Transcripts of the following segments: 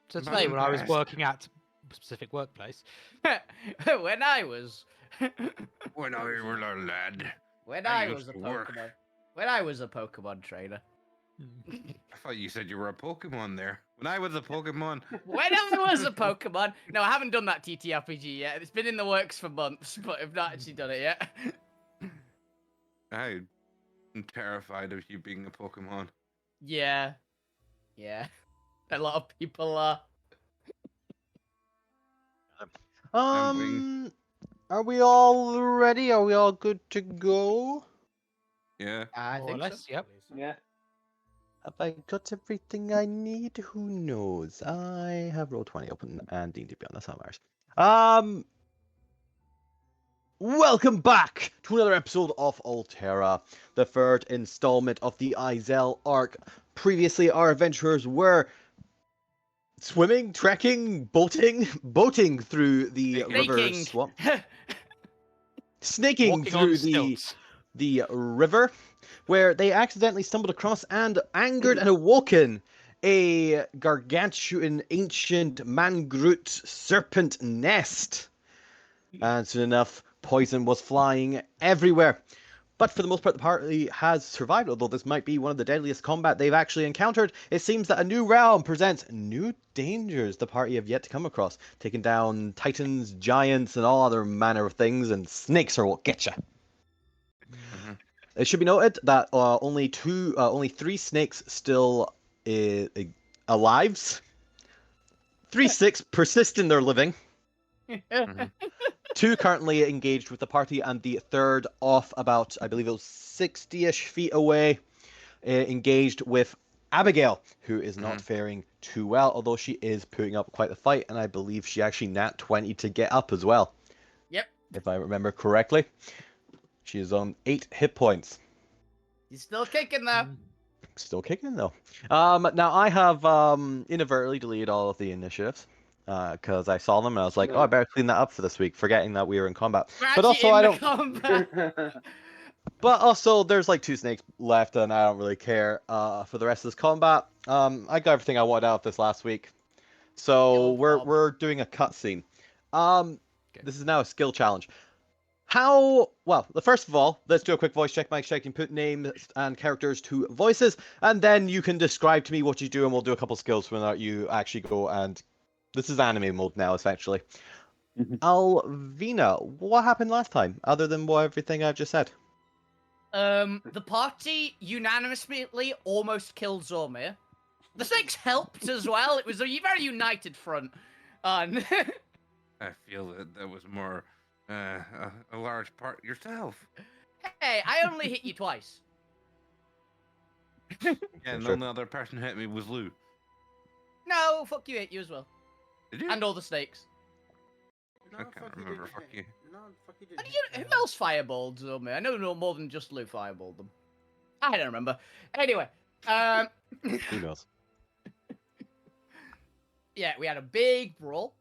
So today, when I was working at a specific workplace, when I was When I were a lad. when I I used was a to work. Pokemon when I was a Pokemon trainer. I thought you said you were a Pokemon there. When I was a Pokemon. When I was a Pokemon. No, I haven't done that TTRPG yet. It's been in the works for months, but I've not actually done it yet. I'm terrified of you being a Pokemon. Yeah. A lot of people are. Are we all ready? Are we all good to go? Yeah. I more or think so. less, yep. Yeah. Have I got everything I need? Who knows? I have Roll20 open and D&D Beyond. That's how it matters. Welcome back to another episode of Alterra, the third installment of the Izell arc. Previously, our adventurers were swimming, trekking, boating through the river Snaking. swamp, snaking Walking on through stilts. the river, where they accidentally stumbled across and angered and awoken a gargantuan ancient mangroot serpent nest. And soon enough, poison was flying everywhere. But for the most part, the party has survived, although this might be one of the deadliest combat they've actually encountered. It seems that a new realm presents new dangers the party have yet to come across, taking down titans, giants, and all other manner of things, and snakes are what get you. Mm-hmm. It should be noted that only three snakes still alive. 3 6 persist in their living. Mm-hmm. 2 currently engaged with the party, and the third off about, I believe it was 60-ish feet away, engaged with Abigail, who is not faring too well, although she is putting up quite a fight, and I believe she actually nat 20 to get up as well. Yep. If I remember correctly. She is on 8 hit points. He's still kicking though. Still kicking though. Now I have inadvertently deleted all of the initiatives. Because I saw them and I was like, oh, I better clean that up for this week, forgetting that we were in combat. We're But actually also, in I the don't. combat. But also, there's like 2 snakes left, and I don't really care for the rest of this combat. I got everything I wanted out of this last week, so we're doing a cutscene. This is now a skill challenge. First of all, let's do a quick voice check. Mike check. You can put names and characters to voices, and then you can describe to me what you do, and we'll do a couple skills when you actually go and. This is anime mode now, essentially. Alvina, what happened last time, other than everything I've just said? The party unanimously almost killed Zormir. The snakes helped as well. It was a very united front. I feel that was more a large part yourself. Hey, I only hit you twice. Yeah, and the only other person who hit me was Lou. No, fuck you, hit you as well. Did you? And all the snakes. I can't remember. Fuck you. No, fuck you And didn't. who else fireballed Zormir? I know no more than just Lou fireballed them. I don't remember. Anyway, Who knows? yeah, we had a big brawl.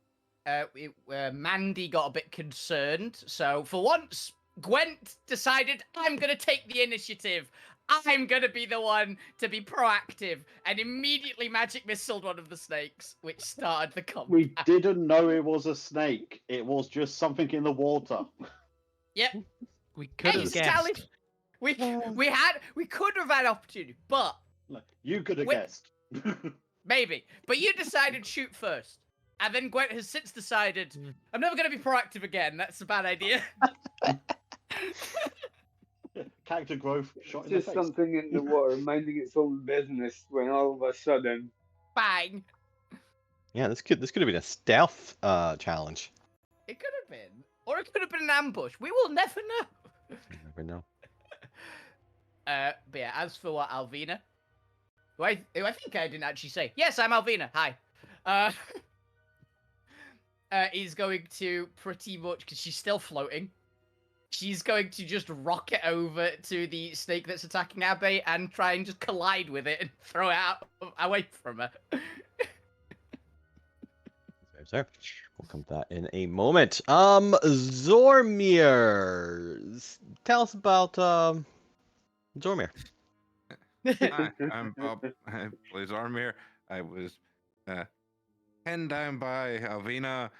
Mandy got a bit concerned, so for once, Gwent decided, I'm gonna take the initiative. I'm gonna be the one to be proactive, and immediately magic missiled one of the snakes, which started the combat. We didn't know it was a snake. It was just something in the water. Yep. We could have Sally, guessed. we could have had opportunity, but Look, you could have Wait. guessed. maybe. But you decided shoot first. And then Gwent has since decided, I'm never going to be proactive again. That's a bad idea. Character growth shot in Just the face. something in the water minding its own business when all of a sudden. Bang. Yeah, this could have been a stealth challenge. It could have been. Or it could have been an ambush. We will never know. You never know. But yeah, as for what Alvina, who I think I didn't actually say. Yes, I'm Alvina. Hi. Is going to pretty much, because she's still floating, she's going to just rocket over to the snake that's attacking Abby and try and just collide with it and throw it out away from her. Sir. We'll come to that in a moment. Zormir. Tell us about Zormir. Hi, I'm Bob. I play Zormir. I was pinned down by Alvina,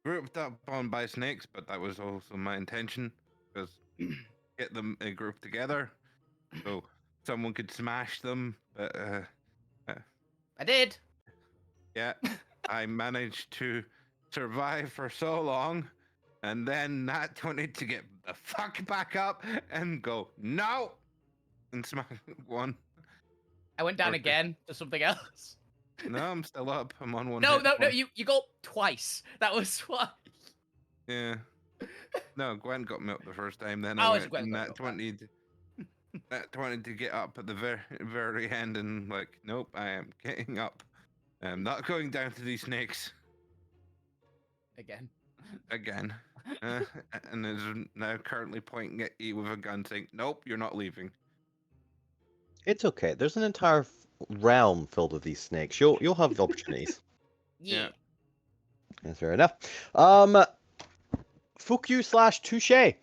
grouped up on by snakes, but that was also my intention, because get them grouped together so someone could smash them. But I did. yeah, I managed to survive for so long, and then Nat 20 to get the fuck back up and go no, and smash one. I went down Or- again to something else. No, I'm still up. I'm on one. No, hit no, no. point. You go twice. That was why. Yeah. No, Gwen got me up the first time. Then Oh, I it's went Gwen got Nat you up. 20. Nat 20 to get up at the very end, and like, nope, I am getting up. I'm not going down to these snakes Again. again. And is now currently pointing at you with a gun, saying, "Nope, you're not leaving." It's okay. There's an entire realm filled with these snakes. You'll have the opportunities. Yeah. That's fair enough. Fuck you / touche. I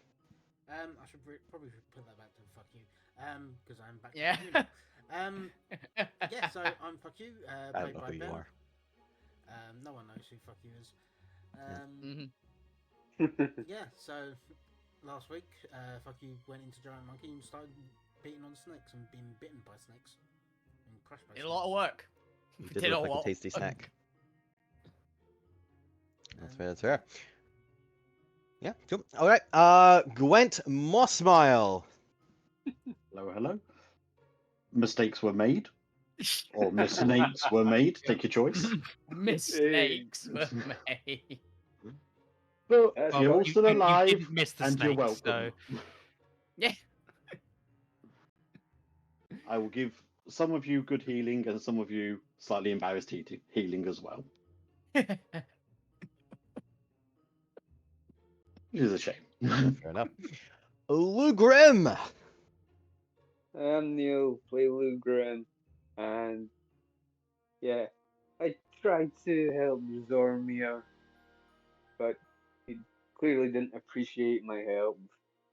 should probably put that back to fuck you. Because I'm back. Yeah. To you now. Yeah. So I'm fuck you. I Played don't know by who you Ben. are. No one knows who fuck you is. Mhm. Yeah. So last week, fuck you went into Giant Monkey and started beating on snakes and being bitten by snakes and crushed by Did snakes. a lot of work. You Did did a look like lot. a tasty snack. That's Um, fair. That's fair. Yeah. Cool. All right. Gwent Mossmile. Hello, hello. Mistakes were made, or mistakes were made. Take your choice. Mistakes were made. But That's you're all right. still alive, You didn't miss the and you're snakes, welcome. so Yeah. I will give some of you good healing and some of you slightly embarrassed healing as well, which is a shame. Fair enough. Lugrim. I'm Neil, play Lugren, and yeah, I tried to help Zormia, but he clearly didn't appreciate my help.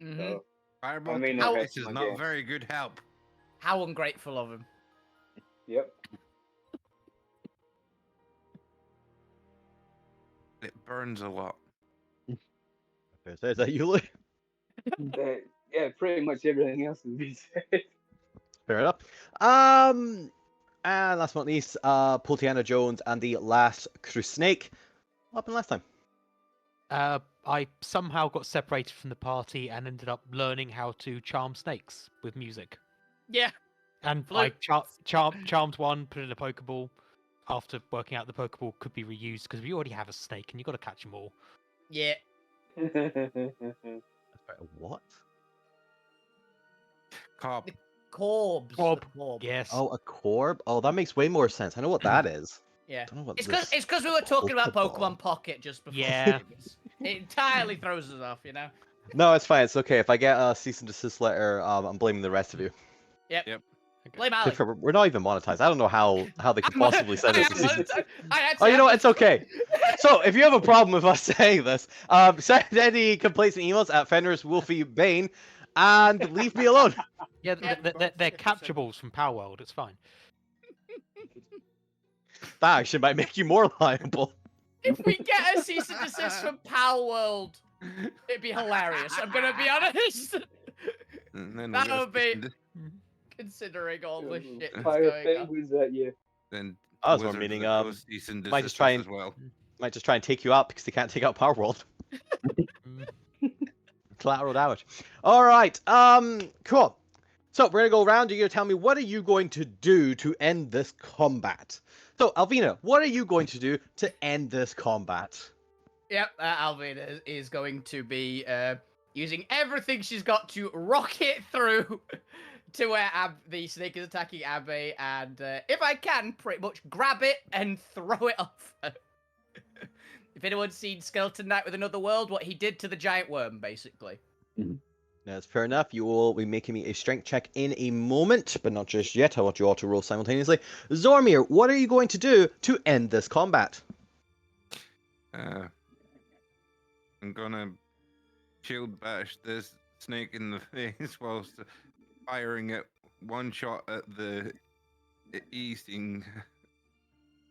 Mhm. So Fireball may to not the help face is him not again. very good help. How ungrateful of him. Yep. It burns a lot. Is that you, Lou? Yeah, pretty much everything else has been said. Fair enough. And last but not least, Pultiana Jones and the Last Crew Snake. What happened last time? I somehow got separated from the party and ended up learning how to charm snakes with music. Yeah. And I charmed one, put it in a Pokeball. After working out the Pokeball could be reused because we already have a snake and you've got to catch them all. Yeah. What? Cop. Corbs. Corb. The Corb. Yes. Oh, a Corb? Oh, that makes way more sense. I know what that is. Yeah. Don't know what It's this because we were talking about Pokeball. Pokemon Pocket just before. Yeah. It entirely throws us off, you know. No, it's fine. It's okay. If I get a cease and desist letter, I'm blaming the rest of you. Blame Ali. We're not even monetized. I don't know how they could possibly send us a cease and desist. I Oh, you know what? It's okay. So, if you have a problem with us saying this, send any complaints and emails at Fenris Wolfie Bane, and leave me alone. Yeah, Yeah. they're capturables from Power World. It's fine. That actually might make you more liable. If we get a cease and desist from Power World, it'd be hilarious. I'm gonna be honest. And then That we're gonna would be- cease and de- Considering all the shit that's Fire going on. penguins at you. Then I was more Wizards meaning, will go cease and might just desist try us and- as well. Might just try and take you out because they can't take out Power World. Collateral damage. All right. Cool. So we're gonna go around. You're gonna tell me what are you going to do to end this combat. So Alvina, what are you going to do to end this combat? Yep, Alvina is going to be using everything she's got to rocket through to where the snake is attacking Abby, and if I can, pretty much grab it and throw it off her. If anyone's seen Skeleton Knight with Another World, what he did to the giant worm, basically. That's fair enough. You will be making me a strength check in a moment, but not just yet. I want you all to roll simultaneously. Zormir, what are you going to do to end this combat? I'm gonna shield bash this snake in the face whilst firing it one shot at the easting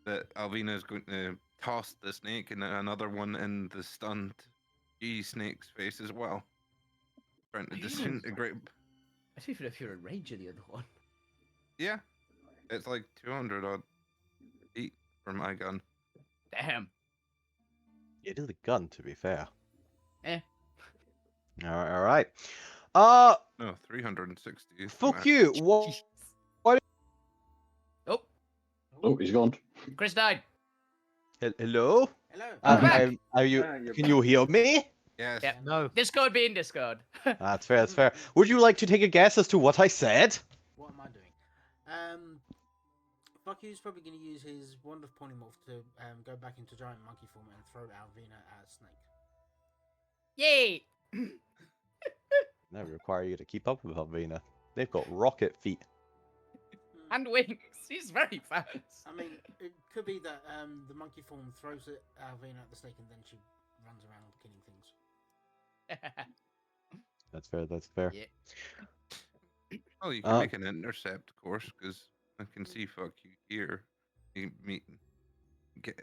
that Alvina is going to toss the snake and another one in the stunned G snake's face as well. Trying to disintegrate. I don't even know if you're in range of the other one. Yeah, it's like 200 odd feet from my gun. Damn. It is a gun, to be fair. Eh. All right. No, 360. Fuck you. What? Oh, Oh, he's gone. Chris died. Hello? Hello. I'm back. Are you? You're Can you hear me? Yes. Yeah. No. Discord being Discord. That's fair. That's fair. Would you like to take a guess as to what I said? What am I doing? Fuck you's probably going to use his Wand of Polymorph to go back into giant monkey form and throw Alvina at a snake. Yay! That would require you to keep up with Alvina. They've got rocket feet. And wings. He's very fast. I mean, it could be that the monkey form throws it Alvina at the snake and then she runs around killing things. That's fair. That's fair. Yeah. Oh, you can make an intercept, of course, because I can see fuck you here. You meet.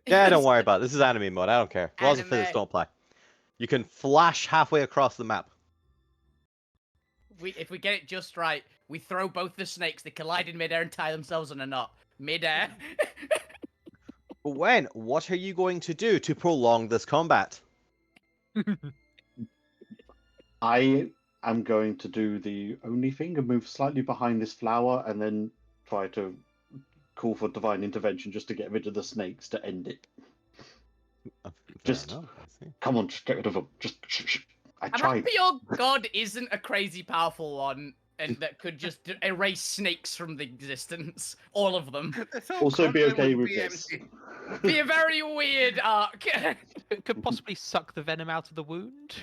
Yeah, don't worry about it. This is anime mode. I don't care. Laws of Anime. physics don't apply. You can flash halfway across the map. If we get it just right, we throw both the snakes, they collide in midair and tie themselves in a knot. Midair. Gwen, what are you going to do to prolong this combat? I am going to do the only thing and move slightly behind this flower and then try to call for divine intervention just to get rid of the snakes to end it. Fair Just- enough, I see. Come on, just get rid of them. Just I I'm tried. happy your god isn't a crazy powerful one and that could just erase snakes from the existence. All of them. Also be okay with this. Be a very weird arc. It could possibly suck the venom out of the wound.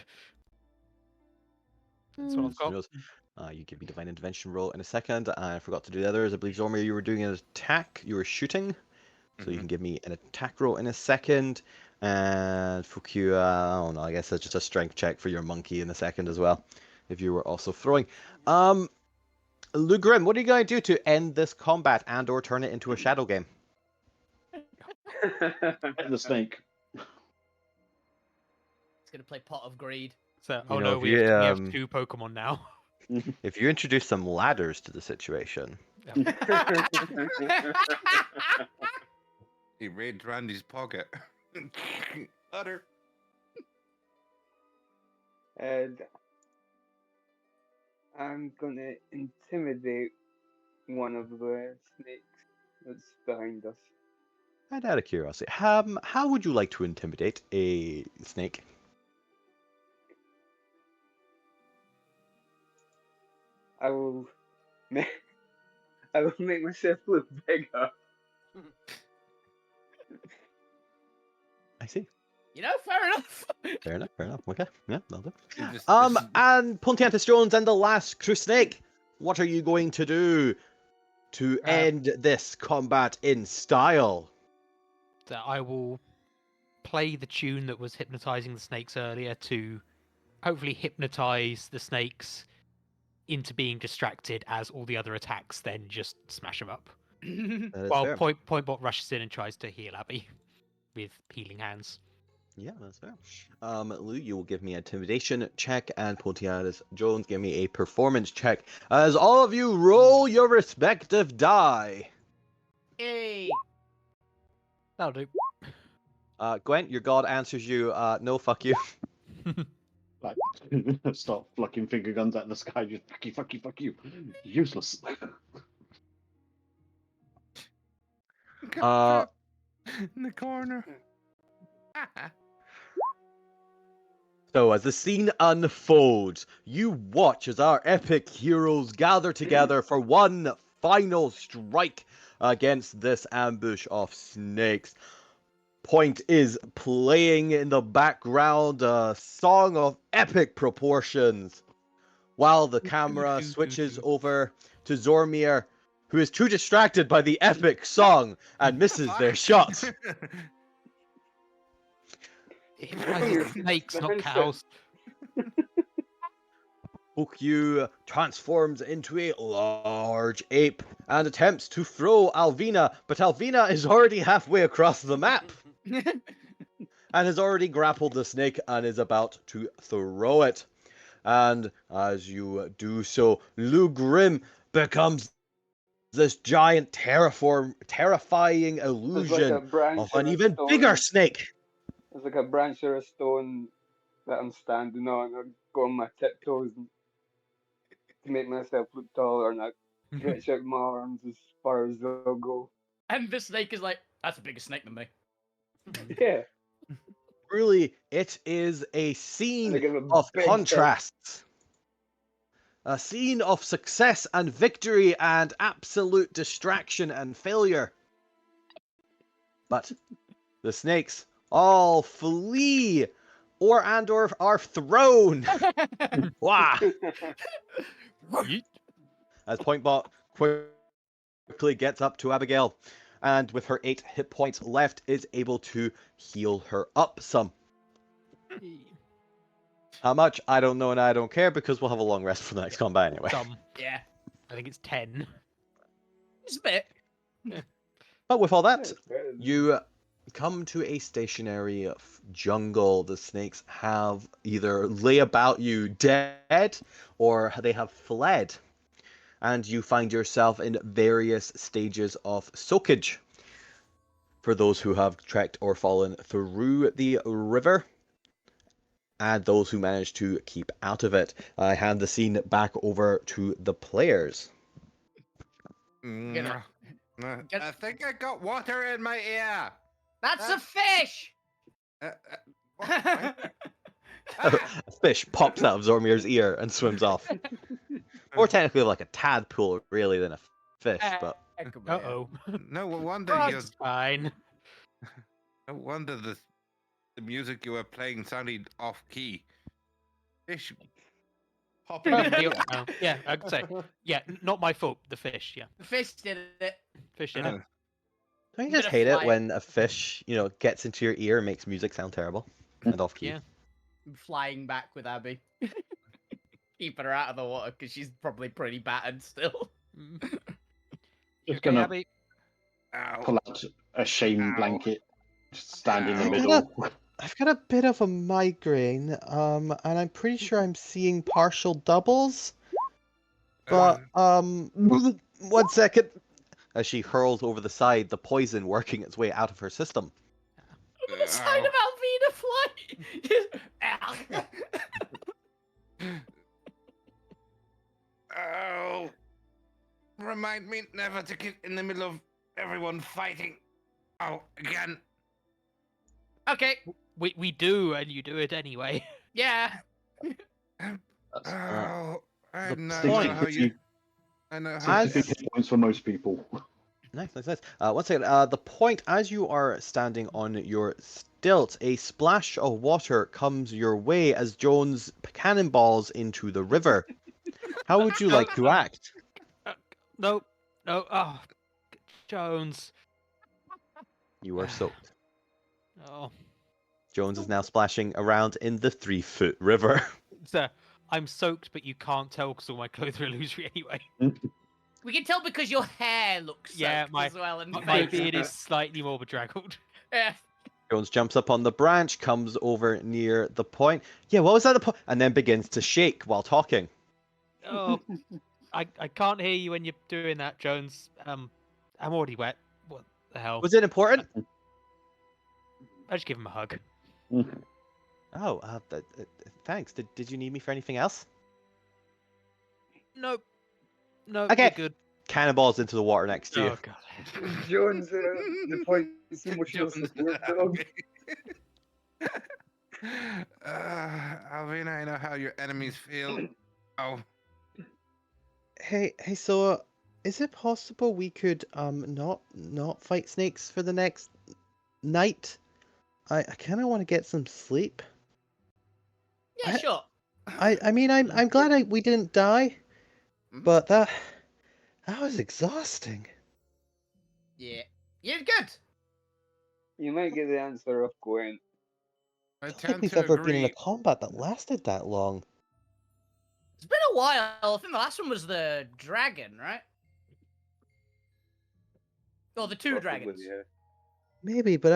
That's what I've Who got. knows? You give me divine intervention roll in a second. I forgot to do the others. I believe Zormir, you were doing an attack. You were shooting, so you can give me an attack roll in a second. And Fuku, I don't know. I guess that's just a strength check for your monkey in a second as well, if you were also throwing. Lugrim, what are you going to do to end this combat and/or turn it into a shadow game? Get the snake. He's gonna play Pot of Greed. So, You oh know, no, if we you, have 2 Pokemon now. If you introduce some ladders to the situation, He raided Randy's pocket. Utter. And I'm gonna intimidate one of the snakes that's behind us. and out of curiosity, how would you like to intimidate a snake? I will make myself look bigger. I see. You know, fair enough. Fair enough. Fair enough. Okay. Yeah, that'll do. This- And Pontiantus Jones and the last crew snake. What are you going to do to end this combat in style? That I will play the tune that was hypnotizing the snakes earlier to hopefully hypnotize the snakes into being distracted as all the other attacks then just smash them up. That is While fair. Pointbot rushes in and tries to heal Abby with healing hands. Yeah, that's fair. Lou, you will give me an intimidation check, and Pontianus Jones give me a performance check. As all of you roll your respective die. Hey. That'll do. Gwent, your god answers you, no, fuck you. Like, start flicking finger guns at the sky. Just fuck you, fuck you, fuck you. Useless. in the corner. So as the scene unfolds, you watch as our epic heroes gather together for one final strike against this ambush of snakes. Point is playing in the background a song of epic proportions, while the camera switches over to Zormir, who is too distracted by the epic song and misses their shot. Hypnotizing snakes, not cows. Okyu transforms into a large ape and attempts to throw Alvina, but Alvina is already halfway across the map and has already grappled the snake and is about to throw it. And as you do so, Lou Grim becomes this giant terrifying There's like illusion a branch of or an a even bigger stone. snake. There's like a branch or a stone that I'm standing on. I go on my tiptoes to make myself look taller, and I stretch out my arms as far as they'll go. And the snake is like, that's a bigger snake than me. Yeah, Really, it is a and I scene give a of big stomp. contrasts. A scene of success and victory and absolute distraction and failure. But the snakes all flee or are thrown. Wah! As Pointbot quickly gets up to Abigail and with her 8 hit points left is able to heal her up some. How much? I don't know and I don't care because we'll have a long rest for the next combat anyway. Yeah, I think it's 10. it's a bit. But with all that, Yeah, it's better than- you come to a stationary jungle. The snakes have either lay about you dead or they have fled. And you find yourself in various stages of soakage. For those who have trekked or fallen through the river, and those who managed to keep out of it. I hand the scene back over to the players. Gonna- I think I got water in my ear. That's a fish! What? A fish pops out of Zormir's ear and swims off. More technically like a tadpole, really, than a fish, but... Uh-oh. No wonder That's fine. No wonder the music you were playing sounded off key. Fish hopping in my ear. Yeah, I'd say. Yeah, not my fault. The fish, yeah. The fish did it. Fish did it. Uh, Don't you Bit just of hate it fly- when a fish, gets into your ear and makes music sound terrible? And off key. Yeah. Flying back with Abby. Keeping her out of the water because she's probably pretty battered still. Mm. Just Okay, gonna Abby. Ow. pull out a shame Ow. blanket, just stand in the Ow. middle. I've got a bit of a migraine, and I'm pretty sure I'm seeing partial doubles. But, 1 second. As she hurls over the side, the poison working its way out of her system. The side of Alvina fly. Oh, remind me never to get in the middle of everyone fighting. Oh, again. Okay, We do, and you do it anyway. yeah. That's Oh, I the know point. how you. I know how. As- 60 hit points for most people. Nice. 1 second. The point, as you are standing on your stilts, a splash of water comes your way as Jones cannonballs into the river. How would you like to act? No. Oh, Jones. You are soaked. Oh, Jones is now splashing around in the 3-foot river. so I'm soaked, but you can't tell because all my clothes are illusory anyway. We can tell because your hair looks Yeah, soaked my- as well. And My beard is slightly more bedraggled. Yeah. Jones jumps up on the branch, comes over near the point. Yeah, what was that? The point? And then begins to shake while talking. Oh, I can't hear you when you're doing that, Jones. I'm already wet. What the hell? Was it important? I just give him a hug. Oh, thanks. Did you need me for anything else? Nope. No, Okay. you're good. Cannonballs into the water next to you. Oh god. Jones, the point is emotional support dog. Alvina, I know how your enemies feel. Oh, Hey, so is it possible we could not fight snakes for the next night? I kind of want to get some sleep. Yeah, sure. I mean I'm glad we didn't die, but that was exhausting. Yeah. You're good. You might get the answer of Gwen. I I don't think tend we've to ever been in a agree. combat that lasted that long. It's been a while. I think the last one was the dragon, right? Or the two Possibly, dragons. yeah. Maybe, but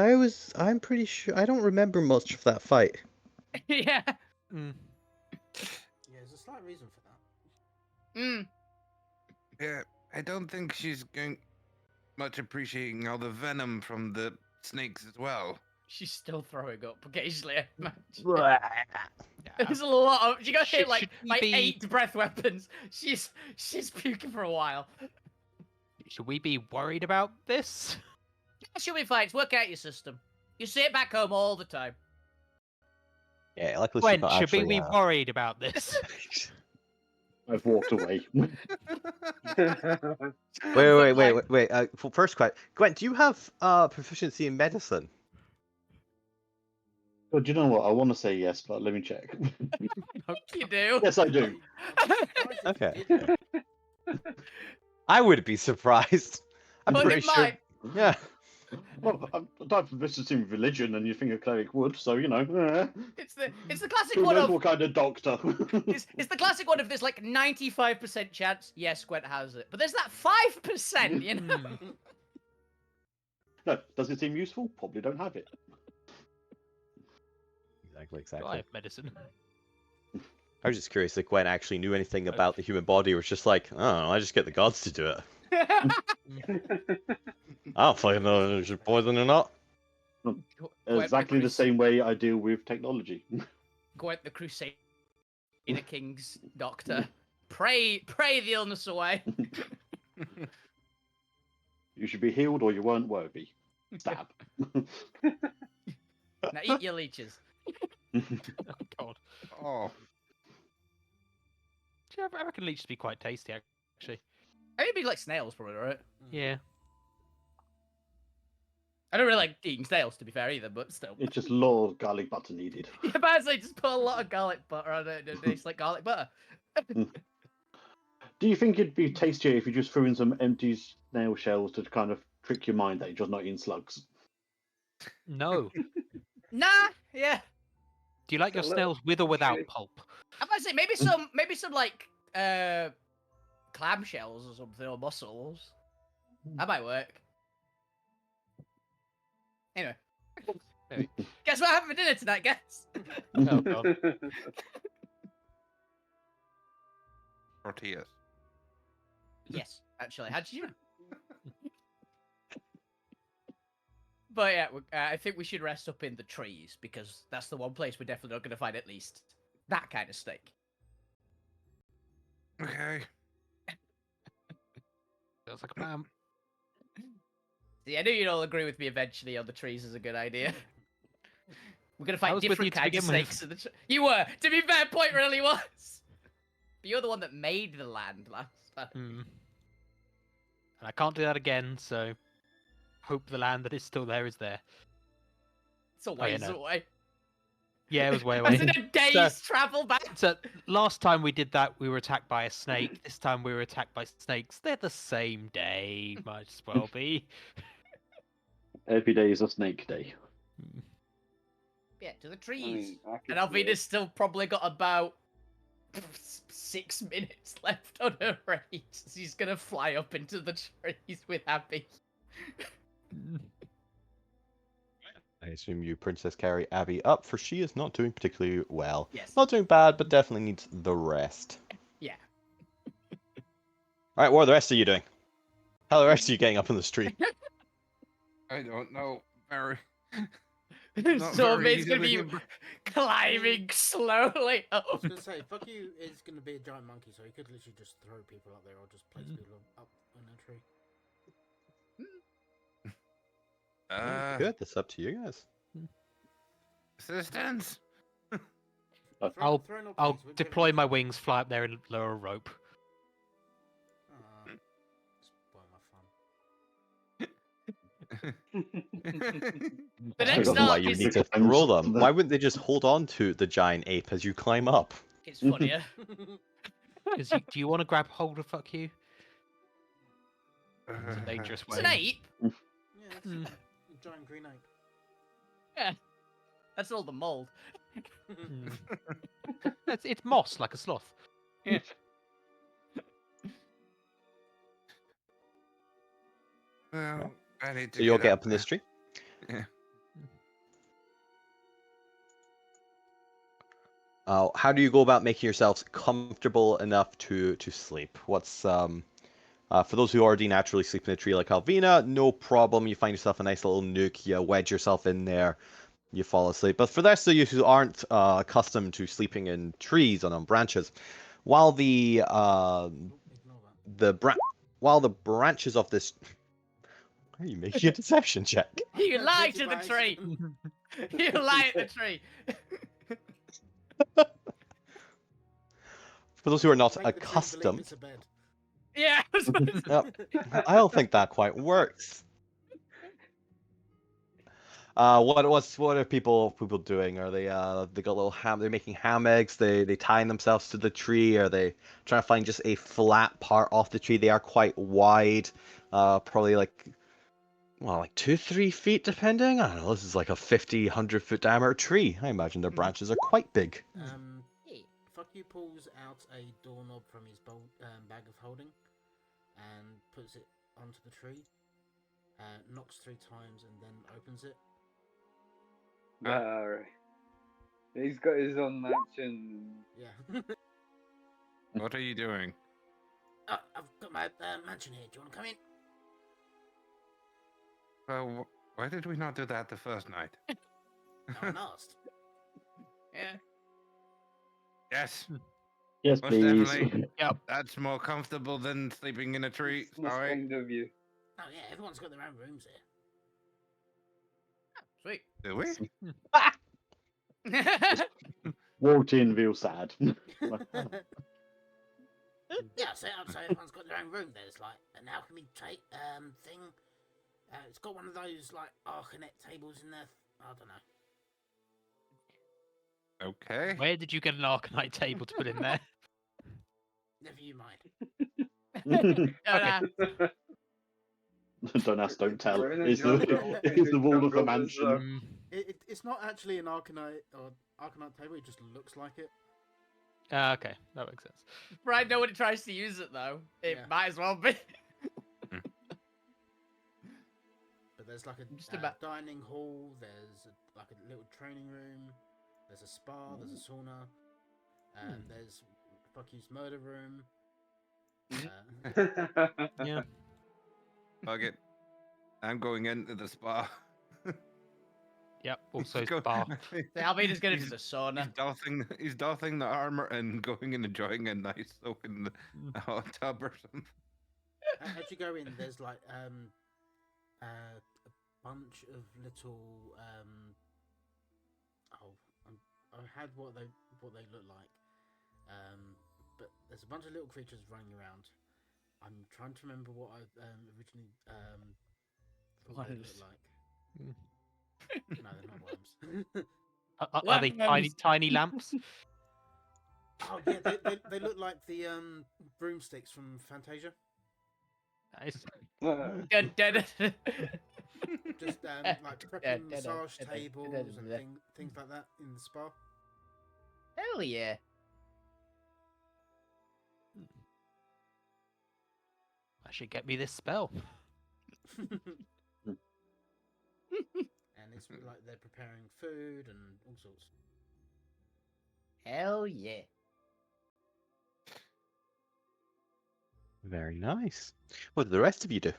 I'm pretty sure I don't remember much of that fight. Yeah. Mm. Yeah, there's a slight reason for that. Mm. Yeah, I don't think she's going much appreciating all the venom from the snakes as well. She's still throwing up occasionally. I imagine. Yeah. There's a lot of. She got hit Should like we by be- 8 breath weapons. She's puking for a while. Should we be worried about this? She'll be fine. It's work out your system. You see it back home all the time. Yeah, luckily she's Gwen, not should actually. we be worried about this? I've walked away. Wait. First question, Gwen, do you have proficiency in medicine? Oh, do you know what? I want to say yes, but let me check. You do. Yes, I do. Okay. I would be surprised. I'm Well, pretty it sure. might. Yeah. Well, I don't have proficiency in religion, and you think a cleric would, so you know. It's the classic Who one knows of. what kind of doctor? It's the classic one of there's like 95% chance. Yes, Gwent has it, but there's that 5%. You know. Hmm. No, does it seem useful? Probably don't have it. Exactly. I have medicine. I was just curious if Gwen actually knew anything about the human body, or was just like, oh, I just get the gods to do it. I don't fucking know if it's poison or not. Exactly the same way I deal with technology. Gwent the Crusader King's doctor. Pray the illness away. You should be healed, or you weren't worthy. Stab. Now eat your leeches. Oh God. Oh, Yeah, I reckon leeches be quite tasty, actually. I think it'd be like snails, probably, right? Yeah. I don't really like eating snails, to be fair, either, but still. It's just law of garlic butter needed. Yeah, but I'd say just put a lot of garlic butter on it. It tastes like garlic butter. Do you think it'd be tastier if you just threw in some empty snail shells to kind of trick your mind that you're just not eating slugs? No. Nah, yeah. Do you like your A little snails with or without chewy. pulp? I might say maybe some like clam shells or something, or mussels. That might work. Anyway. Anyway. Guess what happened for dinner tonight, guys? Oh God. tortillas. Yes, actually. How did you know? But yeah, I think we should rest up in the trees, because that's the one place we're definitely not going to find at least that kind of snake. Okay. Sounds like a plan. See, I knew you'd all agree with me eventually on the trees is a good idea. We're going to I find was with you different to kinds of begin with. snakes in the You were! To be fair, point really was! But you're the one that made the land last time. Hmm. And I can't do that again, so hope the land that is still there is there. It's a yeah, ways no. away. Yeah, it was way That's away. in a day's travel back. So last time we did that, we were attacked by a snake. This time we were attacked by snakes. They're the same day. Might as well be. Every day is a snake day. Yeah, to the I trees. mean, I could And do it. Alvina's still probably got about 6 minutes left on her race. She's gonna fly up into the trees with Abby. I assume you Princess carry Abby up, for she is not doing particularly well. Yes. Not doing bad, but definitely needs the rest. Yeah. Alright, what are the rest of you doing? How are the rest of you getting up in the street? I don't know. Very. So very it's gonna be easily. climbing slowly I was up. gonna say, fuck you is gonna be a giant monkey, so he could literally just throw people up there or just place people up in a tree. Good, that's up to you guys. Assistance. I'll Throw no I'll planes, we'll give it deploy a- my wings, fly up there, and lower a rope. Aw, spoil my fun. The I next don't know why arc you is need to throw them. Why wouldn't they just hold on to the giant ape as you climb up? it's funnier. Because do you want to grab hold of fuck you? It's a dangerous It's way. an ape. Yeah, it's Hmm. a giant green ape. Yeah. That's all the mold. Hmm. It's moss like a sloth. Well, I need to So you'll get up up in this tree. Yeah. How do you go about making yourselves comfortable enough to sleep? What's for those who already naturally sleep in a tree like Alvina, no problem. You find yourself a nice little nook, you wedge yourself in there, you fall asleep. But for the rest of you who aren't accustomed to sleeping in trees and on branches, while the Ignore that. while the branches of this are you making a deception check? You I lie did to the by tree. accident. You lie at the tree. For those who are not Make the tree believe accustomed, it's a bed. Yeah. I don't think that quite works. What are people doing? Are they they got little they're making hammocks, they tying themselves to the tree, are they trying to find just a flat part off the tree? They are quite wide, probably like 2-3 feet depending. I don't know, this is like a 50-100 foot diameter tree. I imagine their branches are quite big. Fuck you pulls out a doorknob from his bag of holding and puts it onto the tree, knocks 3 times and then opens it. Alright. He's got his own mansion. Yeah. What are you doing? I've got my mansion here. Do you want to come in? Well, why did we not do that the first night? No one asked. Yeah. Yes, Yes, most please. definitely. Yep. That's more comfortable than sleeping in a tree. It's most Sorry. kind of you. Oh yeah, everyone's got their own rooms here. Sweet. Do we? Walked in, feel sad. Yeah, so everyone's got their own room. There's like an alchemy thing. It's got one of those like Arcanet tables in there. I don't know. Okay. Where did you get an Arcanite table to put in there? Never you mind. Don't ask, don't tell. We're in a It's jungle. the rule of the Jungle mansion. bizarre. Mm, It's not actually an Arcanite table. It just looks like it. okay, that makes sense. Brian, nobody tries to use it though. It Yeah. might as well be. But there's like a Just about- dining hall. There's like a little training room. There's a spa. There's a sauna. There's fuck you's murder room. Yeah. Fuck it. I'm going into the spa. Yep. Also He's go- spa. Alvina's gonna do He's- the sauna. He's doffing the armor and going and enjoying a nice soak in the hot tub or something. As you go in, there's like a bunch of little I had what they look like, but there's a bunch of little creatures running around. I'm trying to remember what I originally thought they looked like. No, they're not worms. Are they tiny, tiny lamps? Oh yeah, they look like the broomsticks from Fantasia. Nice. Dead. Just like prepping massage tables and things like that in the spa. Hell yeah. I should get me this spell. And it's like they're preparing food and all sorts. Hell yeah. Very nice. What do the rest of you do?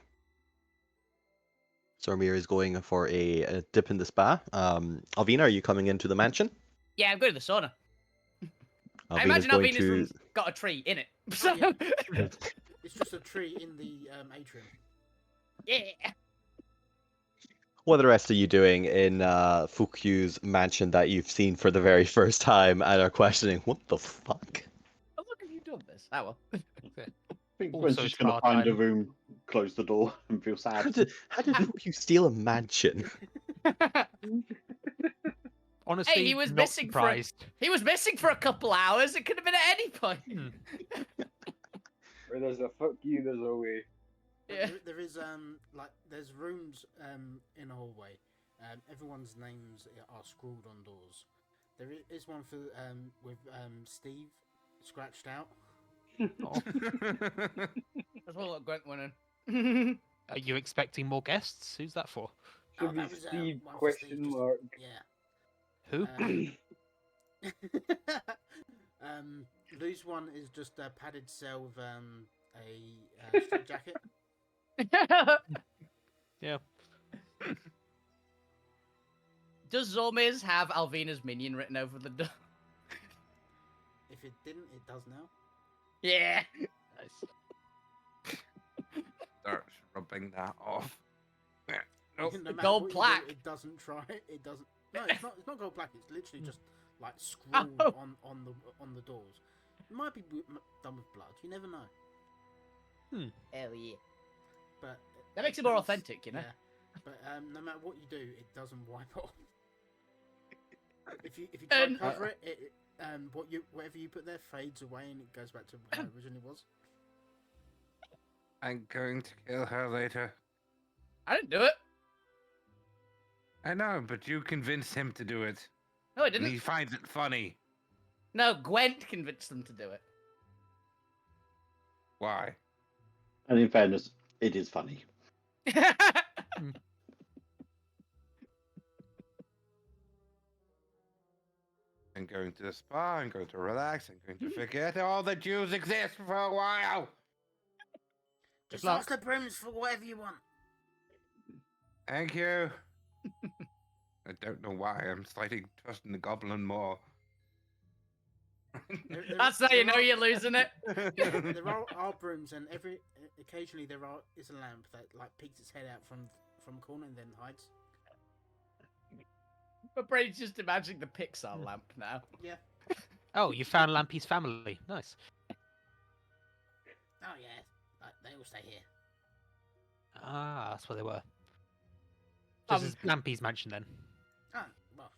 Sormir is going for a dip in the spa. Alvina, are you coming into the mansion? Yeah, I'm going to the sauna. I Alvina's imagine going Alvina's to. room's got a tree in it. Oh, So, yeah. It's just a tree in the atrium. yeah. What are the rest of you doing in Fukyu's mansion that you've seen for the very first time and are questioning, what the fuck? Oh, look, have you done this? Oh, well. I think Also Gwen's just going to spa find a time. room, close the door, and feel How sad. did Fukyu steal a mansion? Honestly, he was not missing for a- surprised. He was missing for a couple hours. It could have been at any point. Where there's a fuck you, there's a way. Yeah. There is there's rooms in a hallway. Everyone's names are scrawled on doors. There is one for with Steve scratched out Oh, That's what Gwent winning. are you expecting more guests? Who's that for? Should Oh, be that was Steve one for question Steve, just- mark. Who? Yeah. Lou's one is just a padded cell with a straight jacket. Yeah. Does Zormiz have Alvina's minion written over the door? If it didn't, it does now. Yeah. Nice. Start rubbing that off. Nope. No matter gold what you do, plaque. it doesn't try. It doesn't. No, it's not. It's not gold plaque. It's literally just like scrawled Oh. on the doors. It might be done with blood. You never know. Hell yeah. But That makes it more authentic, you know? Yeah. But no matter what you do, it doesn't wipe off. If you try And- to cover it, whatever you put there fades away and it goes back to how it originally was. I'm going to kill her later. I didn't do it. I know, but you convinced him to do it. No, I And he didn't. finds it funny. No, Gwent convinced them to do it. Why? And in fairness, it is funny. I'm going to the spa, I'm going to relax, I'm going to forget all the Jews exist for a while. Just luck. ask the brims for whatever you want. Thank you. I don't know why, I'm slightly trusting the goblin more. That's how you know you're losing it. There are brooms, and occasionally is a lamp that like peeks its head out from a corner and then hides. My brain's just imagining the Pixar lamp now. Yeah. Oh, you found Lampy's family. Nice. Oh yeah. They all stay here. Ah, that's where they were. This is Lampy's mansion then. Oh well.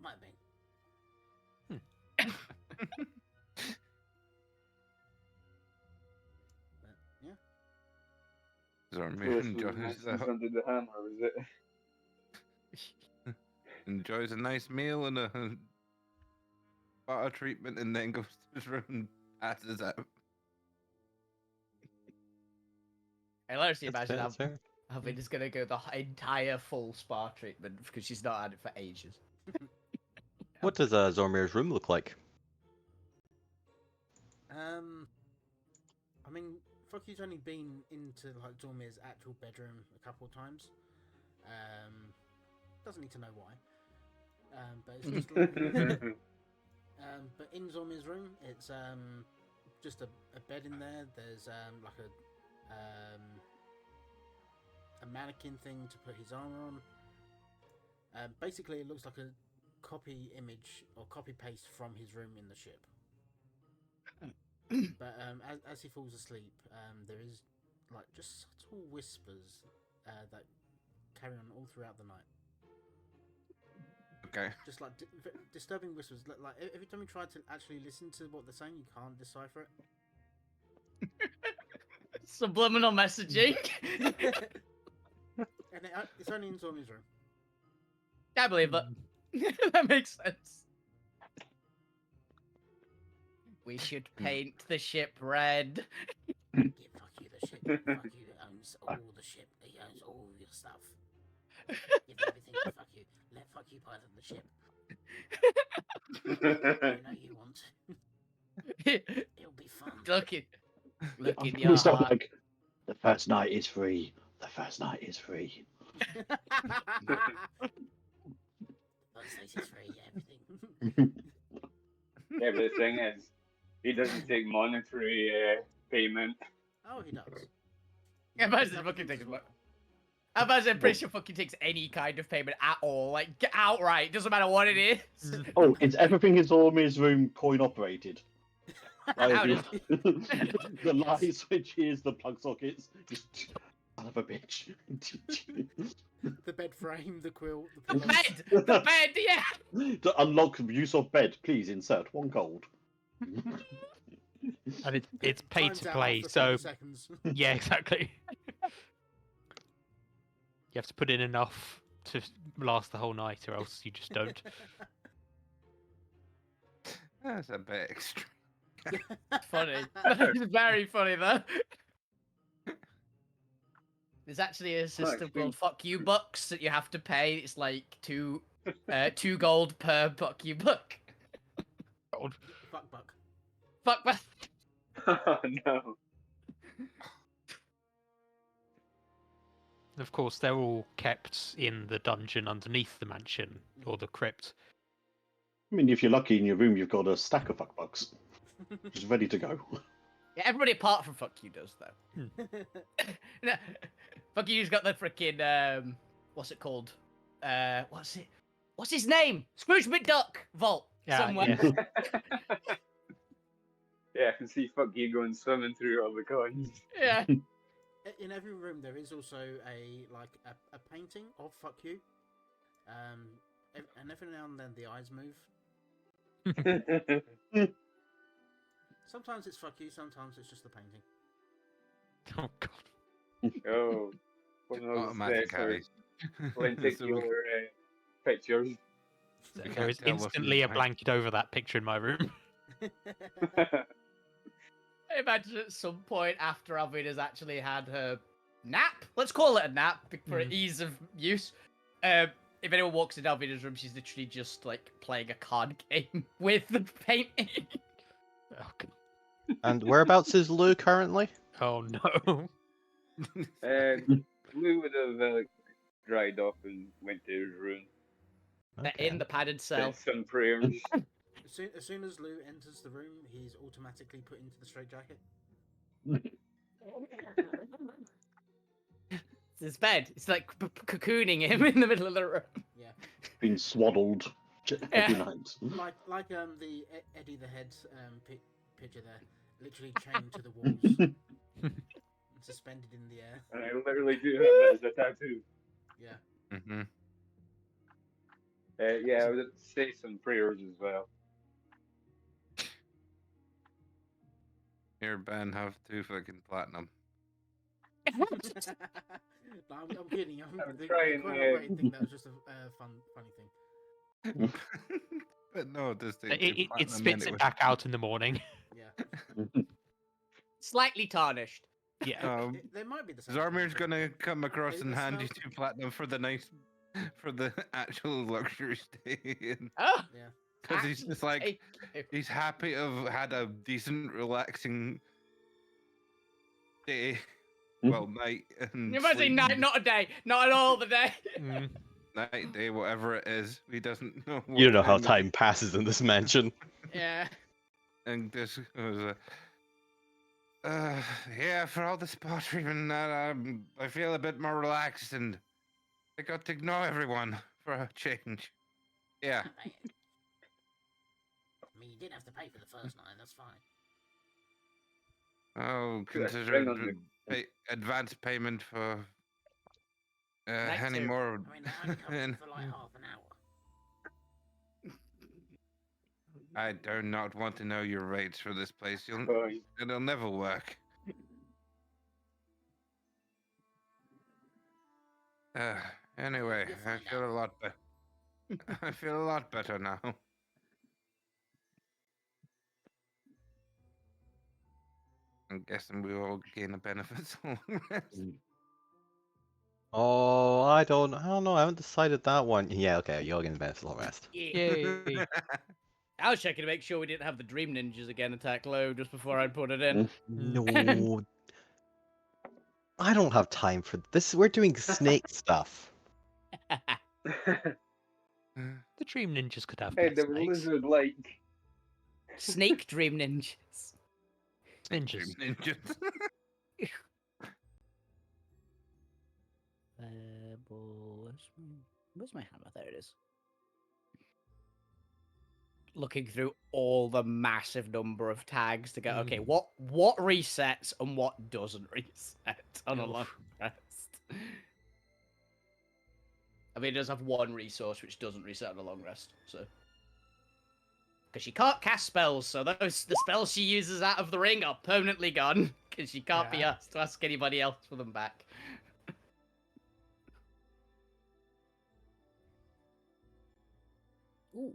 Might have been. But yeah. Zormir enjoys, Masons under the hammer, is it? enjoys a nice meal and a butter treatment and then goes to his room and passes out. I honestly That's imagine fair. Alvina's gonna go the entire full spa treatment because she's not had it for ages. What does Zormir's room look like? I mean, Fucky's only been into like Zormir's actual bedroom a couple of times. Doesn't need to know why. But it's just like, but in Zormir's room, it's just a bed in there. There's like a mannequin thing to put his armor on. Basically, it looks like a copy image or copy paste from his room in the ship. But as he falls asleep, there is like just subtle whispers that carry on all throughout the night. Okay. Just like disturbing whispers. Like every time you try to actually listen to what they're saying, you can't decipher it. Subliminal messaging. And it's only in Zormi's room. I believe that. That makes sense. We should paint the ship red. Yeah, fuck you, the ship. Fuck you, it owns all the ship. He owns all your stuff. Give everything to fuck you. Let fuck you pilot the ship. You know you want to. It'll be fun. Look in I'm your gonna start heart. like, the first night is free. The first night is free. First is free, everything. Yeah, but the thing is, he doesn't take monetary payment. Oh, he does. I imagine fucking takes I imagine I'm pretty sure fucking takes any kind of payment at all. Like outright. Doesn't matter what it is. Oh, it's everything is Zormir's room coin operated. Like, How the light switches, the plug sockets. Just son of a bitch. The bed frame, the quilt, The the pillows. bed! The bed, yeah! To unlock use of bed, please insert 1 gold. And it's pay Times to out play, after so 30 seconds. yeah, exactly. You have to put in enough to last the whole night, or else you just don't. That's a bit extreme. Funny. It's very funny though. There's actually a system actually- called "Fuck You Bucks" that you have to pay. It's like two gold per "Fuck You Buck." Fuck buck. Fuck. Oh no. Of course, they're all kept in the dungeon underneath the mansion or the crypt. I mean, if you're lucky in your room, you've got a stack of fuck bucks, just ready to go. Yeah, everybody apart from "Fuck You" does though. No, "Fuck You's got the freaking what's it called? What's it? What's his name? Scrooge McDuck vault somewhere. Yeah. Yeah, I can see fuck you going swimming through all the coins. Yeah. In every room, there is also a painting of fuck you. And every now and then the eyes move. Sometimes it's fuck you, sometimes it's just the painting. Oh god. Oh, one of those Automatic sort of carries. lenticular pictures. There is instantly a blanket over that picture in my room. I imagine at some point after Alvina's actually had her nap, let's call it a nap for ease of use. If anyone walks into Alvina's room, she's literally just like playing a card game with the painting. Oh, god. And whereabouts is Lou currently? Oh no. Lou would have dried off and went to his room. They're in the padded cell. Said some prayers. As soon as Lou enters the room, he's automatically put into the straitjacket. It's his bed. It's like cocooning him in the middle of the room. Yeah. Being swaddled every night. Like the Eddie the Head picture there, literally chained to the walls, and suspended in the air. And I literally do have that as a tattoo. Yeah. Mm-hmm. Yeah, I would say some prayers as well. Here, Ben, have 2 fucking platinum. No, I'm kidding. I'm The trying, coin operated thing, that was just a funny thing. But no, this thing. It spits it back out in the morning. Yeah. Slightly tarnished. Yeah. There might be the same. Zarmir's gonna come across It and hand you smells- 2 platinum for the nice, for the actual luxury stay. Oh, Yeah. Because he's just like, thank you. he's happy to have had a decent, relaxing day. Well, night and You must say sleep, night, not a day. Not at all the day. Mm. night, day, whatever it is. He doesn't know. You don't know how it is. time passes in this mansion. Yeah. And this was yeah, for all the spot treatment, I feel a bit more relaxed and I got to know everyone for a change. Yeah. I mean, you did have to pay for the first night. That's fine. Oh, Good, consider bring on advance payment for Night any two. more. I mean, that only comes for like half an hour. I do not want to know your rates for this place. Fine. It'll never work. Anyway, You'll I find feel out. a lot better. I feel a lot better now. I'm guessing we all gain a benefit. So Oh, I don't know. I haven't decided that one. Yeah, okay, you're getting the benefit of the rest. Yay. I was checking to make sure we didn't have the Dream Ninjas again attack low just before I put it in. No. I don't have time for this. We're doing snake stuff. The Dream Ninjas could have Hey, pet there was snakes. lizard like. Snake Dream Ninjas. Ninjas. Ninjas. Where's my hammer? There it is. Looking through all the massive number of tags to go, okay, what resets and what doesn't reset on a long Oof. rest. I mean, it does have one resource which doesn't reset on a long rest, so. Because she can't cast spells, so the spells she uses out of the ring are permanently gone. Because she can't be Yeah. asked to ask anybody else for them back. Ooh.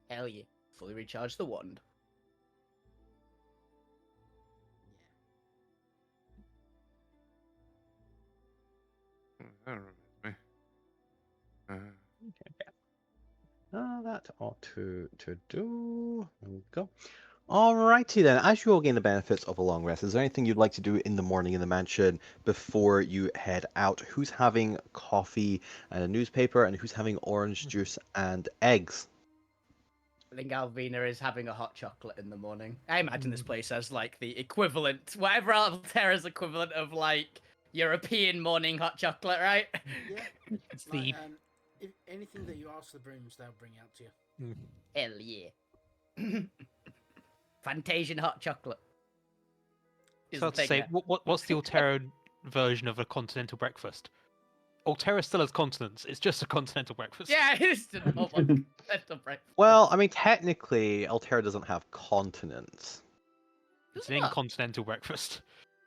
Hell yeah. Fully recharge the wand. That reminds me. That ought to do. There we go. Alrighty then. As you all gain the benefits of a long rest, is there anything you'd like to do in the morning in the mansion before you head out? Who's having coffee and a newspaper, and who's having orange juice and eggs? I think Alvina is having a hot chocolate in the morning. I imagine this place has like the equivalent, whatever Alterra's equivalent of like European morning hot chocolate, right? Yeah. It's Like, the if anything that you ask the brooms, they'll bring out to you. Hell yeah. Fantasian hot chocolate. Is so the to thing say, there. what's the Alterra version of a continental breakfast? Alterra still has continents. It's just a continental breakfast. Yeah, it's a normal continental breakfast. Well, I mean, technically, Alterra doesn't have continents. It's Does an it not? incontinental breakfast.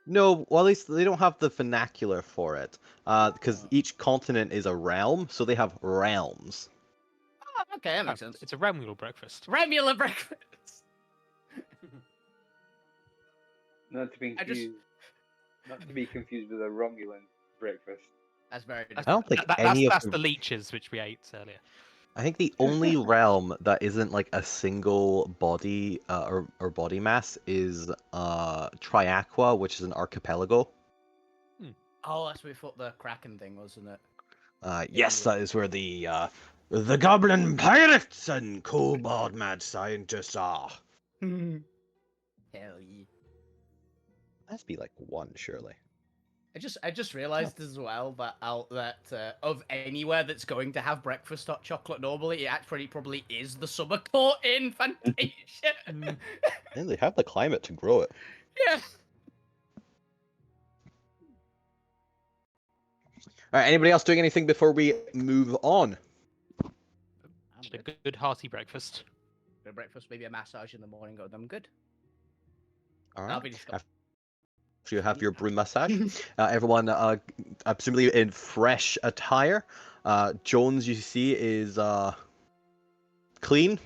No, well, at least they don't have the vernacular for it, because each continent is a realm, so they have realms. Oh, okay, that makes No, sense. It's a Remular breakfast. Regular breakfast. Not to be I just- confused. Not to be confused with a Romulan breakfast. That's very That's, I don't think any of that's the- the leeches which we ate earlier. I think the only realm that isn't like a single body or body mass is Triaqua, which is an archipelago. Oh, that's where we thought the Kraken thing, wasn't it? Yes, that is where the goblin pirates and kobold mad scientists are. Hell yeah. That's be like one, surely. I just realized as well that of anywhere that's going to have breakfast hot chocolate normally, it actually probably is the summer court in Fantasia. And they have the climate to grow it. Yeah. All right, anybody else doing anything before we move on? I'm Just a good. good hearty breakfast. Good breakfast, maybe a massage in the morning. I'm good. All I'll right. be just After you have your broom massage, everyone, presumably in fresh attire. Jones, you see, is clean.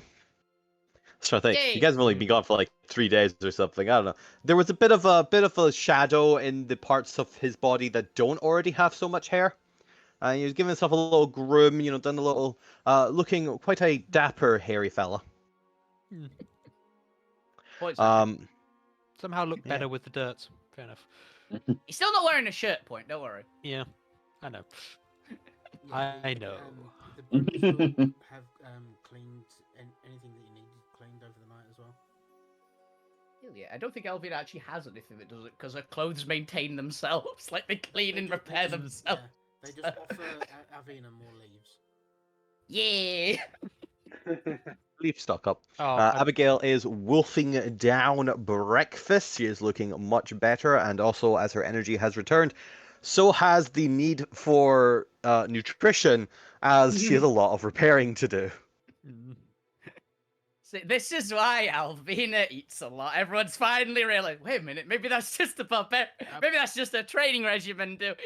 So I think Yay! you guys have only been gone for like 3 days or something. I don't know. There was a bit of a shadow in the parts of his body that don't already have so much hair. He was giving himself a little groom, done a little, looking quite a dapper, hairy fella. Points taken. Somehow look Yeah. better with the dirt. Fair enough. He's still not wearing a shirt. Point. Don't worry. Yeah, I know. Yeah, I know. The brooms will have cleaned anything that you needed cleaned over the night as well. Hell yeah. I don't think Elvin actually has anything that does it because her clothes maintain themselves. Like they clean and repair themselves. Yeah, they just offer Avina more leaves. Yeah. Leaf stock up. Oh, Abigail is wolfing down breakfast. She is looking much better, and also as her energy has returned, so has the need for nutrition, as she has a lot of repairing to do. See, this is why Alvina eats a lot. Everyone's finally realized. Wait a minute. Maybe that's just a puppet. Maybe that's just a training regimen doing.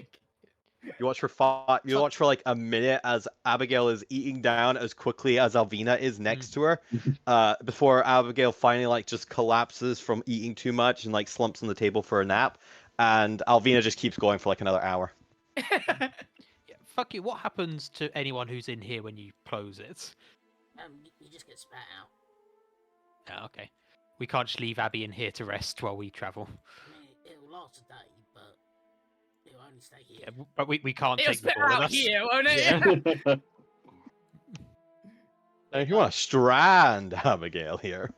You watch for like a minute as Abigail is eating down as quickly as Alvina is next to her, before Abigail finally like just collapses from eating too much and like slumps on the table for a nap, and Alvina just keeps going for like another hour. yeah, fuck you. What happens to anyone who's in here when you close it? You just get spat out. Oh, okay. We can't just leave Abby in here to rest while we travel. I mean, it'll last a day, but it'll only stay here. Yeah, but we can't It'll take the spit ball with out us. here, won't it? Yeah. And if you want to strand Abigail here,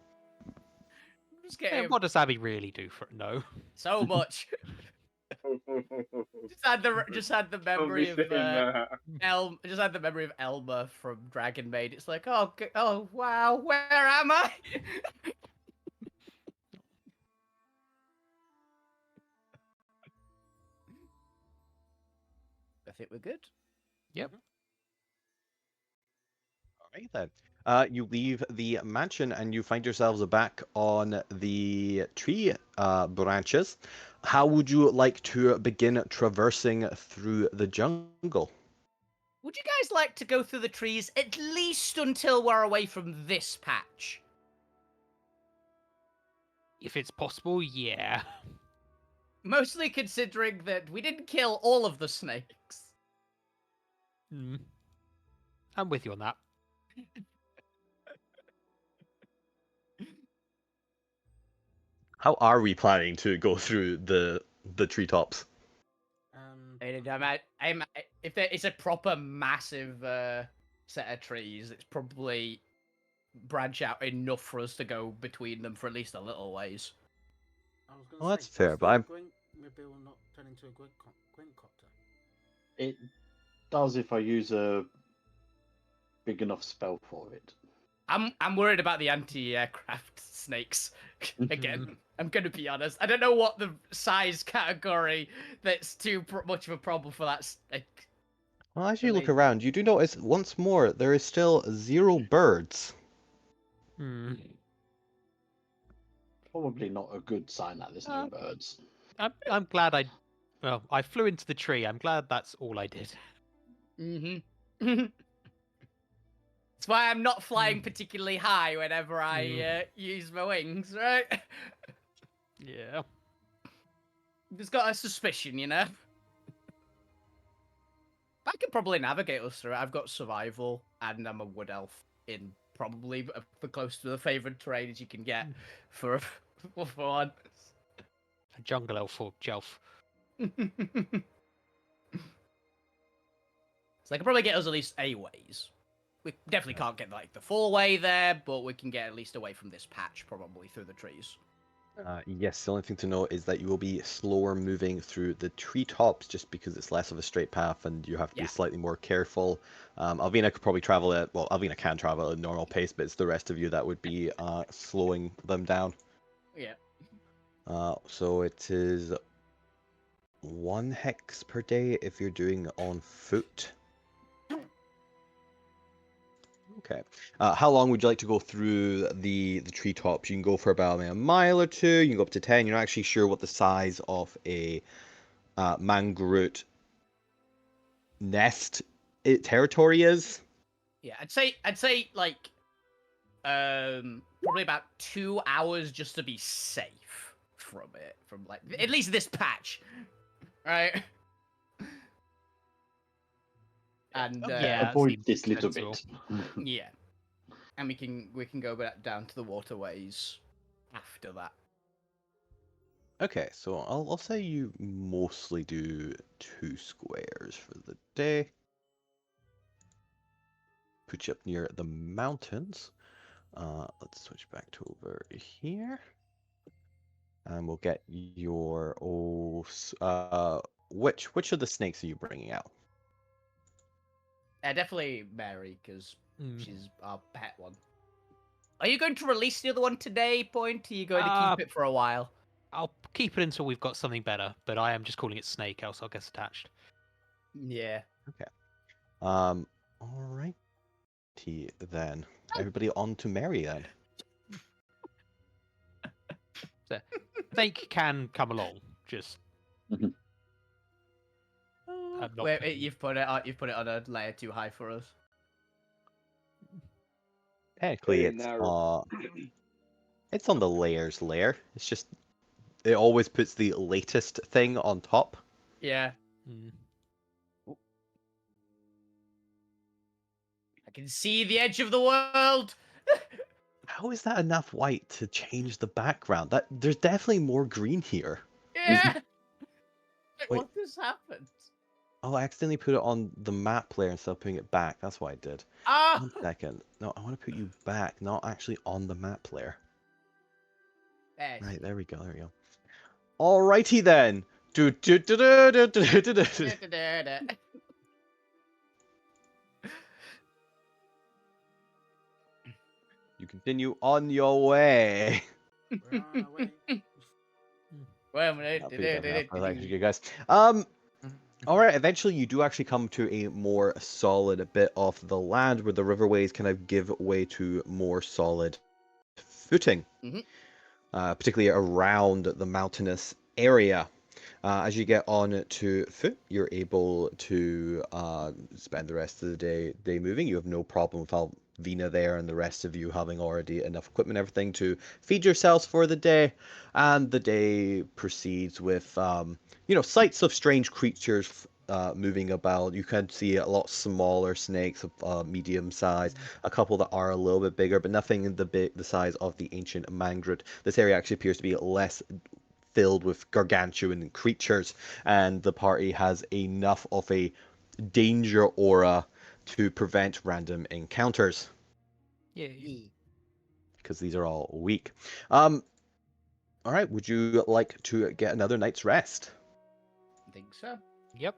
Just Yeah, getting what does Abby really do for no? so much. Just had the memory of just had the memory of Elmer from Dragon Maid. It's like, oh wow, where am I? I think we're good. Yep. all right then. You leave the mansion and you find yourselves back on the tree branches. How would you like to begin traversing through the jungle? Would you guys like to go through the trees at least until we're away from this patch? If it's possible, yeah. Mostly considering that we didn't kill all of the snakes. Mm. I'm with you on that. How are we planning to go through the treetops? If it's a proper massive set of trees, it's probably branch out enough for us to go between them for at least a little ways. I was going Well, to that's say, fair, does but the I'm Gwent not turn into a Gwentcopter? It does if I use a big enough spell for it. I'm worried about the anti-aircraft snakes. Again, Mhm. I'm gonna be honest. I don't know what the size category that's too much of a problem for that snake. well, as you look Really? around, you do notice once more there is still 0 birds. Hmm. Probably not a good sign that there's no birds. I'm glad I flew into the tree. I'm glad that's all I did. Mm-hmm. That's why I'm not flying particularly high whenever I use my wings, right? Yeah. Just got a suspicion, you know. I can probably navigate us through it. I've got survival, and I'm a wood elf in probably the close to the favored terrain as you can get for one. A jungle elf or jelf. So I can probably get us at least a ways. We definitely can't get like the full way there, but we can get at least away from this patch, probably through the trees. Yes, the only thing to note is that you will be slower moving through the treetops just because it's less of a straight path and you have to be Yeah. slightly more careful. Alvina could probably travel at, well, Alvina can travel at a normal pace, but it's the rest of you that would be slowing them down. Yeah. So it is 1 hex per day if you're doing on foot. Okay. How long would you like to go through the treetops? You can go for about a mile or two. You can go up to 10. You're not actually sure what the size of a mangroot nest territory is. Yeah, I'd say like probably about 2 hours just to be safe from it, from like at least this patch, right? And Yeah, it Avoid seems this little sensible. bit. yeah, and we can go back down to the waterways after that. Okay, so I'll say you mostly do 2 squares for the day. Put you up near the mountains. Let's switch back to over here. And we'll get your which of the snakes are you bringing out? Definitely Mary, because Mm. she's our pet one. Are you going to release the other one today, Point? Are you going to keep it for a while? I'll keep it until we've got something better, but I am just calling it Snake, else I'll get attached. Yeah. Okay. Alrighty then. Everybody on to Mary then. So, Snake can come along, just Mhm. I'm not Wait, putting- you've put it on a layer too high for us. Technically, Very narrow. it's on the layers layer. It's just it always puts the latest thing on top. Yeah. Mm. I can see the edge of the world. How is that enough white to change the background? That there's definitely more green here. Yeah. Wait. What has happened? Oh, I accidentally put it on the map layer instead of putting it back. That's what I did. Ah. 1 second. No, I want to put you back, not actually on the map layer. There. Right, there we go. There we go. Alrighty then. Do, do, do, do, do, do, do, do. You continue on your way. We're on our way. Well, I'll put you down now for that, you guys. All right. Eventually, you do actually come to a more solid bit of the land where the riverways kind of give way to more solid footing, particularly around the mountainous area. As you get on to foot, you're able to spend the rest of the day moving. You have no problem with Alvina there and the rest of you having already enough equipment, everything to feed yourselves for the day. And the day proceeds with, sights of strange creatures moving about. You can see a lot smaller snakes of medium size, a couple that are a little bit bigger, but nothing in the size of the ancient mangrove. This area actually appears to be less filled with gargantuan creatures, and the party has enough of a danger aura to prevent random encounters, Yay. because these are all weak. All right, would you like to get another night's rest? I think so. Yep.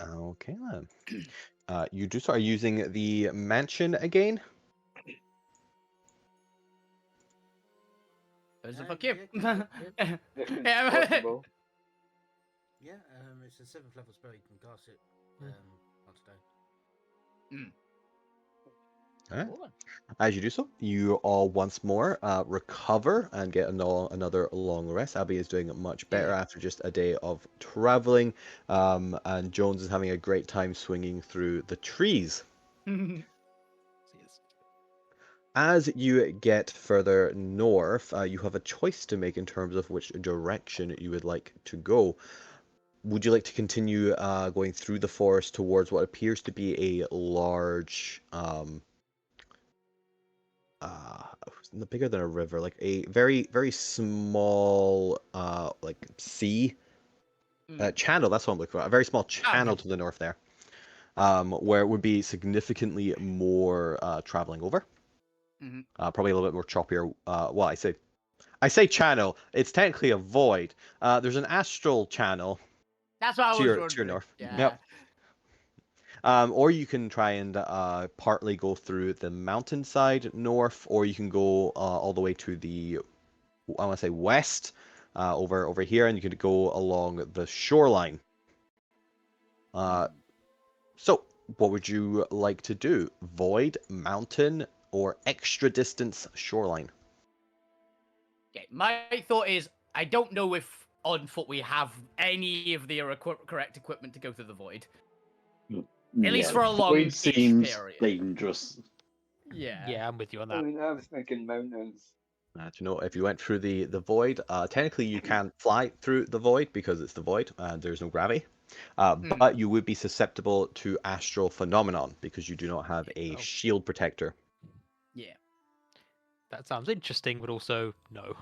Okay then. You do start using the mansion again. There's a fuck you. If it's Yeah. possible. Yeah, it's a 7th level spell. You can cast it once a day. Alright. Cool. As you do so, you all once more recover and get another long rest. Abby is doing much better after just a day of traveling, and Jones is having a great time swinging through the trees. As you get further north, you have a choice to make in terms of which direction you would like to go. Would you like to continue going through the forest towards what appears to be a large, bigger than a river, like a very, very small, like sea channel? That's what I'm looking for. A very small channel to the north there, where it would be significantly more traveling over. Probably a little bit more choppier. Well, I say channel. It's technically a void. There's an astral channel. That's what I was To your wondering. north. Yeah. Yep. Or you can try and partly go through the mountainside north, or you can go all the way to the, I want to say west, over here, and you could go along the shoreline. So, what would you like to do? Void, mountain, or extra distance shoreline? Okay, my thought is, I don't know if on foot we have any of the correct equipment to go through the void. At least for a long Void seems period. dangerous. Yeah. Yeah, I'm with you on I that. mean, I was thinking mountains. You know, if you went through the void, technically you can't fly through the void because it's the void and there's no gravity. But you would be susceptible to astral phenomenon because you do not have a shield protector. Yeah. That sounds interesting, but also no.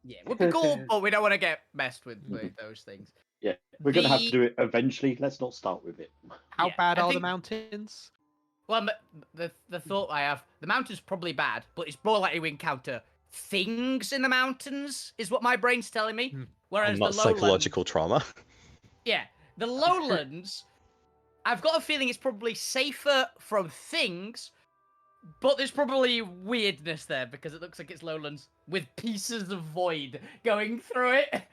Yeah, would be cool, but we don't want to get messed with those things. Yeah, we're going to have to do it eventually. Let's not start with it. How Yeah, bad I are the think- mountains? Well, the thought I have, the mountain's probably bad, but it's more likely we encounter things in the mountains, is what my brain's telling me. Whereas Not the lowlands, psychological trauma. yeah, the lowlands, I've got a feeling it's probably safer from things, but there's probably weirdness there because it looks like it's lowlands with pieces of void going through it.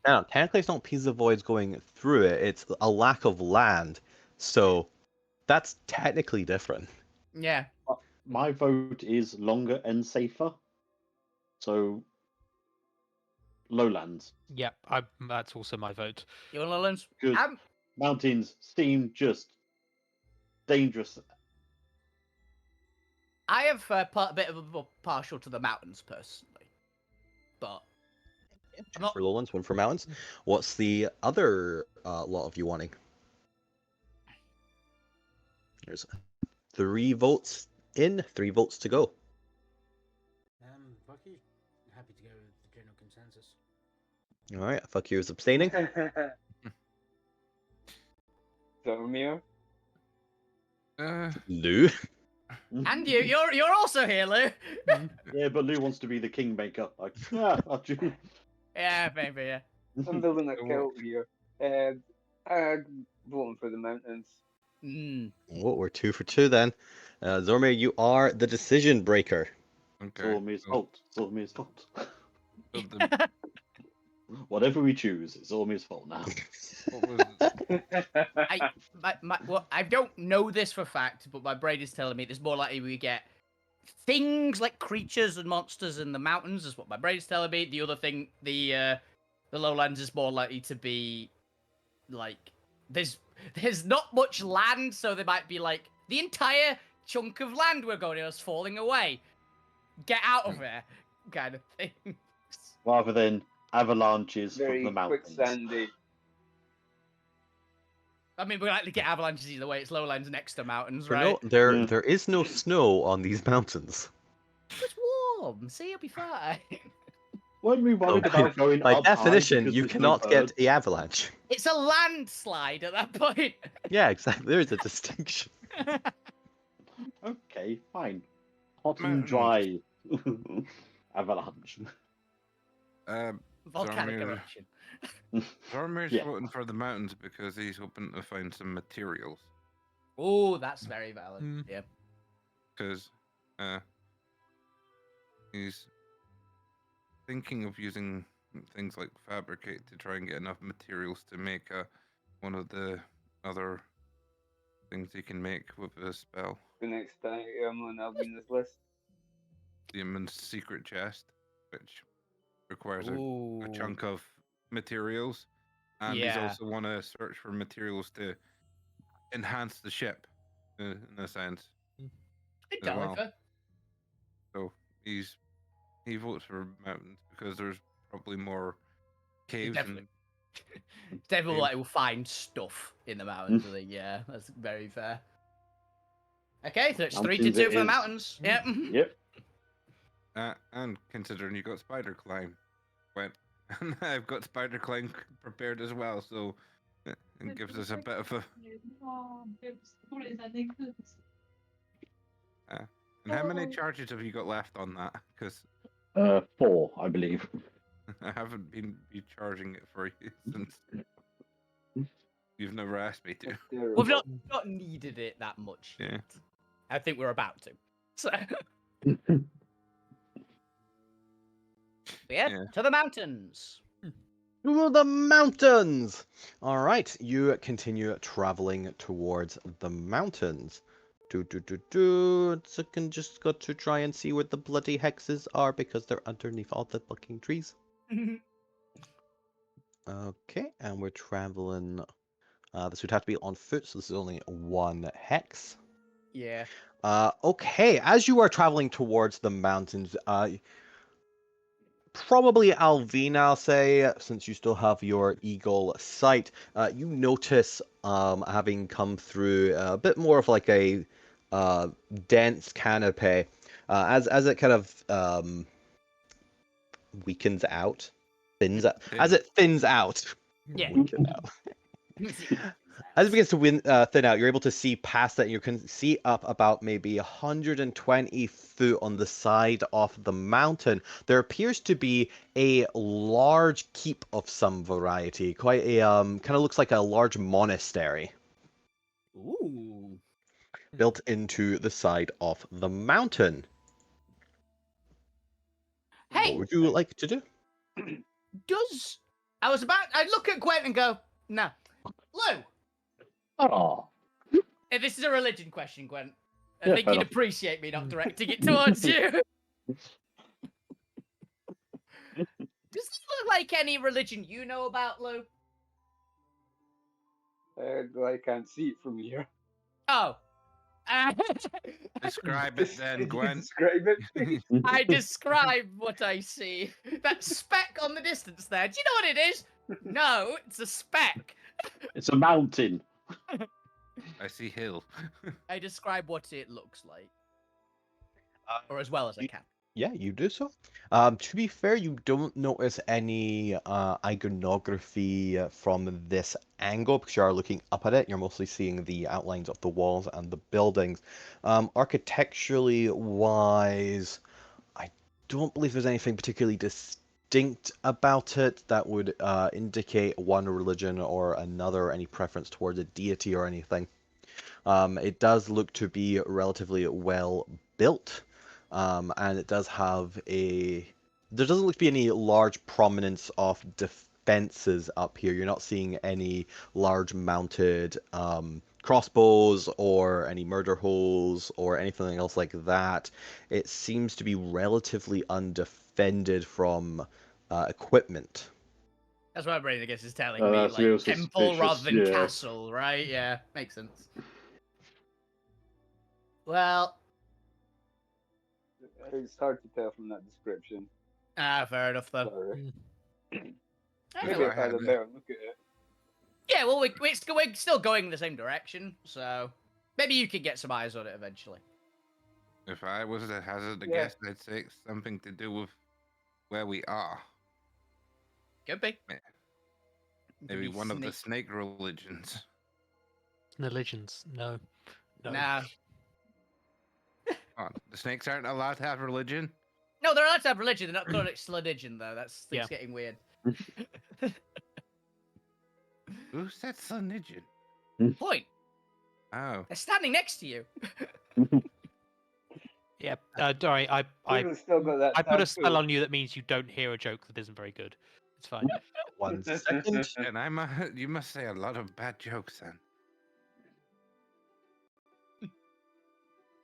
No, technically it's not pieces of voids going through it, it's a lack of land. So that's technically different. Yeah. My vote is longer and safer. So, lowlands. Yep, that's also my vote. You want lowlands? Because mountains seem just dangerous. I have a bit of a partial to the mountains personally, but I'm not. For lowlands, one for mountains. What's the other lot of you wanting? There's 3 votes in, 3 votes to go. Fuck you. Happy to go with the general consensus. All right, fuck you is abstaining. Zomir? Lou. And you're also here, Lou. Yeah, but Lou wants to be the kingmaker. Like, yeah, I'll do. Yeah, maybe, yeah. I'm building a kilt here. I'm voting for the mountains. Oh, we're 2 for 2 then. Zormir, you are the decision breaker. It's all Mia's fault. It's all Mia's fault. Whatever we choose, it's all Mia's fault now. Well, I don't know this for fact, but my brain is telling me there's more likely we get things like creatures and monsters in the mountains, is what my brain is telling me. The other thing, the lowlands is more likely to be like there's not much land, so there might be like the entire chunk of land we're going is falling away. Get out of there, kind of thing. Rather than avalanches from Very the mountains. quicksandy. I mean, we're likely to get avalanches either way. It's lowlands next to mountains, For right? there is no snow on these mountains. It's warm. See, you'll be fine. Weren't we So worried about going by up high definition, because you there's cannot no get birds? a avalanche. It's a landslide at that point. Yeah, exactly. There is a distinction. Okay, fine. Hot and Mountains. dry. Avalanche. Volcanic Zarmir- eruption. Zormir's Yeah. voting for the mountains because he's hoping to find some materials. Oh, that's very valid. Mm. Yeah. Because he's thinking of using things like fabricate to try and get enough materials to make one of the other things he can make with a spell. The next item on Alvina's list. The immense secret chest, which requires a Ooh. chunk of materials, and he's Yeah. also want to search for materials to enhance the ship, in a sense. It's as well. fair. So he votes for mountains because there's probably more caves definitely- and It's definitely Yeah. like we'll find stuff in the mountains. I think. Yeah, that's very fair. Okay, so it's 3-2 Mountains it for the is. mountains. Yeah. Yep. and considering you got spider climb, went and I've got spider climb prepared as well, so it gives us a bit of a. And how many charges have you got left on that? Because 4, I believe. I haven't been recharging it for you since you've never asked me to. We've not needed it that much Yeah. yet. I think we're about to. So. But yeah, to the mountains. To the mountains! Alright, you continue traveling towards the mountains. Second, just got to try and see where the bloody hexes are because they're underneath all the fucking trees. Okay, and we're traveling. This would have to be on foot, so this is only 1 hex. Yeah. Okay, as you are traveling towards the mountains, probably Alvina, I'll say, since you still have your eagle sight, you notice, having come through a bit more of like a dense canopy, as it kind of weakens out, as it thins out. Yeah. Weaken out. As it begins to thin out, you're able to see past that. And you can see up about maybe 120 foot on the side of the mountain. There appears to be a large keep of some variety. Quite a kind of looks like a large monastery Ooh. built into the side of the mountain. Hey, What would you like to do? I'd look at Gwen and go, no. Lou, Oh. this is a religion question, Gwen. I Yeah, think fair you'd enough. appreciate me not directing it towards you. Does this look like any religion you know about, Lou? I can't see it from here. Oh. Describe it then, Gwen. Describe it. I describe what I see. That speck on the distance there. Do you know what it is? No, it's a speck. It's a mountain. I see hill. I describe what it looks like. Or as well as I can. Yeah, you do so. To be fair, you don't notice any iconography from this angle because you are looking up at it. You're mostly seeing the outlines of the walls and the buildings. Architecturally wise, I don't believe there's anything particularly distinct about it that would indicate one religion or another, or any preference towards a deity or anything. It does look to be relatively well built. And it does have there doesn't look to be any large prominence of defenses up here. You're not seeing any large mounted crossbows or any murder holes or anything else like that. It seems to be relatively undefended from equipment. That's what my brain, I guess, is telling Oh, me. that's Like real temple rather suspicious, than yeah. castle, right? Yeah, makes sense. Well, It's hard to tell from that description. fair enough then. Sorry. I Maybe know. if I had a better look at it. Yeah, well, we're still going in the same direction, so maybe you could get some eyes on it eventually. If I was to hazard a Yeah. guess, I'd say it's something to do with where we are. Could be. Maybe Could be one of the snake- snake religions. Religions, no. Nah. Oh, the snakes aren't allowed to have religion? No, they're allowed to have religion. They're not called it religion, though. That's Yeah. getting weird. Who said religion? Point. Oh. They're standing next to you. Yeah, Dory, I Even still got that put a tattoo. spell on you that means you don't hear a joke that isn't very good. It's fine. 1 second. And you must say a lot of bad jokes then.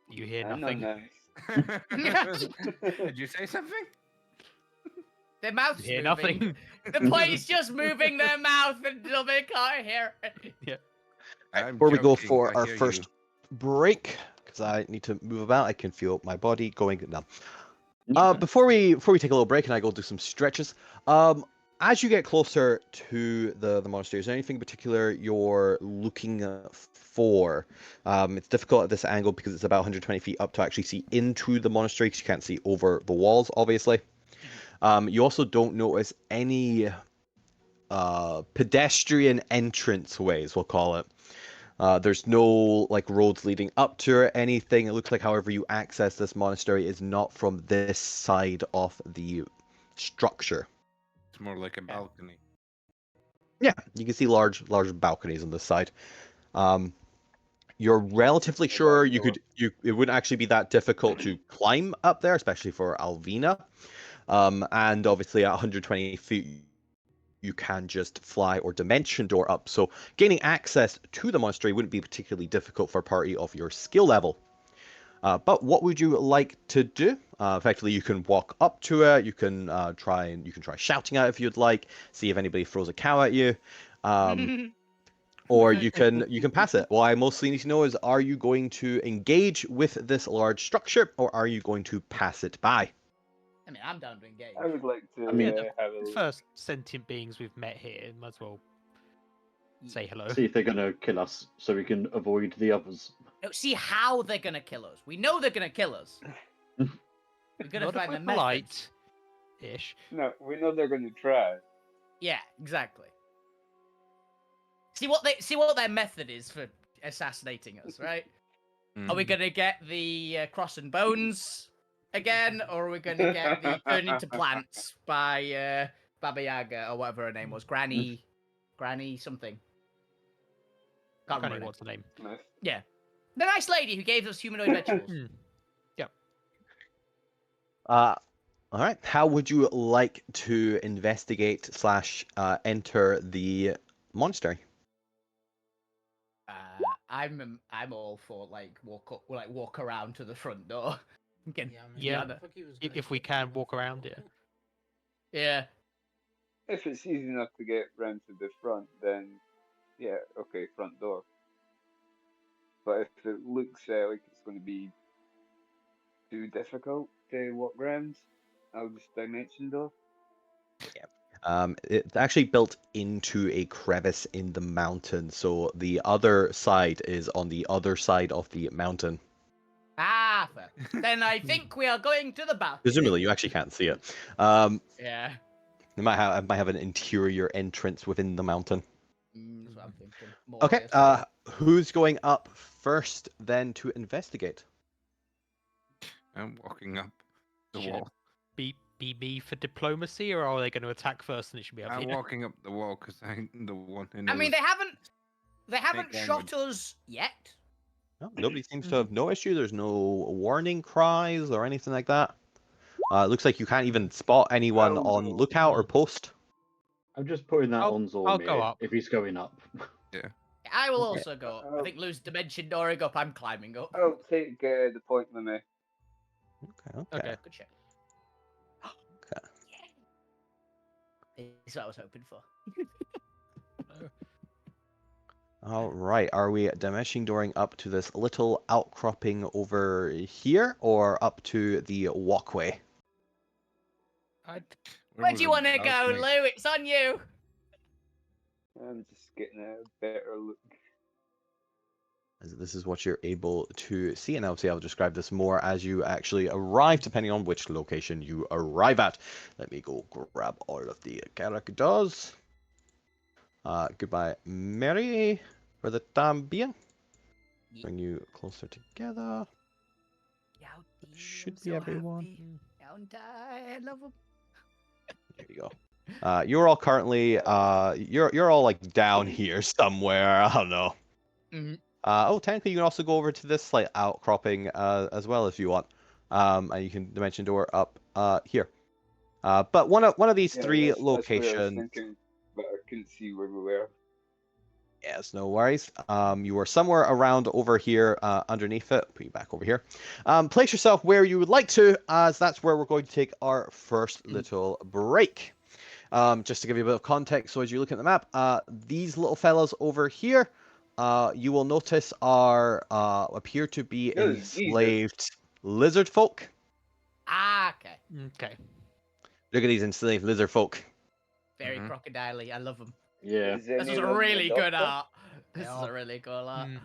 You hear I know nothing. nice. Did you say something? Their mouth's You hear moving. nothing. The play's just moving their mouth until they can't hear it. Before we go joking, for I our hear first break, because I need to move about, I can feel my body going numb. Before we take a little break and I go do some stretches, as you get closer to the monastery, is there anything in particular you're looking for? It's difficult at this angle because it's about 120 feet up to actually see into the monastery because you can't see over the walls, obviously. You also don't notice any pedestrian entrance ways, we'll call it. There's no like roads leading up to it, anything. It looks like however you access this monastery is not from this side of the structure. It's more like a balcony. Yeah, you can see large balconies on this side. You're relatively sure it wouldn't actually be that difficult to climb up there, especially for Alvina. And obviously at 120 feet, you can just fly or dimension door up. So gaining access to the monastery wouldn't be particularly difficult for a party of your skill level. But what would you like to do? Effectively, you can walk up to it. You can try shouting out if you'd like. See if anybody throws a cow at you, or you can pass it. What I mostly need to know is: are you going to engage with this large structure, or are you going to pass it by? I mean, I'm down to engage. I would like to I mean, have a The look. first sentient beings we've met here, might as well say hello. See if they're gonna kill us, so we can avoid the others. No, see how they're gonna kill us. We know they're gonna kill us. We're gonna Not if find we're the method. polite-ish. No, we know they're going to try. Yeah, exactly. See what their method is for assassinating us, right? Are we gonna get the cross and bones again, or are we gonna get the turn into plants by Baba Yaga or whatever her name was, Granny something? Can't remember. her name. What's the name? Nice. Yeah, the nice lady who gave us humanoid vegetables. Yep. All right. How would you like to investigate / enter the monastery? I'm all for walk around to the front door. Again, Yeah. I think he was If we can walk around, yeah. yeah. If it's easy enough to get round to the front, then yeah, okay, front door. But if it looks like it's going to be too difficult to walk round, I'll just dimension door. It's actually built into a crevice in the mountain, so the other side is on the other side of the mountain. Ah, fair. Then I think we are going to the balcony. Presumably, you actually can't see it. Yeah. It might have an interior entrance within the mountain. That's what I'm thinking. More Okay. realistic. Who's going up first then to investigate? I'm walking up the Should it wall. be me for diplomacy, or are they going to attack first and it should be I'm Alvina? walking up the wall because I'm the one who I knows. mean, they haven't Snake shot us yet. No, nobody seems to have no issue. There's no warning cries or anything like that. It looks like you can't even spot anyone Oh, on no. lookout or post. I'm just putting that I'll on go Zormir up. if he's going up. I will also go up. I think Lou's dimension dooring up. I'm climbing up. I'll take the point with me. Okay. Good shit. That's what I was hoping for. All right. Are we dimension dooring up to this little outcropping over here, or up to the walkway? Where do you want to That go, was me. Lou? It's on you. I'm just getting a better look. As this is what you're able to see, and obviously I'll describe this more as you actually arrive, depending on which location you arrive at. Let me go grab all of the characters. Goodbye, Mary, for the time being. Bring you closer together. Should be everyone. I love him. There you go. You're all currently you're all like down here somewhere. I don't know. Mhm. Technically you can also go over to this slight outcropping as well if you want. And you can dimension door up here. But one of these three That's where I was locations. thinking, but I couldn't see where we were. Yes, no worries. You were somewhere around over here underneath it. Put you back over here. Place yourself where you would like to, as that's where we're going to take our first little break. Just to give you a bit of context, so as you look at the map, these little fellas over here, you will notice are appear to be Those geezers. enslaved lizard folk. Okay. Okay. Look at these enslaved lizard folk. Very Mhm. crocodile-y. I love them. Yeah. Is This is any a of them really good adopted? art. This is Yeah. a really cool art. Mm.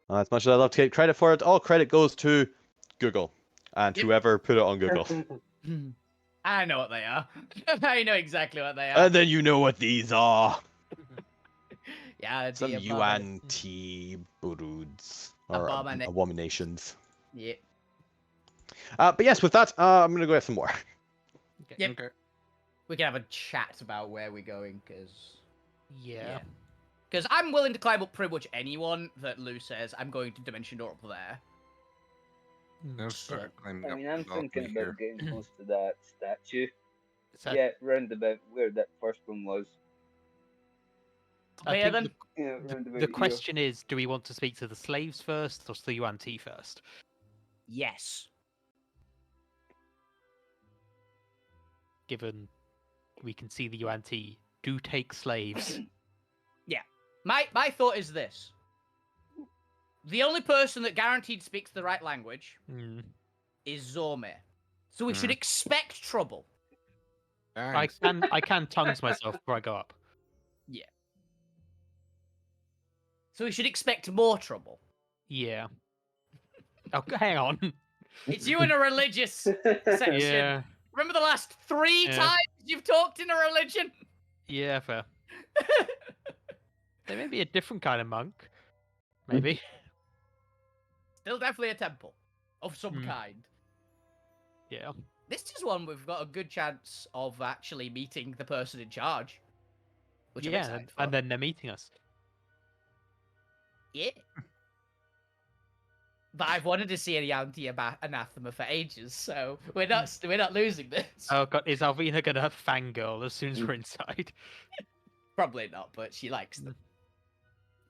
As much as I love to take credit for it, all credit goes to Google and Yep. whoever put it on Google. I know what they are. I know exactly what they are. And then you know what these are. Yeah, Some the UNT broods or abominations. Yeah. But yes, with that, I'm gonna go get some more. Okay. Yep. Okay. We can have a chat about where we're going, because Yeah. because I'm willing to climb up pretty much anyone that Lou says I'm going to dimension door up there. I'll So- start climbing I up mean, I'm the balcony thinking here. about getting close to that statue. So Yeah, round about where that first one was. I Where think then? Yeah, the, round about the here. question is, do we want to speak to the slaves first or to the UNT first? Yes. Given we can see the UNT do take slaves. My thought is this. The only person that guaranteed speaks the right language Mm. is Zormir. So we should Mhm. expect trouble. I Thanks. can tongues myself before I go up. So we should expect more trouble. Yeah. Oh, hang on. It's you in a religious section. Yeah. Remember the last 3 Yeah. times you've talked in a religion? Yeah, fair. They may be a different kind of monk. Maybe. Still definitely a temple of some Hmm. kind. Yeah. This is one we've got a good chance of actually meeting the person in charge. Which I'm Yeah, excited for. and then they're meeting us. Yeah. But I've wanted to see a anathema for ages, so we're not losing this. Oh god, is Alvina gonna fangirl as soon as we're inside? Probably not, but she likes them.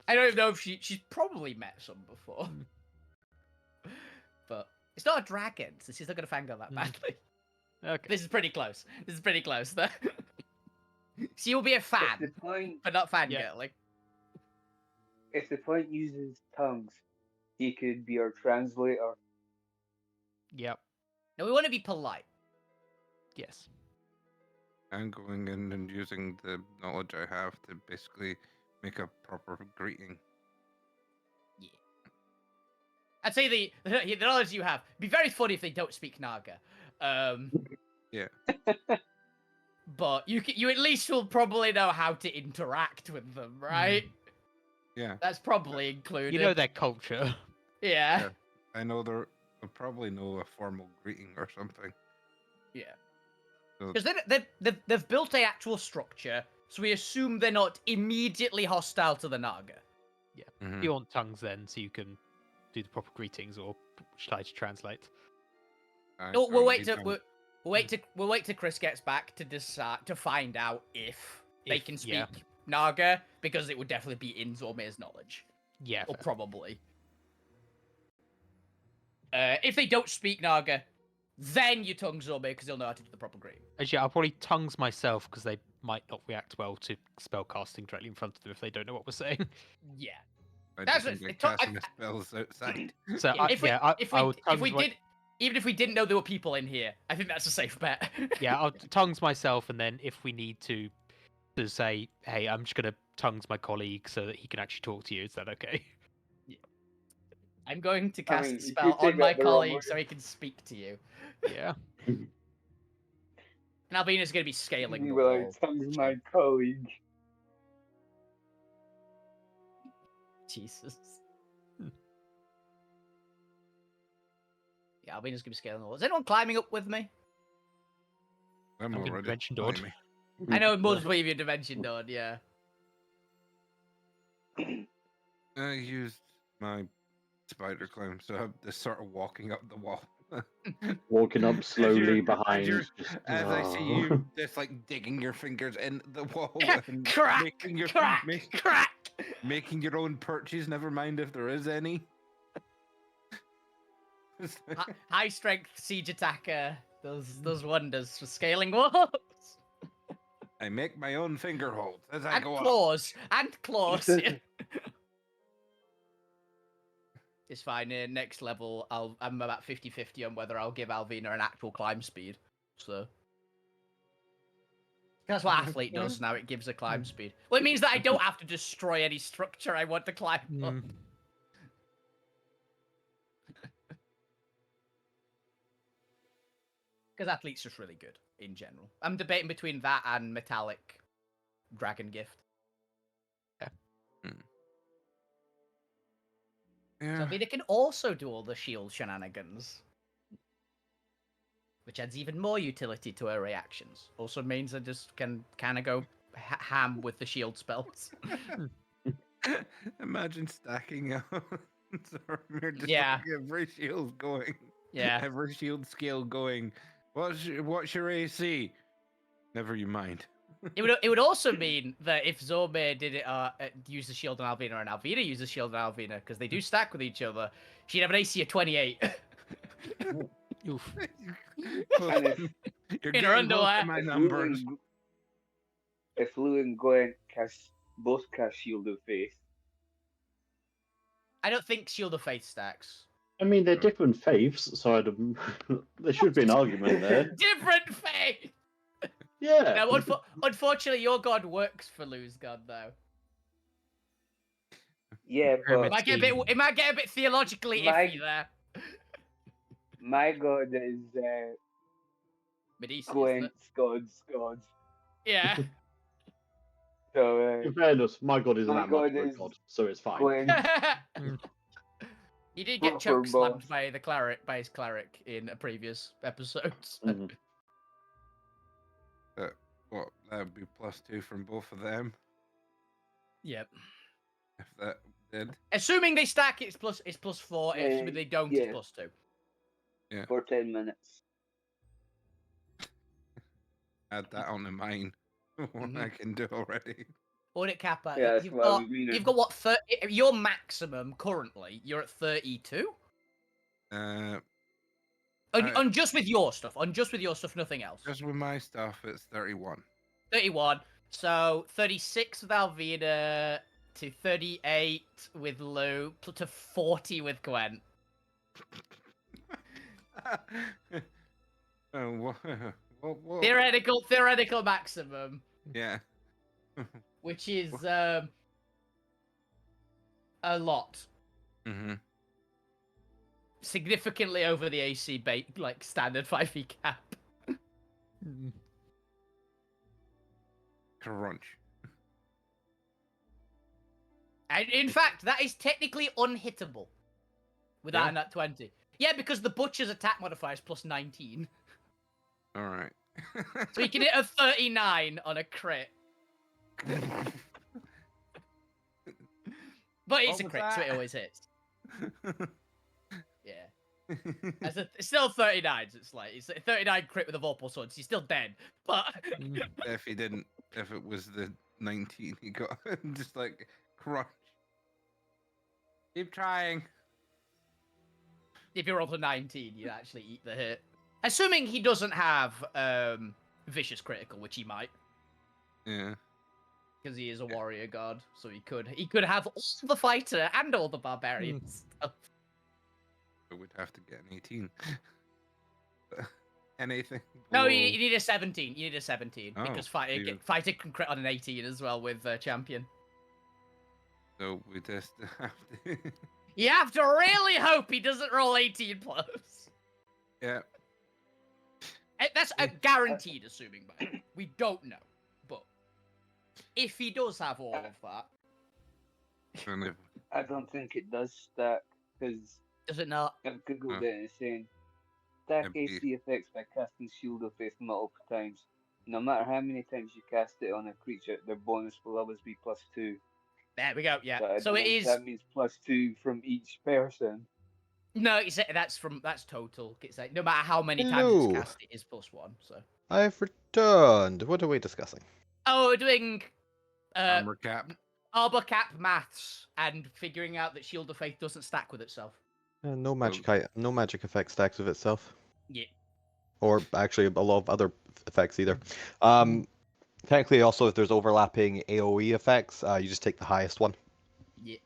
I don't even know if she's probably met some before. But it's not a dragon, so she's not gonna fangirl that badly. Okay. This is pretty close. This is pretty close, though. She will be a If fan, the point, but not fangirling. if the point uses tongues, he could be our translator. Yep. No, we want to be polite. Yes. I'm going in and using the knowledge I have to basically make a proper greeting. I'd say the knowledge you have be very funny if they don't speak Naga. Yeah. But you at least will probably know how to interact with them, right? Yeah. That's probably included. You know their culture. Yeah. Yeah. I know they'll probably know a formal greeting or something. Yeah. So, Because they've built a actual structure, so we assume they're not immediately hostile to the Naga. mhm. You want tongues then, so you can do the proper greetings, or should I translate? I No, we'll don't wait need till them. we'll wait till Chris gets back to decide to find out if they If- can speak yeah. Naga, because it would definitely be in Zormir's knowledge, Yeah. or fair. probably. If they don't speak Naga, then you tongue Zormir because he'll know how to do the proper greeting. Actually, I'll probably tongues myself because they might not react well to spell casting directly in front of them if they don't know what we're saying. Yeah. I That's just what- think I- casting the spells outside. So Yeah, if we I will if tongues we my- did Even if we didn't know there were people in here, I think that's a safe bet. Yeah, I'll tongues myself, and then if we need to say, hey, I'm just gonna tongues my colleague so that he can actually talk to you. Is that okay? I'm going to I cast mean, a you spell could take on my that the wrong colleague way. so he can speak to you. Yeah. And Albina's going to be scaling the You were wall. like, tongues my colleague. Jesus. Hmm. Yeah, Albina's going to be scaling the wall. Is anyone climbing up with me? I'm I'm gonna already dimension door. climbing. I know most of you dimension done, yeah. I used my spider climb, so I'm just sort of walking up the wall. Walking up As slowly you're- behind. as I see you just like digging your fingers in the wall and Crack! making your Crack! Crack! making your own perches. Never mind if there is any. High strength siege attacker does wonders for scaling walls. I make my own finger holds as I And go up. claws. And claws. yeah. It's fine. Next level, I'm about 50-50 on whether I'll give Alvina an actual climb speed. So that's what athlete does now. It gives a climb speed. Well, it means that I don't have to destroy any structure I want to climb up. Mm. Because athlete's just really good in general. I'm debating between that and metallic dragon gift. Yeah. So Alvina can also do all the shield shenanigans. Which adds even more utility to her reactions. Also means I just can kind of go ham with the shield spells. Imagine stacking up. We're just Yeah. like every shield going. Yeah. Every shield skill going. What's your AC? Never you mind. It would also mean that if Zorme did it, use the shield on Alvina and Alvina used the shield on Alvina, because they do stack with each other, she'd have an AC of 28. Oof. And if, You're In her getting close underwear. to my if numbers. Lou and Gwen both cast Shield of Faith, I don't think Shield of Faith stacks. I mean, they're different faiths, so there should be an argument there. Different faith! Yeah. No, unfortunately, your god works for Lou's god, though. yeah, Pyramid but It might get a bit theologically My- iffy there. my god is Medisi, isn't Gwen's it? god's. Yeah. So In fairness, my god isn't my that much god of a is god, so it's fine. Gwen's He did get Proper choke slammed boss. by his cleric in a previous episode. Mhm. What? That would be +2 from both of them. Yep. If that did. Assuming they stack, it's +4. Yeah, Assuming they don't, yeah. it's +2. for 10 minutes. Add that onto mine. What I can do already. Audit Kappa, Yeah, that's you've what I got was meaning. you've got what 30? Your maximum currently, you're at 32. Uh, On just with your stuff, nothing else. just with my stuff, it's 31. 31. So 36 with Alvina to 38 with Lou to 40 with Gwen. What? Theoretical maximum, Yeah. which is a lot, Mm-hmm. significantly over the AC like standard 5e cap. Mm. Crunch. And in fact, that is technically unhittable without Yeah? a nat 20. Yeah, because the butcher's attack modifier is +19, All right. so you can hit a 39 on a crit. But it's What a was crit, so it that? always hits. Yeah. It's still 39, so it's a 39 crit with a Vorpal Sword, so you're still dead. But if it was the 19 he got, just like crunch. Keep trying. if you roll to 19, you actually eat the hit. Assuming he doesn't have vicious critical, which he might, Yeah. because he is a warrior god, so he could have all the fighter and all the barbarian stuff. I would have to get an 18. Anything? No, below- you need a 17. You need a 17 Oh, because even- fighter can crit on an 18 as well with champion. So we just have to. You have to really hope he doesn't roll 18 plus. Yeah. That's a guaranteed, assuming, by the way. We don't know, but if he does have all of that, And if, I don't think it does stack because does it not? I've googled Huh. it and it's saying stack It'd be- AC effects by casting Shield of Faith multiple times. No matter how many times you cast it on a creature, their bonus will always be +2. There we go. Yeah. But I So don't it know if is. That means +2 from each person. No, that's total. It's like no matter how many times Hello. it's cast, it is +1. So. I've returned. What are we discussing? Oh, we're doing armor cap. arbor cap maths and figuring out that Shield of Faith doesn't stack with itself. No magic. No magic effect stacks with itself, Yeah. or actually a lot of other effects either. Technically, also if there's overlapping AOE effects, you just take the highest one. Yeah.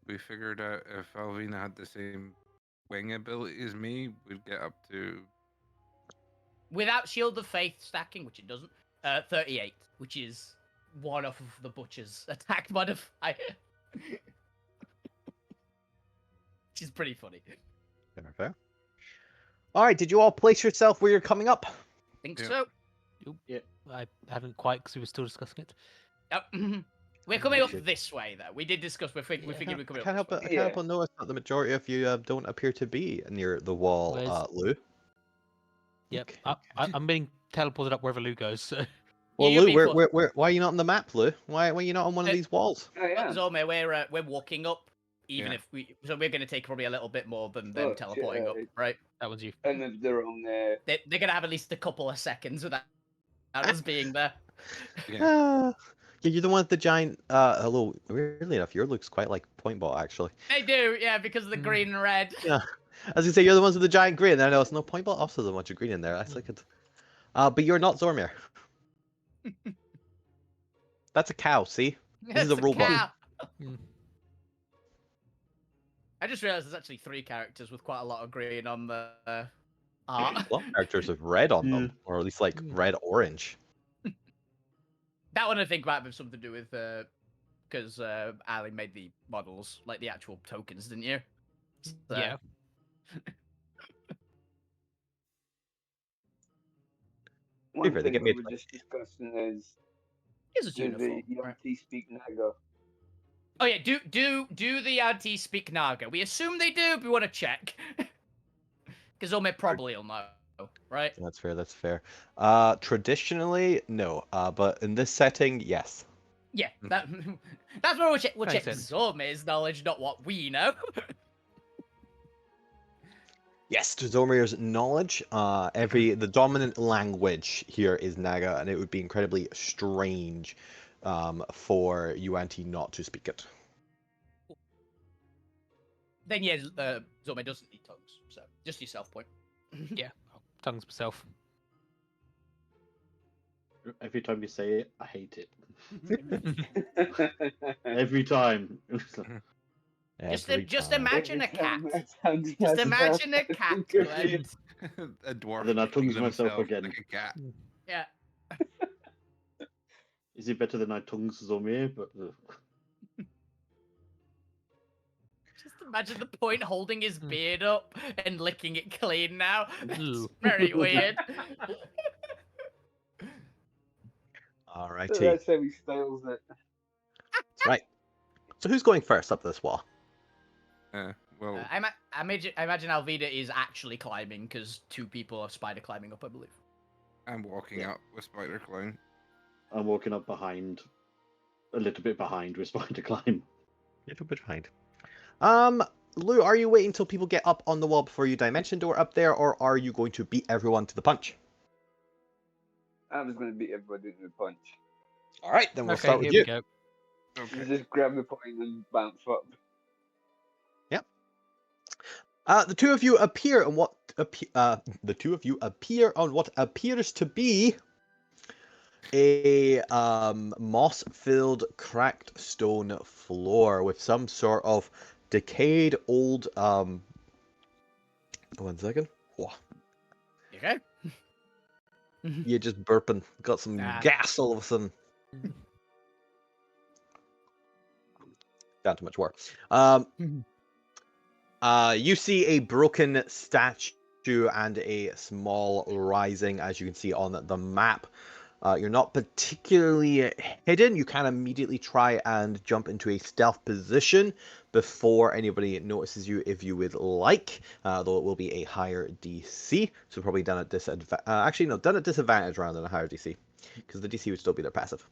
We figured out if Alvina had the same wing ability as me, we'd get up to. Without Shield of Faith stacking, which it doesn't, 38, which is one off of the Butcher's attack modifier. Which is pretty funny. Fair. All right, did you all place yourself where you're coming up? Think Yeah. so. I haven't quite because we were still discussing it. Yep. We're coming up Okay. this way, though. We did discuss. We figured we're coming I up. can't help this but way. I can't help but notice that the majority of you don't appear to be near the wall, Where's- Lou. Yep. Okay. I'm being teleported up wherever Lou goes. So. Well, You Lou, be why are you not on the map, Lou? Why are you not on one of Uh, these walls? Oh yeah. Zolme, we're walking up, even Yeah. if so we're going to take probably a little bit more than them Oh, shit, teleporting up, right. right? That one's you. And if they're on They're going to have at least a couple of seconds without us being there. Yeah. Yeah, you're the one with the giant. Hello. Weirdly enough, your looks quite like Point Ball, actually. They do, yeah, because of the green and red. Yeah. I was gonna say you're the ones with the giant green. I know it's no Point Ball. Also, there's a bunch of green in there. That's like it. But you're not Zormir. That's a cow. See, this is It's a robot. cow. Mm. I just realized there's actually 3 characters with quite a lot of green on the art. A lot of characters with red on them, or at least like red orange. That one I think might have something to do with because Ali made the models, like the actual tokens, didn't you? So- Yeah. one fair, they thing get we made were fun. just discussing is Here's a do uniform. the right. Yonti speak Naga. Oh yeah, do the anti speak Naga. We assume they do, but we want to check. Because Ome probably will know, right? That's fair. That's fair. Traditionally, no. But in this setting, yes. Yeah, that's where we'll check. We'll Makes check sense. Zome's knowledge, not what we know. Yes, to Zormir's knowledge, the dominant language here is Naga, and it would be incredibly strange for Yuan-Ti not to speak it. Then yeah, Zome doesn't need tongues, so just yourself point. Yeah. Tongues myself. Every time you say it, I hate it. Every time. Just time. imagine a cat. Just Just imagine a cat. Glenn. A dwarf. Then I kicking tongues myself himself again. Like a cat. Yeah. Is it better than I tongues Zomir? But Just imagine the point holding his beard up and licking it clean now. That's Ooh. very weird. Alrighty. That's how he styles it. That's right. So who's going first up this wall? Well, I imagine Alvida is actually climbing because 2 people are spider climbing up, I believe. I'm walking up with Spider Clown. I'm walking up behind, a little bit behind with Spider Climb. A little bit behind. Lou, are you waiting until people get up on the wall before you dimension door up there, or are you going to beat everyone to the punch? I was going to beat everybody to the punch. All right, then we'll Okay, start with here you. we go. You Okay. just grab the point and bounce up. The two of you appear on what appears to be a moss-filled, cracked stone floor with some sort of decayed old. 1 second. Whoa. Okay. You're just burping. Got some Nah. gas all of a sudden. Not too much more. You see a broken statue and a small rising, as you can see on the map. You're not particularly hidden. You can immediately try and jump into a stealth position before anybody notices you if you would like, though it will be a higher DC. So probably done at disadvantage. Actually, no, done at disadvantage rather than a higher DC, because the DC would still be their passive.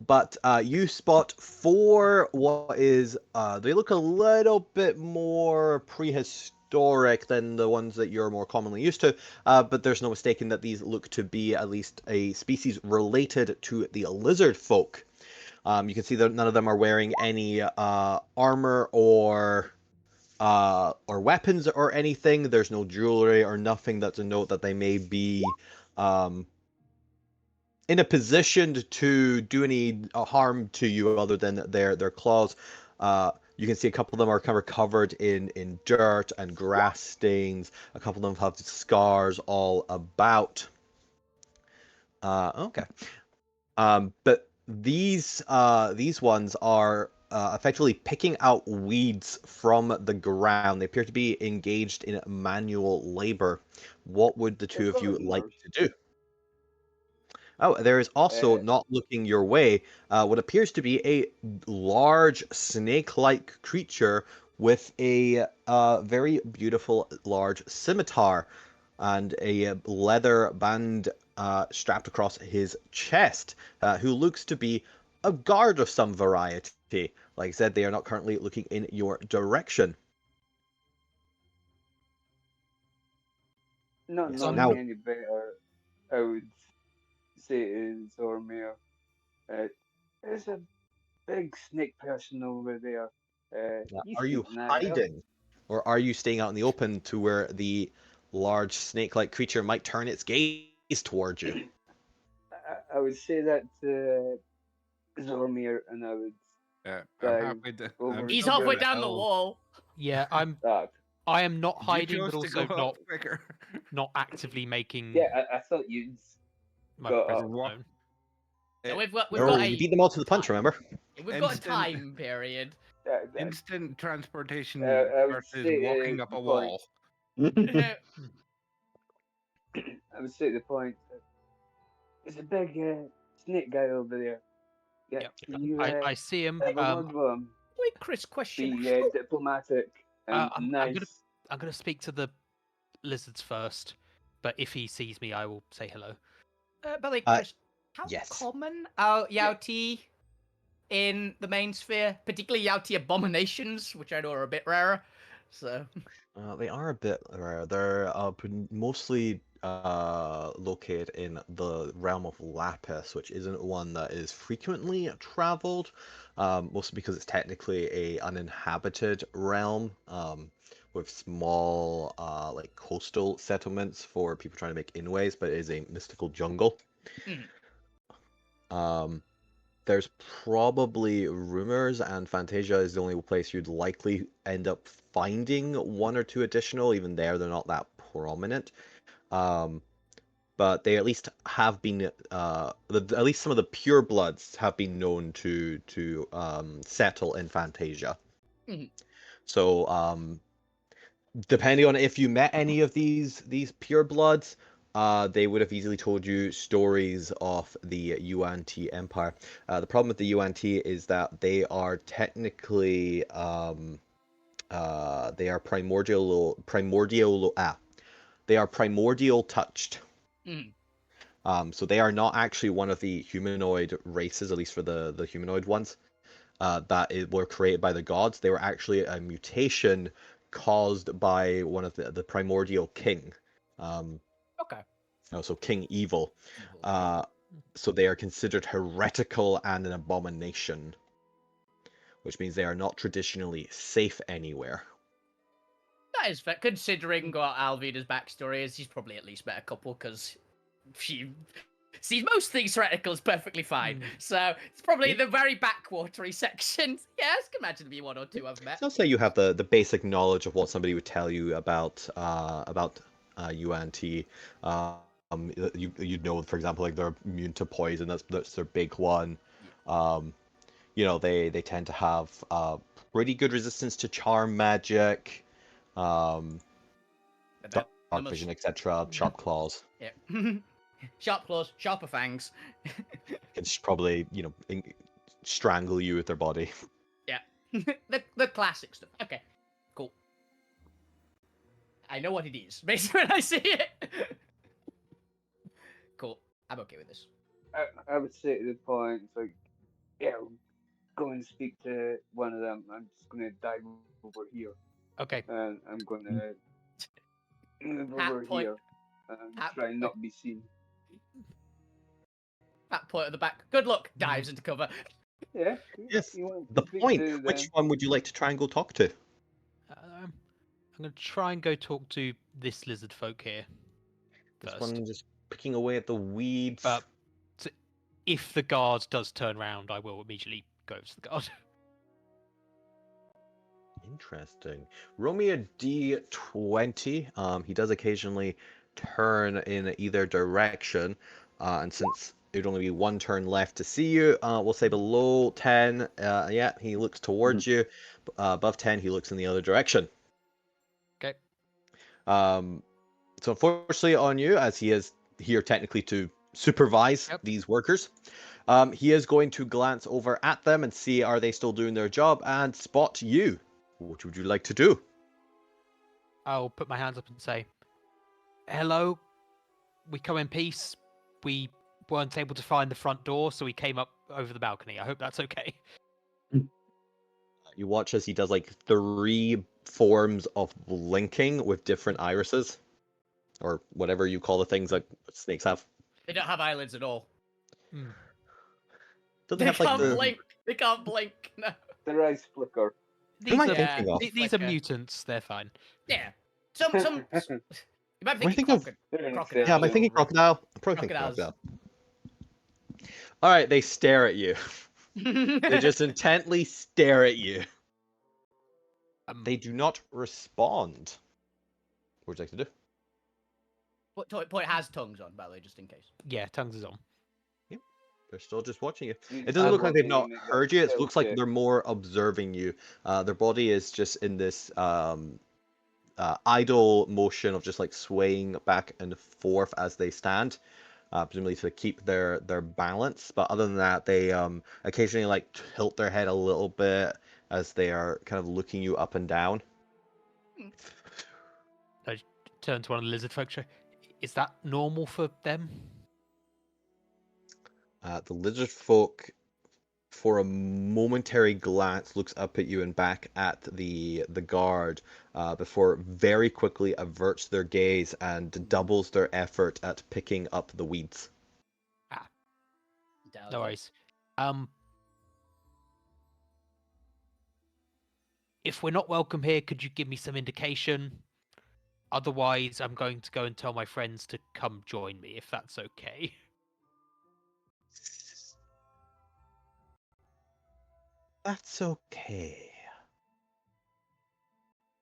But you spot 4 what is, they look a little bit more prehistoric than the ones that you're more commonly used to, but there's no mistaking that these look to be at least a species related to the lizard folk. You can see that none of them are wearing any armor or weapons or anything. There's no jewelry or nothing that's a note that they may be in a position to do any harm to you other than their claws. You can see a couple of them are kind of covered in dirt and grass stains. A couple of them have scars all about. Okay. But these ones are effectively picking out weeds from the ground. They appear to be engaged in manual labor. What would the two of you like to do? Oh, there is also, not looking your way, what appears to be a large snake-like creature with a very beautiful large scimitar and a leather band strapped across his chest, who looks to be a guard of some variety. Like I said, they are not currently looking in your direction. Not Yes, knowing now- any better, I would say to Zormir, there's a big snake person over there. He's Are you keeping an eye out." hiding? Or are you staying out in the open to where the large snake-like creature might turn its gaze towards you? I would say that to Zormir, and I would I'm dive happy to. over I'm He's still halfway gonna down the help. wall. Yeah, that. I am not You hiding, but chose to also go not up quicker. not actively making Yeah, I thought you'd my got presence up. known. So we've got No, you a beat them all to the punch, remember? we've got a Instant- time period. Instant transportation I would versus say, walking up a point. wall. I would say the point. There's a big snake guy over there. Yeah, Yep. can you I see him. have a word with him? Wait, Chris, question. Be diplomatic and I'm nice. gonna speak to the lizards first, but if he sees me, I will say hello. By the way, Chris, how yes. common are Yauti in the main sphere, particularly Yauti abominations, which I know are a bit rarer. So They are a bit rare. They're mostly located in the realm of Lapis, which isn't one that is frequently traveled, mostly because it's technically a uninhabited realm, with small like coastal settlements for people trying to make inways, but it is a mystical jungle. There's probably rumors, and Fantasia is the only place you'd likely end up finding 1 or 2 additional. Even there, they're not that prominent. But they at least have been, at least some of the purebloods have been known to settle in Fantasia. So, depending on if you met any of these purebloods, they would have easily told you stories of the Yuan-Ti Empire. The problem with the Yuan-Ti is that they are technically they are primordial touched. So they are not actually one of the humanoid races, at least for the humanoid ones, that were created by the gods. They were actually a mutation caused by one of the primordial king. okay. So King Evil. So they are considered heretical and an abomination, which means they are not traditionally safe anywhere. That is fair, considering what Alvina's backstory is. He's probably at least met a couple, because she sees most things heretical is perfectly fine. So it's probably the very backwatery sections. Yes, I can imagine to be 1 or 2 I've met. I'll say you have the basic knowledge of what somebody would tell you about UNT. You know, for example, like they're immune to poison. That's their big one. They tend to have pretty good resistance to charm magic, um, dark vision, etc. Sharp claws. Yeah. Sharp claws, sharper fangs. Can probably strangle you with their body. Yeah. the classic stuff. Okay. Cool. I know what it is, basically, when I see it. Cool. I'm okay with this. I would say to the point, it's like, yeah, go and speak to one of them. I'm just gonna dive over here, Okay. and I'm gonna move Hat over point. here and Hat try and point. not be seen. That point at the back. Good luck. Dives into cover. Yeah. Yes. You want The to speak point. to Which them. one would you like to try and go talk to? I'm going to try and go talk to this lizard folk here This first. one just picking away at the weeds. But if the guard does turn around, I will immediately go to the guard. Interesting. Roll me a d20. He does occasionally turn in either direction, and since there'd only be one turn left to see you, we'll say below 10. Yeah, he looks towards you. Above 10, he looks in the other direction. Okay. So unfortunately on you, as he is here technically to supervise these workers, he is going to glance over at them and see are they still doing their job and spot you. What would you like to do? I'll put my hands up and say, hello, we come in peace. We weren't able to find the front door, so we came up over the balcony. I hope that's okay. You watch as he does like 3 forms of blinking with different irises, or whatever you call the things that snakes have. They don't have eyelids at all. Don't They have like can't the... blink. They can't blink. No. Their eyes flicker. These am I are, thinking of? these are mutants. They're fine. Yeah. Some. You might Am I think thinking of... crocodile. Yeah, am I thinking crocodile? I'm probably thinking Crocodiles. crocodile. Alright, they stare at you. They just intently stare at you. They do not respond. What would you like to do? Point has tongues on, by the way, just in case. Yeah, tongues is on. Yep. They're still just watching you. You It doesn't look like they've watching not and it heard you. It tells looks like you. they're more observing you. Their body is just in this idle motion of just like swaying back and forth as they stand, presumably to keep their balance. But other than that, they occasionally like tilt their head a little bit as they are kind of looking you up and down. I turn to one of the lizard folk. Is that normal for them? The lizard folk, for a momentary glance, looks up at you and back at the guard before very quickly averts their gaze and doubles their effort at picking up the weeds. No worries. If we're not welcome here, could you give me some indication? Otherwise, I'm going to go and tell my friends to come join me, if that's okay. That's okay.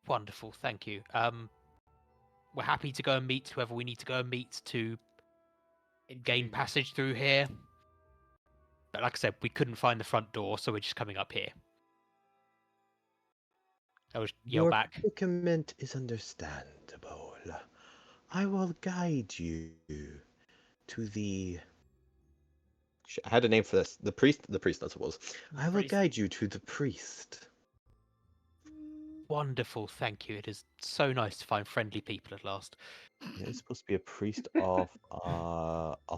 Wonderful, thank you. We're happy to go and meet whoever we need to go and meet to gain passage through here. But like I said, we couldn't find the front door, so we're just coming up here. I was yell Your back. predicament is understandable. I will guide you to the... I had a name for this. The priest, I suppose. I will guide you to the priest. Wonderful, thank you. It is so nice to find friendly people at last. Yeah, it's supposed to be a priest of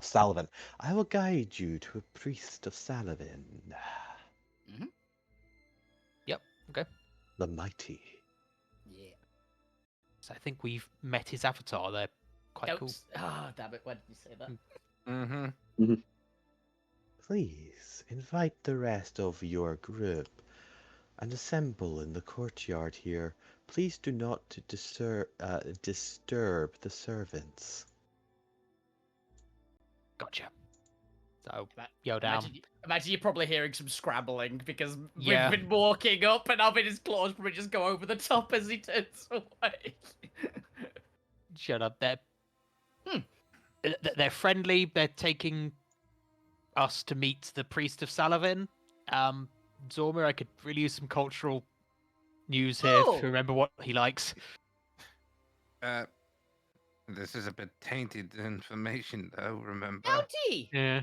Salavan. I will guide you to a priest of Salavan. Yep, okay. The mighty. Yeah. So I think we've met his avatar. They're quite cool. Ah, damn it! Why did you say that? Mm-hmm. Please invite the rest of your group and assemble in the courtyard here. Please do not disturb the servants. Gotcha. So yell down. Imagine you're probably hearing some scrabbling because Yeah. we've been walking up and Alvin's claws probably just go over the top as he turns away. Shut up. Hmm. They're friendly. They're taking us to meet the priest of Salavin. Zorma, I could really use some cultural news here Oh. to remember what he likes. This is a bit tainted information, though. Remember? Howdy! Yeah.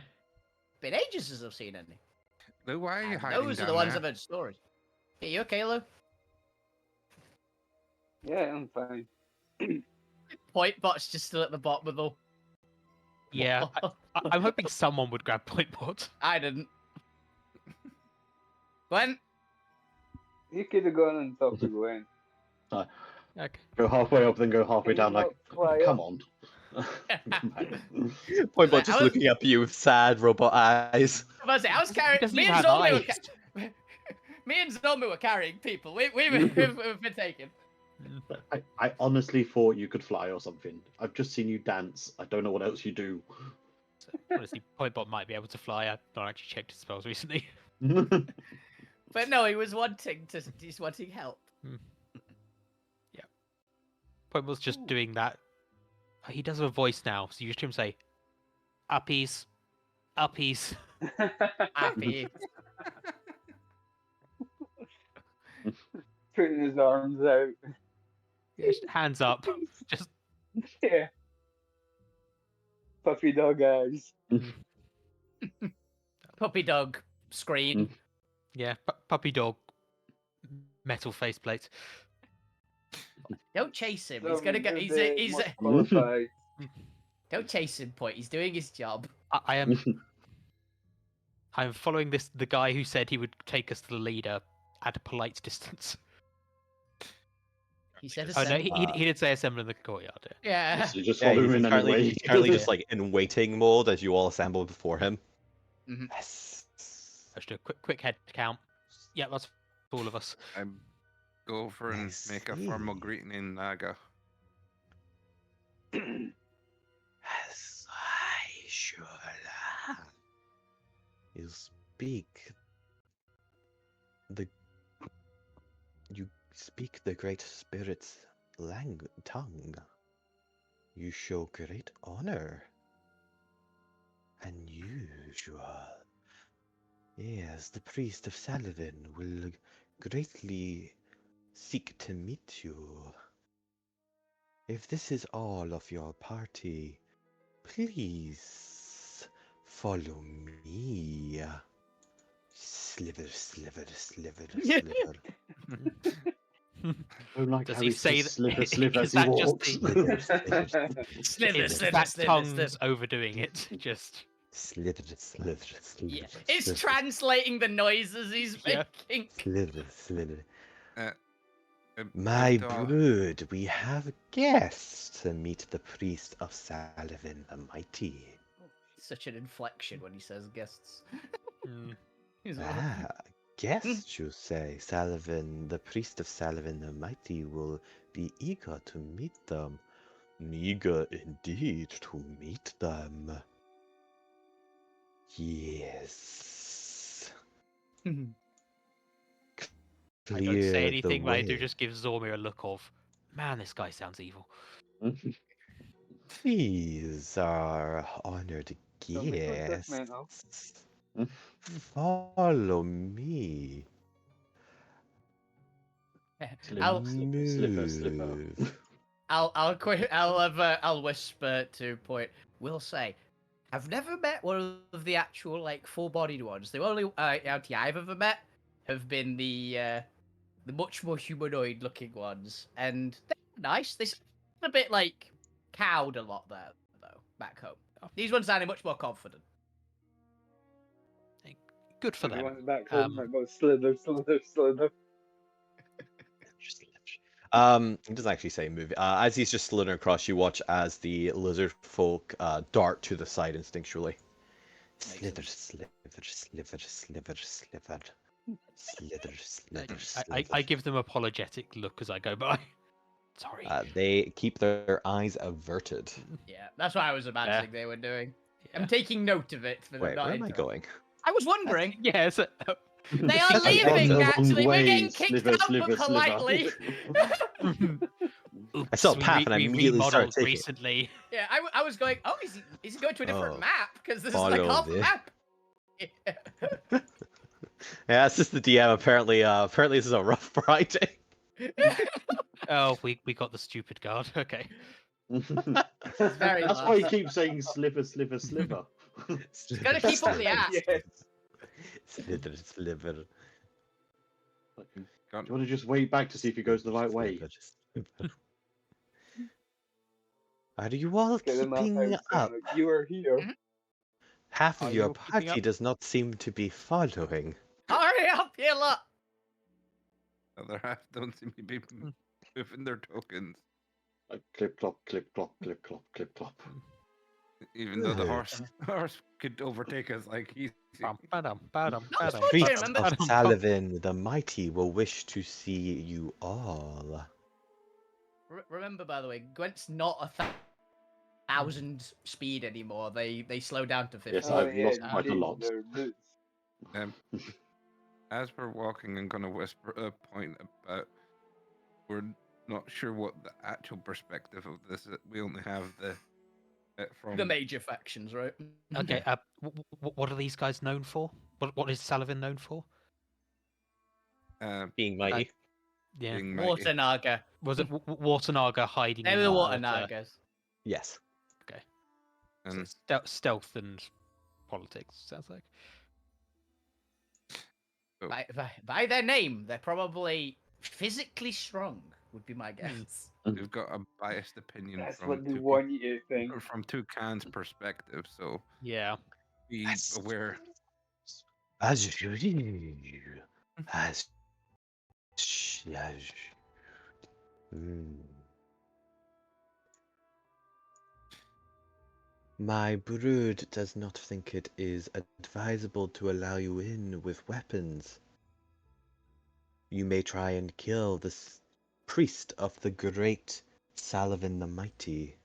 Been ages since I've seen any. Lou, why are you And hiding those are down the ones there? I've heard stories. Hey, you okay, Lou? Yeah, I'm fine. Point bot's just still at the bottom of the. Yeah. I'm hoping someone would grab point bot. I didn't. Gwen? You could have gone and talked to Gwen. Okay. Go halfway up, then go halfway Can you down. Like, not fly come up? on. Pointbot I just was- looking up at you with sad robot eyes. I was carrying. Doesn't Me even and have Zolmi eyes. me and Zolmi were carrying people. We've been taken. I honestly thought you could fly or something. I've just seen you dance. I don't know what else you do. Honestly, Pointbot might be able to fly. I've not actually checked his spells recently. But no, he's wanting help. Pointbot's just doing that. He does have a voice now, so you just hear him say, "Uppies, uppies." Happy. Putting his arms out. Just hands up. Just Yeah. Puppy dog eyes. Puppy dog screen. yeah, puppy dog. Metal faceplate. Don't chase him. He's gonna go. He's much qualified. Don't chase him. Point. He's doing his job. I am. I'm following the guy who said he would take us to the leader at a polite distance. He said Oh no, assemble. he did say assemble in the courtyard. Yeah. Yeah. So you just Yeah, follow him in anyway. he's currently just like in waiting mode as you all assemble before him. Mhm. Yes. Let's do a quick head count. Yeah, that's all of us. I go over and I make a formal see. greeting in Naga. As I should. You speak the great spirit's tongue. You show great honor. Unusual. Yes, the priest of Salavin will greatly seek to meet you. If this is all of your party, please follow me. Sliver, sliver, sliver, sliver. I don't like Does how he he's say just that- slip as is he that just walks. Slither, slither, Slither, It's slither, that slither, tongue's slither. overdoing it. Just slither, slither, slither. Yeah. It's slither, translating the noises he's Yeah. making. slither, slither. Uh, My Abdal- brood, we have guests to meet the priest of Salavin the Mighty. Such an inflection when he says guests. mm, He's like, Ah, guests, you say? Salavin, the priest of Salavin the Mighty will be eager to meet them. Eager indeed to meet them. Yes. I don't Clear say the anything, but I do way. just give Zormir a look of, man, this guy sounds evil. These are honored Don't make me sick, man, oh. guests. Follow me. I'll, Move. I'll whisper to Point. We'll say, I've never met one of the actual like full-bodied ones. The only LT I've ever met have been the much more humanoid-looking ones, and they're nice. They sound a bit like cowed a lot there though back home. These ones sounded much more confident. Good for them. Everyone's back home. Um, I go slither, slither, slither. He doesn't actually say move. As he's just slithering across, you watch as the lizard folk dart to the side instinctually. Slither, slither, slither, slither, slither. Slither, slither, slither. I give them apologetic look as I go by. Sorry. They keep their eyes averted. Yeah, that's what I was imagining they were doing. Yeah. I'm taking note of it. For them Wait, not where am I interrupting. going? I was wondering. Yes. They are I've gone leaving, the wrong actually. We're way. getting kicked Sliver, out, sliver, but sliver. politely. Oops, I saw a path and I immediately started remodeled taking it. recently. Yeah, I was going. Oh, is he going to a different Oh, map? Because this is like follow half a the- map. Yeah, it's just the DM. Apparently this is a rough Friday. Oh, we got the stupid guard. Okay. very That's why he lush. keeps saying sliver, sliver, sliver. Gotta keep up the ass. yes. Slither, sliver. Do you want to just wait back to see if he goes the right way? Sliver, sliver. Are you all Get the map keeping out up? saying, like, you are here. Mhm. Half Are of you your all keeping party up? does not seem to be following. Hurry up, you lot! The other half don't seem to be moving their tokens, Clip clop, clip clop, clip clop, clip clop. even though the Ugh. horse could overtake us like easy. Bum, ba-dum, ba-dum, Not as ba-dum, much, Priest I remember. of ba-dum, bum. Salavin the Mighty will wish to see you all. Remember, by the way, Gwent's not 1,000 speed anymore. They slow down to 50. Yes, Oh, I've yeah, lost quite a change lot. their moves. As we're walking, I'm gonna whisper a point about we're not sure what the actual perspective of this is. We only have the from The major factions, right? Okay. What are these guys known for? What is Salavin known for? Being mighty. Yeah. being mighty. Water Naga. Was it Waternaga hiding They in were the the Water water? Nagas. Yes. So And stealth and politics sounds like. By their name, they're probably physically strong, would be my Hmm. guess. we've got a biased opinion That's from what they two want you to think. from Toucan's perspective, so Yeah. be aware. As you as My brood does not think it is advisable to allow you in with weapons. You may try and kill this priest of the great Salavin the Mighty.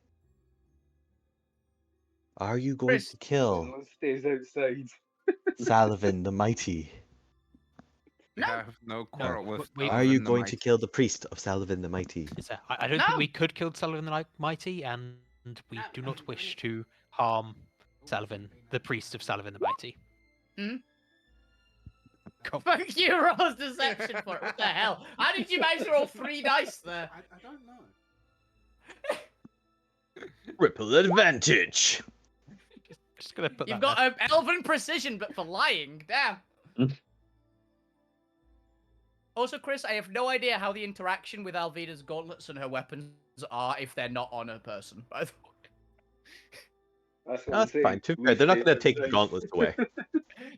Are you going Chris, to kill One stays outside. Salavin the Mighty? We No. have no quarrel with. Are you Sullivan the going to Mighty. kill the priest of Salavin the Mighty? Is that, I don't No. think we could kill Salavin the Mighty, and we do not wish to harm Salavin, the priest of Salavin the Mighty. Hmm? Come- Fuck you, rolls deception for it. What the hell? How did you manage to roll 3 dice there? I don't know. Triple advantage! Just gonna put You've that got elven precision, but for lying. Damn. Also, Chris, I have no idea how the interaction with Alvida's gauntlets and her weapons are if they're not on a person. By the way. That's what That's I'm saying. fine, too We fair. They're not stay going to take the outside. gauntlets away.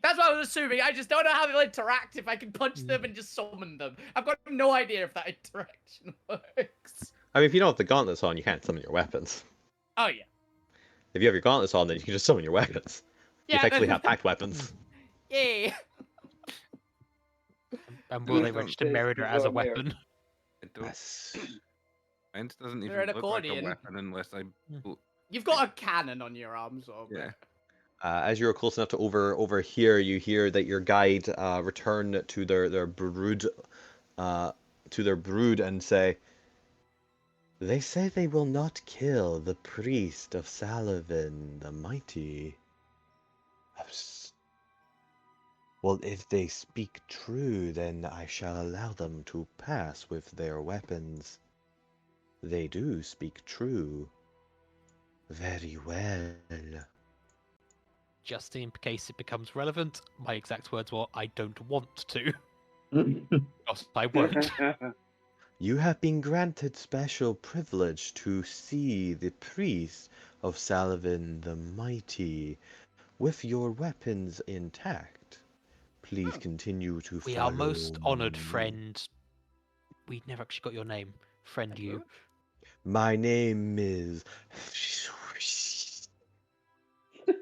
That's what I was assuming. I just don't know how they'll interact if I can punch Hmm. them and just summon them. I've got no idea if that interaction works. I mean, if you don't have the gauntlets on, you can't summon your weapons. Oh, yeah. If you have your gauntlets on, then you can just summon your weapons. You Yeah, effectively then- have packed weapons. Yay. And will they Don't register say Merida it's as a on there. weapon? I don't. Yes. Mine doesn't They're even an look like a accordion. weapon unless I. You've got a cannon on your arm, so. Yeah. As you're close enough to overhear, you hear that your guide return to their brood, and say, "They say they will not kill the priest of Salavin the Mighty." Well, if they speak true, then I shall allow them to pass with their weapons. They do speak true. Very well. Just in case it becomes relevant, my exact words were, "I don't want to." Because I won't. You have been granted special privilege to see the priest of Salavin the Mighty with your weapons intact. Please continue to We follow are most honoured, me. friend. We never actually got your name. Friend you. My name is...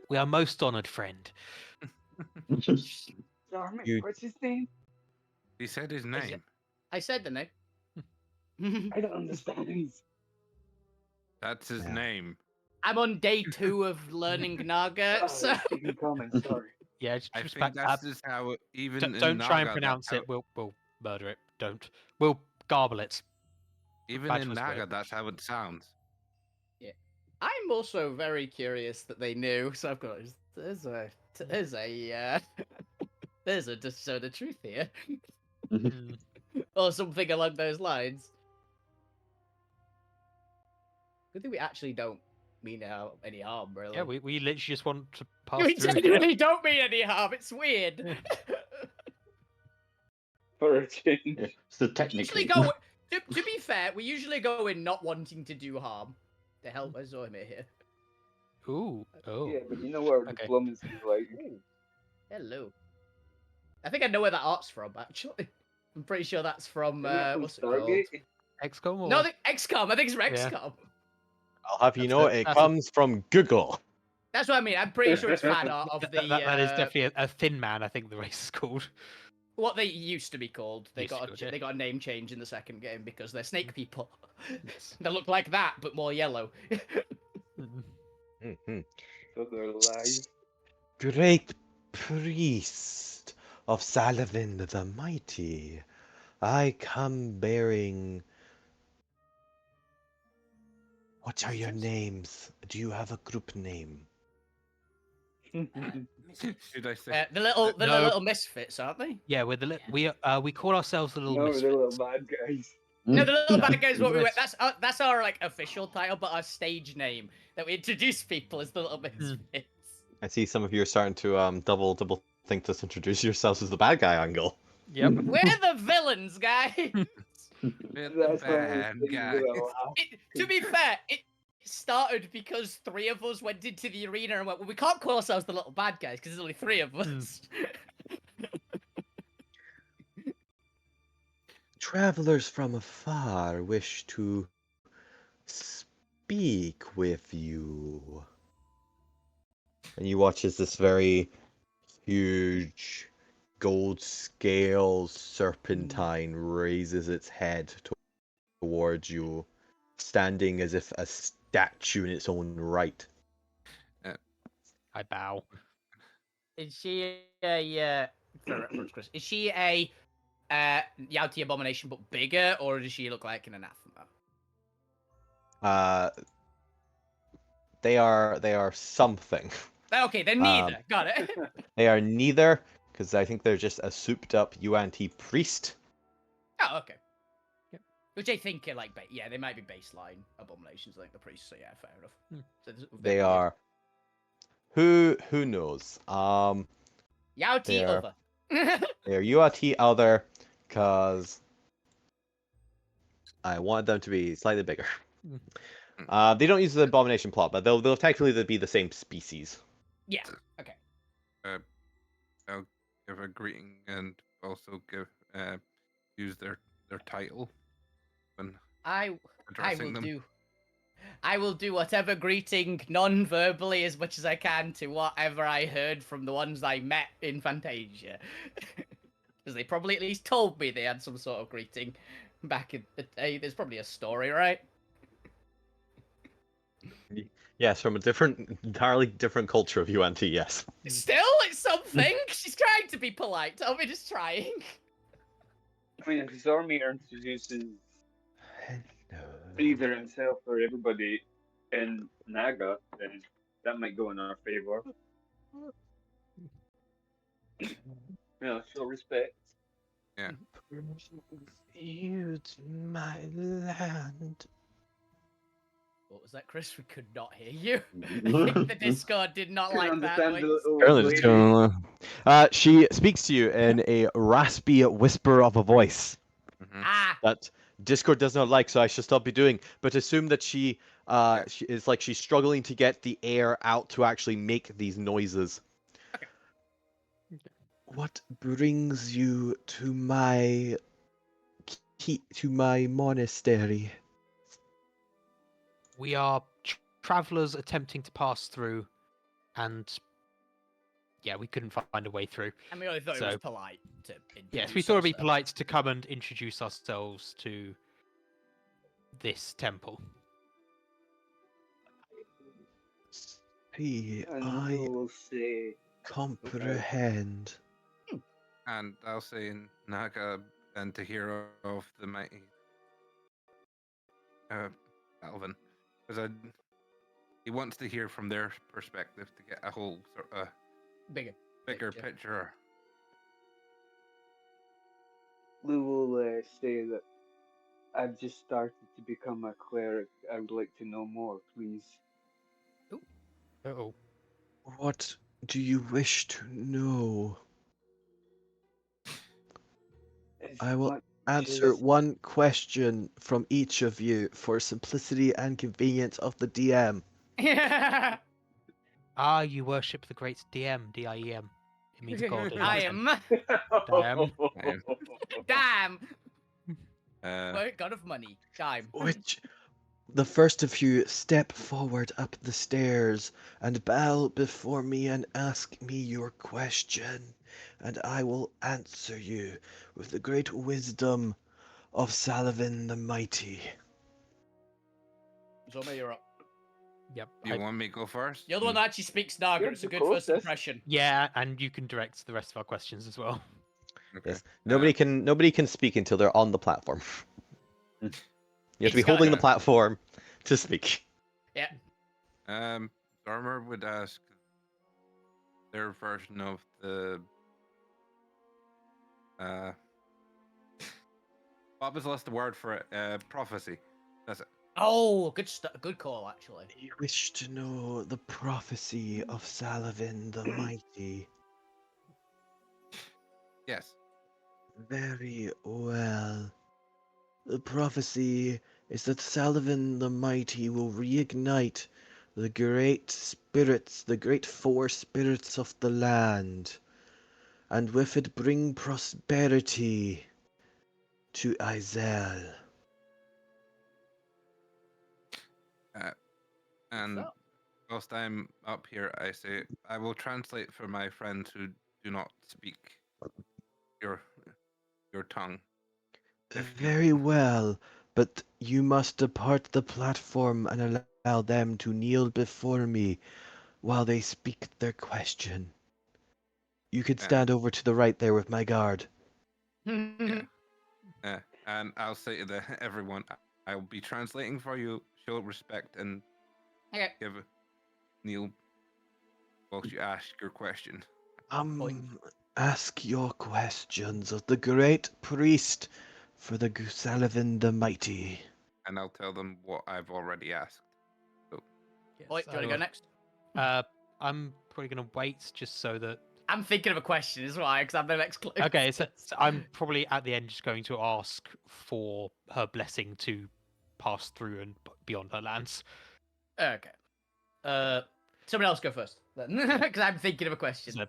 We are most honoured, friend. Darn it, You- what's his name? He said his name. I said the name. I don't understand. That's his Yeah. name. I'm on day 2 of learning Naga, Oh, so. speaking common, sorry. Yeah, just I respect think that's just how it, even in don't try and Naga, pronounce that's it. We'll murder it. Don't. We'll garble it. Even Badge in was Naga, weird. that's how it sounds. I'm also very curious that they knew. So I've got there's a there's a discern of truth here, Mm. or something along those lines. Good thing we actually don't mean any harm, really. Yeah, we literally just want to pass We through. genuinely don't mean any harm. It's weird. Yeah. For a change. Yeah, so Usually technically, go. To be fair, we usually go in not wanting to do harm. The hell, where's Zoimir here? Ooh. Oh. Yeah, but you know what Okay. diplomacy is like. Ooh, hello. I think I know where that art's from. Actually, I'm pretty sure that's from Isn't it from what's it called? Stargate? XCOM or No, the XCOM. I think it's from Yeah. XCOM. I'll have you That's know, a- it that's a- comes from Google. That's what I mean. I'm pretty sure it's fan art of the that is definitely a Thin Man. I think the race is called. what they used to be called. They Used to got be called, yeah. they got a name change in the second game because they're snake people. Yes. They look like that, but more yellow. Mm. Mhm. So they're lies. Great priest of Salavin the Mighty, I come bearing. What are your names? Do you have a group name? Should I say? The little No. little misfits, aren't they? Yeah, we're the we call ourselves the little No, misfits. they're little bad guys. No, the little No, bad guys. What we went. Misfits. That's our like official title, but our stage name that we introduce people as the little misfits. I see some of you are starting to double think this introduce yourselves as the bad guy angle. Yep. We're the villains, guys. We're the That's one of those bad things guy. that I'll laugh. To be fair, it started because three of us went into the arena and went, well, we can't call ourselves the little bad guys because there's only three of us. Travelers from afar wish to speak with you. And you watch as this very huge gold scale serpentine raises its head towards you, standing as if a statue in its own right. I bow. Is she a for reference, Chris? Is she a Yauti abomination but bigger, or does she look like an anathema? They are something. Okay, then neither. Got it. They are neither, because I think they're just a souped-up UNT priest. Oh, okay. Yep. Which I think are like, yeah, they might be baseline abominations like the priests. So yeah, fair enough. So They weird. are. Who knows? Yauti they're- other. They're URT other, because I want them to be slightly bigger. They don't use the abomination plot, but they'll technically be the same species. Yeah. Okay. I'll give a greeting and also use their title when I addressing will them. do. I will do whatever greeting non-verbally as much as I can to whatever I heard from the ones I met in Fantasia. Because they probably at least told me they had some sort of greeting back in the day. There's probably a story, right? Yes, from a entirely different culture of UNT. Yes. Still, it's something. She's trying to be polite. Tell me just trying. I mean, if Zormir introduces either himself or everybody in Naga, then that might go in our favor. Show respect. Yeah. You to my land. What was that, Chris? We could not hear you. I think the Discord did not Couldn't like that. understand the Noise. little Apparently just lady. she speaks to you in a raspy whisper of a voice Mhm. Ah, that Discord does not like, so I shall stop be doing. But assume that she is like she's struggling to get the air out to actually make these noises. Okay. What brings you to my monastery? We are travelers attempting to pass through, and yeah, we couldn't find a way through. and we only thought it was So- polite to. Yes, we thought it'd be polite to come and introduce ourselves to this temple. See, And I you will say, comprehend. And I'll say in Naga and to hear of the mighty Alvin, because he wants to hear from their perspective to get a whole sort of Bigger bigger picture. Lou will say that I've just started to become a cleric. I would like to know more, please. Uh-oh. What do you wish to know? As I will much answer as- one question from each of you for simplicity and convenience of the DM. Ah, you worship the great DM, D-I-E-M. It means God in I Latin. am. Damn. Damn. Uh, God of money. Dime. Which the first of you step forward up the stairs and bow before me and ask me your question, and I will answer you with the great wisdom of Salavin the Mighty. Zoma, you're up. Yep. do you want me to go first? You're the one that actually speaks Naga. You're It's a the good first closest. impression. Yeah, and you can direct the rest of our questions as well. Okay. Yes. Nobody can speak until they're on the platform. You have to It's be gotta holding the go. platform to speak. Yeah. Dormer would ask their version of the what was the word for it? Prophecy. That's it. Oh, good call, actually. You wish to know the prophecy of Salavin the Mighty. Yes. Very well. The prophecy is that Salavin the Mighty will reignite the great spirits, the great four spirits of the land, and with it bring prosperity to Izell. And So, whilst I'm up here, I say I will translate for my friends who do not speak your tongue. If you Very well, but you must depart the platform and allow them to kneel before me while they speak their question. You could stand over to the right there with my guard. yeah. And I'll say to everyone, I'll be translating for you. Show respect and okay. give kneel whilst you ask your question. Point. Ask your questions of the great priest for the Gusalavin the Mighty. And I'll tell them what I've already asked. Boy, do you want to go next? I'm probably going to wait just so that. I'm thinking of a question, is why, because I'm the next clue. Okay, so I'm probably at the end just going to ask for her blessing to pass through and beyond her lands. Okay. Someone else go first, then, because I'm thinking of a question. So,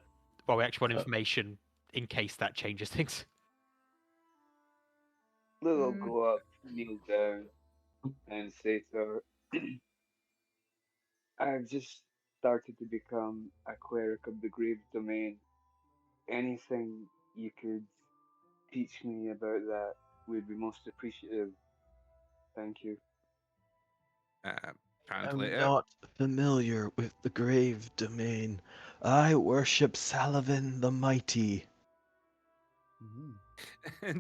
well, we actually want information in case that changes things. Lou will go up, kneel down, and say to her, I've just started to become a cleric of the grave domain. Anything you could teach me about that would be most appreciative. Thank you. I'm Translator. not familiar with the grave domain. I worship Salavin the Mighty.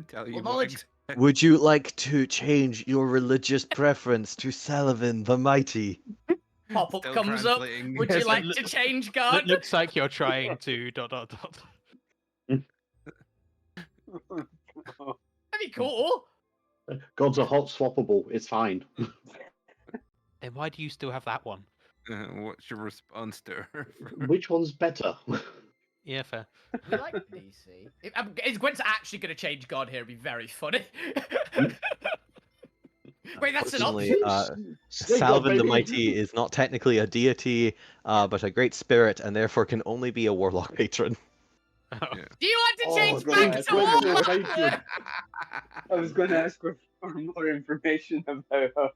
Tell you Well, what. knowledge- Would you like to change your religious preference to Salavin the Mighty? Pop-up Still comes up. translating. Would you like to change God? Looks like you're trying to ... That'd be cool. Gods are hot swappable. It's fine. Then why do you still have that one? What's your response to her? Which one's better? Yeah, fair. We like DC. Is Gwent's actually going to change God here? It'd be very funny. Wait, that's an Unfortunately, option. Snake God, Salvin the baby! Mighty is not technically a deity, but a great spirit, and therefore can only be a warlock patron. Oh. Yeah. Do you want to Oh, change God, back to Gwent's Warlock? patron. I was going to ask for more information about her.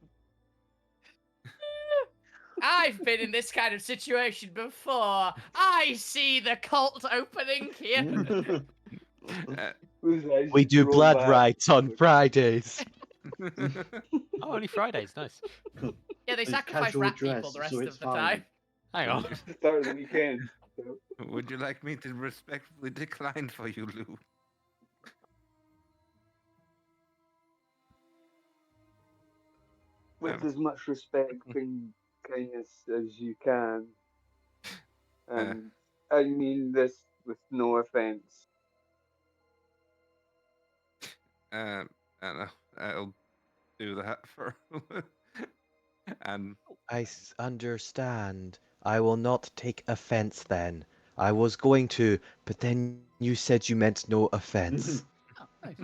I've been in this kind of situation before. I see the cult opening here. We do blood rites on Fridays. Oh, only Fridays. Nice. Yeah, they It's sacrifice casual rat dress, people the rest so of it's the fine. time. Hang on. Start of the weekend. So. Would you like me to respectfully decline for you, Lou? with as much respect and kindness as you can. And I mean this with no offense. And I'll do that for. And I understand. I will not take offense then. I was going to, but then you said you meant no offense. Oh, nice.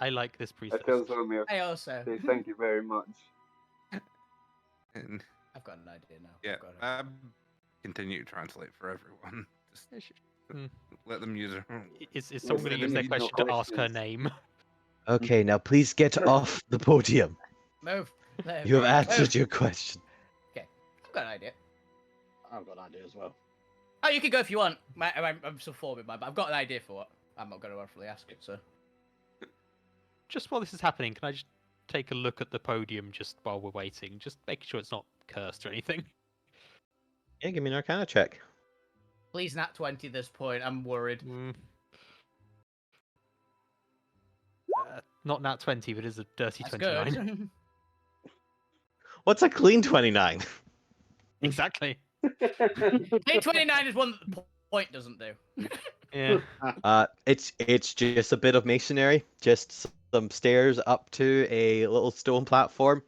I like this I priestess. tell Zormir, I also. say thank you very much. and I've got an idea now. yeah, I've got an idea. continue to translate for everyone. Just Yeah, sure. let them use their own. Is someone going to use their Maybe no question to ask her questions. name? Okay, now please get off the podium. Move. Let You have me answered move. your question. I've got an idea. I've got an idea as well. Oh, you can go if you want. I'm so forward with mine, but I've got an idea for what. I'm not going to actually ask it, so. Just while this is happening, can I just take a look at the podium just while we're waiting? Just making sure it's not cursed or anything. Yeah, give me an Arcana check. Please, nat 20 this point. I'm worried. Not nat 20, but it is a dirty That's 29. good. What's a clean 29? Exactly. Clean 29 is one that the point doesn't do. Yeah. It's just a bit of masonry, just some stairs up to a little stone platform.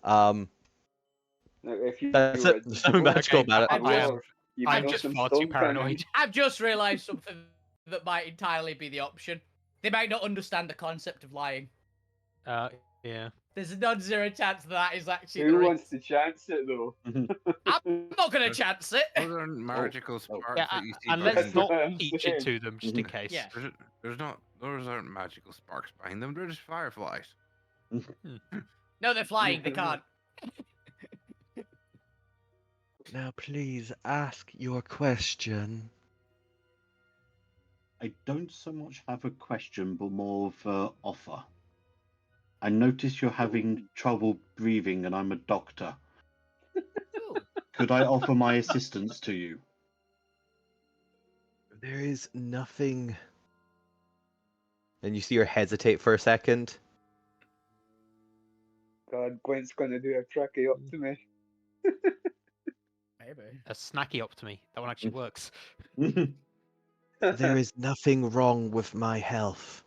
Now, if you That's were it. There's nothing magical Okay, about it. I'm just- you I'm know just some far too stone cannon. paranoid. I've just realised something that might entirely be the option. They might not understand the concept of lying. Yeah. There's a non-zero chance that is actually the Who reason. wants to chance it though? I'm not going to chance it. Those aren't magical sparks Yeah, that you see. and let's behind That's not what I'm teach saying. it to them just in case. Yeah. There's not. Those aren't magical sparks behind them. They're just fireflies. No, they're flying. They can't. Now, please ask your question. I don't so much have a question, but more of an offer. I notice you're having trouble breathing, and I'm a doctor. Ooh. Could I offer my assistance to you? There is nothing. And you see her hesitate for a second. God, Gwent's gonna do a tracheotomy. Maybe. A snacky optomy. That one actually works. There is nothing wrong with my health.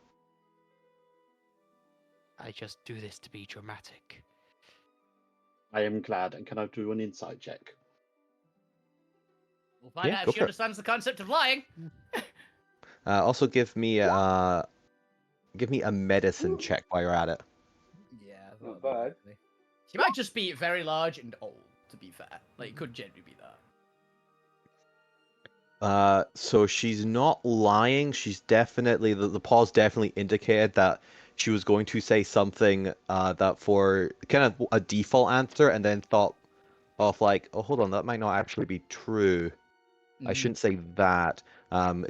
I just do this to be dramatic. I am glad. And can I do an insight check? We'll find Yeah, out go if she for it. understands the concept of lying. Also, give me a medicine check while you're at it. Yeah, Not bad. She might just be very large and old, to be fair. Like, it could generally be that. So she's not lying. She's definitely the pause definitely indicated that she was going to say something that for kind of a default answer, and then thought of like, oh, hold on, that might not actually be true. I Mhm. shouldn't say that.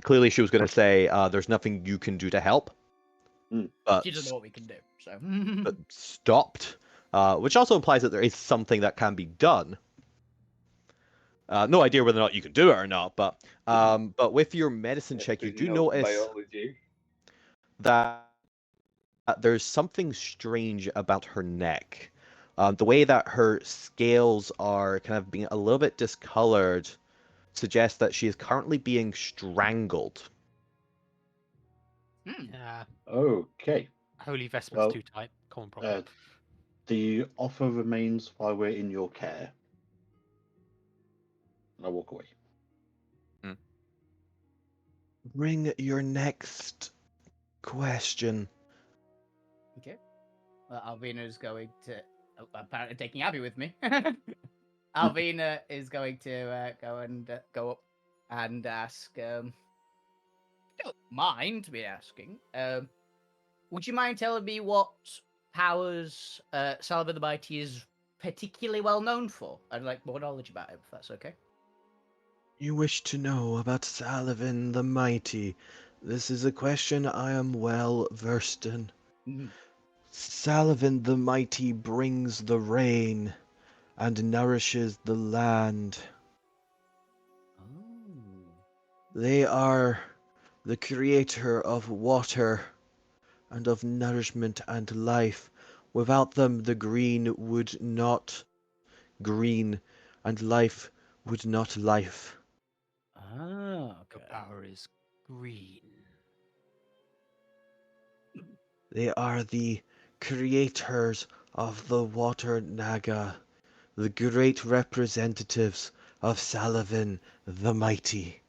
Clearly, she was going to say, "There's nothing you can do to help," but She doesn't know what we can do, so. but stopped, which also implies that there is something that can be done. No idea whether or not you can do it or not, but with your medicine check, you do Speaking of notice biology. that there's something strange about her neck. The way that her scales are kind of being a little bit discolored suggests that she is currently being strangled. Yeah. Okay. Holy vestments Well, too tight. Common problem. The offer remains while we're in your care. And I walk away. Bring your next question. Okay. Well, Alvina's going to. Oh, apparently taking Abby with me. Alvina is going to go up and ask. Don't mind me asking. Would you mind telling me what powers Saladin the Mighty is particularly well known for? I'd like more knowledge about him, if that's okay. You wish to know about Saladin the Mighty. This is a question I am well versed in. Mhm. Saladin the Mighty brings the rain and nourishes the land. Oh. They are the creator of water and of nourishment and life. Without them, the green would not green, and life would not life. Ah, Your okay. power is green. They are the creators of the Water Naga, the great representatives of Salavin the Mighty.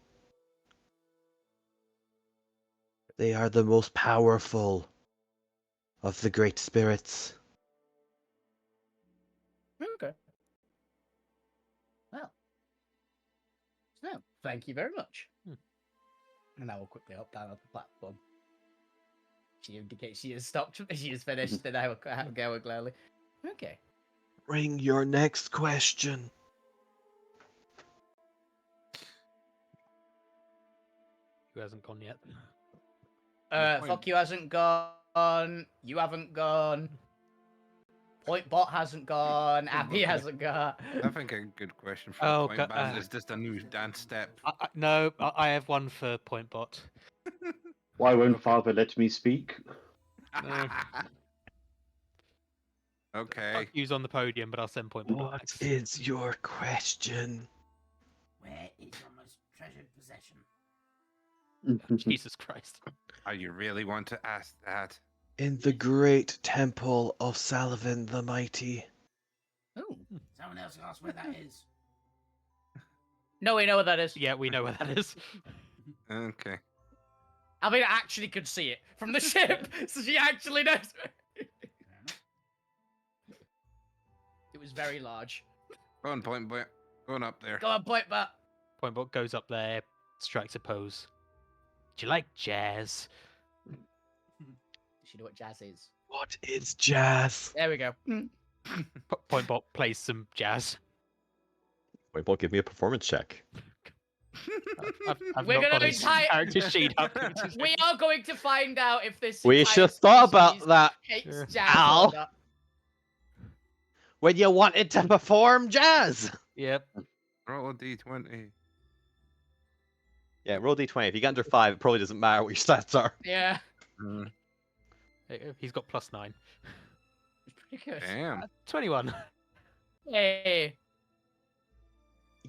They are the most powerful of the great spirits. Okay. Well. So, thank you very much. And I will quickly hop down off the platform. She indicates she has stopped. She has finished, and I will go gladly. Okay. Bring your next question. Who hasn't gone yet? Fuck you hasn't gone. You haven't gone. Point bot hasn't gone. Abby hasn't gone. I think a good question for Oh, the point ban is just a new dance step. No, I have one for Point Bot. Why won't Okay. Father let me speak? No. Okay. Who's on the podium, but I'll send Point Bot What next. is your question? Where is your most treasured possession? Jesus Christ. Oh, you really want to ask that? In the great temple of Salavin the Mighty. Ooh. Someone else asked where that is. No, we know what that is. Yeah, we know where that is. Okay. I mean, I actually could see it from the ship, so she actually knows. It was very large. Go on, point boy. Going up there. Go on, point bot. Point Bot goes up there, strikes a pose. Do you like jazz? Does she know what jazz is? What is jazz? There we go. Point Bot plays some jazz. Wait, Bob, give me a performance check. I've We're not gonna got be his tight. character sheet up. We are going to find out if this. We entire should have thought about species that Hates Yeah. jazz Ow. or not. when you wanted to perform jazz. Yep. Roll a d20. Yeah, roll d20. If you get under 5, it probably doesn't matter what your stats are. Yeah. Mm, He's got +9. It's pretty good. damn. 21. Hey.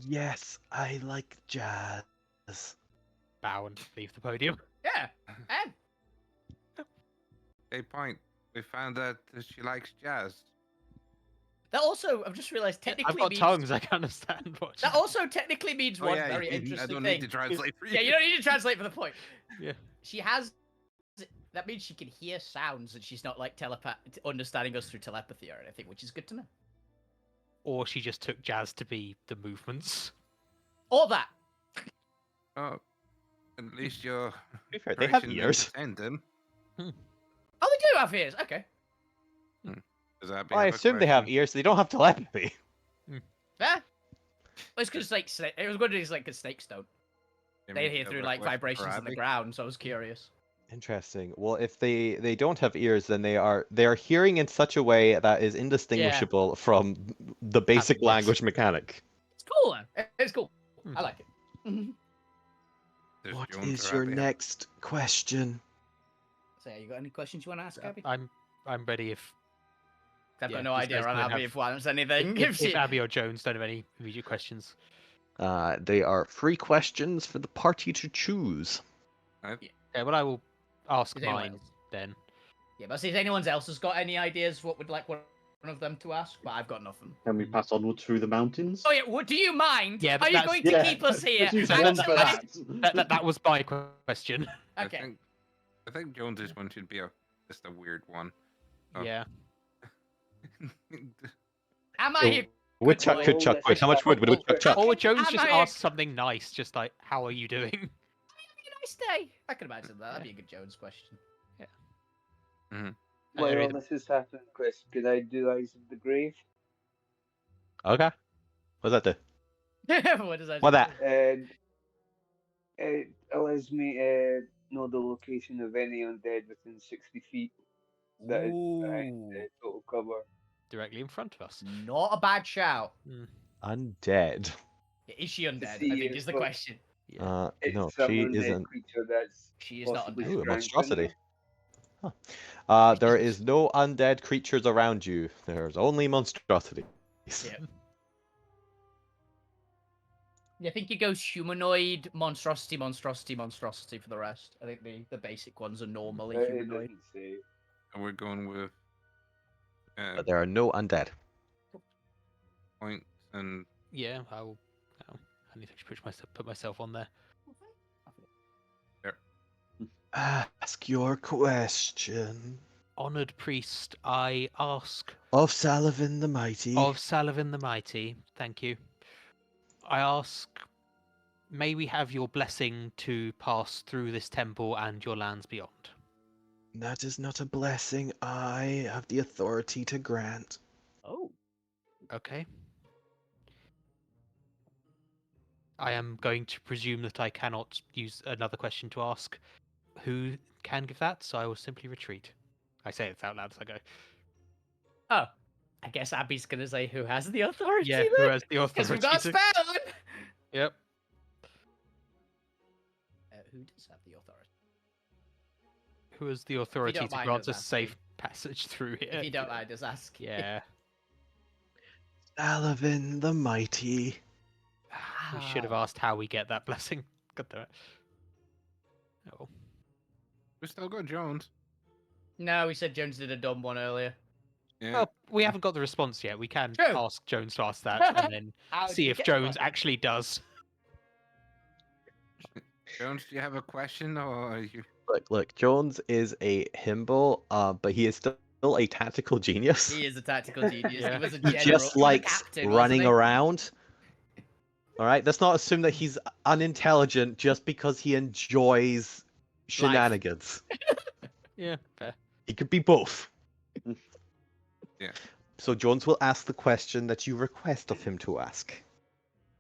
Yes, I like jazz. Bow and leave the podium. Yeah. And Hey, point. We found out that she likes jazz. that also, I've just realised, technically I've got means, tongues. I can understand what. That also technically means Oh one yeah, very I interesting don't thing. need to translate for you. Yeah, you don't need to translate for the point. Yeah. She has. That means she can hear sounds, and she's not like understanding us through telepathy or anything, which is good to know. Or she just took jazz to be the movements. Or that. Oh, at least you're. To be fair, they have Operation ears. Independent. Oh, they do have ears. Okay. Does that Well, I assume they have question? ears, so they don't have telepathy. Fair. Well, it's because like it was good. It's like a snake stone. They hear Have through a like question for vibrations in the Abby? ground, so I was curious. Interesting. Well, if they don't have ears, then they are hearing in such a way that is indistinguishable from the basic Having ears. language mechanic. It's cool though. It's cool. Hmm. I like it. Does What Jones is or your Abby have- next question? So, yeah, you got any questions you want to ask, Abby? I'm ready if I've yeah, got no these idea guys on don't Abby have- if wants anything. if Abby or Jones don't have any immediate questions. They are 3 questions for the party to choose. Yeah, well, I will ask Is anyone mine else? then. Yeah, but see if anyone else has got any ideas what would like one of them to ask, but I've got nothing. Can we pass onwards through the mountains? Oh yeah, do you mind? Yeah, Are you that's- going to Yeah, keep us here? let's use that- one for until- that. That was my question. Okay. I think Jones's one should be just a weird one. Oh. Yeah. Am I Oh, here? Woodchuck boy. could chuck. Wait, how much wood would a woodchuck chuck? Or Jones Am just I- ask something nice, just like, "How are you doing?" Having a nice day. I can imagine that. That'd be a good Jones question. While Area all this is happening, Chris, could I do Eyes of the Grave? Okay. What does that do? What does that? What that? It allows me to know the location of any undead within 60 feet. That is behind the total cover. Directly in front of us. Not a bad shout. Undead. Is she undead? I see think it, is the but- question. Yeah. It's no, some she undead isn't. creature that's She is not possibly undead. Ooh, a strengthened. monstrosity. There is no undead creatures around you. There's only monstrosities. Yeah. Yeah, I think it goes humanoid, monstrosity, monstrosity, monstrosity for the rest. I think the basic ones are normally It humanoid. doesn't say. And we're going with But there are no undead. points and Yeah, I will. Oh, I need to put myself on there. Ask your question. Honored priest, I ask Of Salavin the Mighty. of Salavin the Mighty. Thank you. I ask, may we have your blessing to pass through this temple and your lands beyond? That is not a blessing I have the authority to grant. Oh. Okay. I am going to presume that I cannot use another question to ask who can give that, so I will simply retreat. I say it out loud as I go. Oh. I guess Abby's gonna say who has the authority Yeah, who then? has the Because we've authority got a to... spell one! Yep. Who does have the authority? Who has the authority don't to mind grant us us safe passage through here? If you don't mind, just ask. Yeah. Salavin the Mighty. We should have Ah. asked how we get that blessing. God damn it. Oh. we still got Jones. No, we said Jones did a dumb one earlier. Yeah. Well, we haven't got the response yet. We can True. ask Jones to ask that and then How did see we if get Jones one? actually does. Jones, do you have a question or are you? Look, Jones is a himbo, but he is still a tactical genius. He is a tactical genius. Yeah. He was a He general. just He was a likes captain, running wasn't he? around. Alright, let's not assume that he's unintelligent just because he enjoys shenanigans. Yeah, fair. He could be both. Yeah. So Jones will ask the question that you request of him to ask.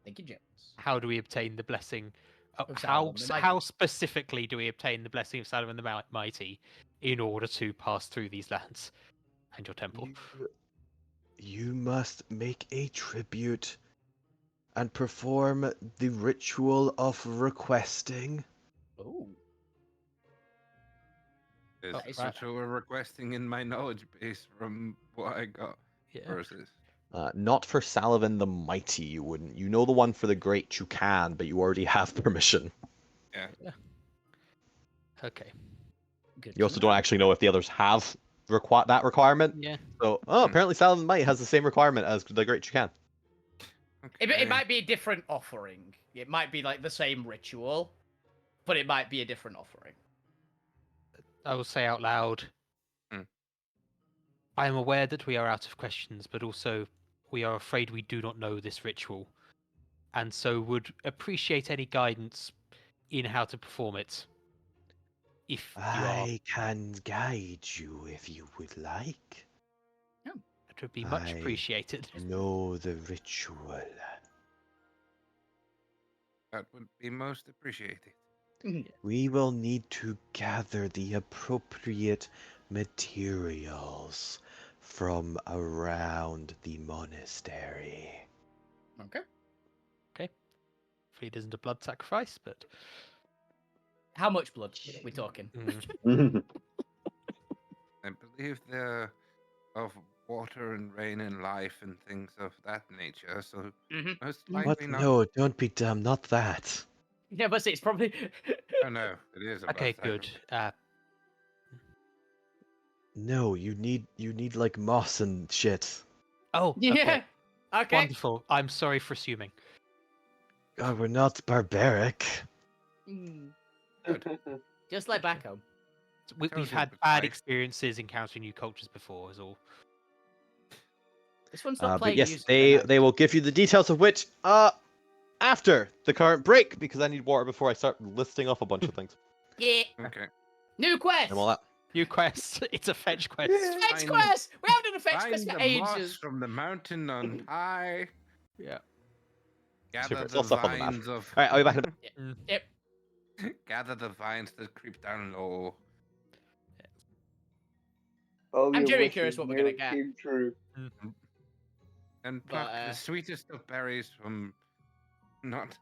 Thank you, Jones. How do we obtain the blessing? Of How Saruman the Mighty. how specifically do we obtain the blessing of Saruman the Mighty in order to pass through these lands and your temple? You must make a tribute and perform the ritual of requesting. Oh. Is Oh, this right. what we're requesting in my knowledge base from what I got Yeah. versus? Not for Salavin the Mighty, you wouldn't. You know the one for the Great you can, but you already have permission. Okay. Good You also don't actually know if the others have that requirement. Yeah. So, apparently Salavin the Mighty has the same requirement as the Great you can. It Okay. might be a different offering. It might be like the same ritual, but it might be a different offering. I will say out loud. Hmm. I am aware that we are out of questions, but also we are afraid we do not know this ritual, and so would appreciate any guidance in how to perform it. If you are, I can guide you if you would like. it would be much I appreciated. Know the ritual. That would be most appreciated. We will need to gather the appropriate materials from around the monastery. Okay. Hopefully it isn't a blood sacrifice, but How much blood are we talking? I believe they're of water and rain and life and things of that nature, so Mhm. most What? likely not. No, don't be dumb. Not that. Yeah, but see, it's probably. Oh no, it is a blood okay, good. sacrifice. No, you need like moss and shit. Oh, okay. Yeah. Okay. Wonderful. I'm sorry for assuming. God, we're not barbaric. Mm, Good. Just like back home. We've Tells you had the bad life. experiences encountering new cultures before, is all. This one's not But playing yes, music. they will give you the details of which after the current break, because I need water before I start listing off a bunch of things Yeah. Okay. New quest. and all that. New quest. It's a fetch quest. Fetch Find- quest. We haven't done a fetch Find quest for the moss ages. from the mountain on high. Yeah. Gather Super, it's the all stuff on the map. vines of. All right, I'll be back in a Mm. Yep. Gather the vines that creep down low. All I'm your very wishes curious what we're gonna nearly get. came true. And But, pluck the sweetest of berries from not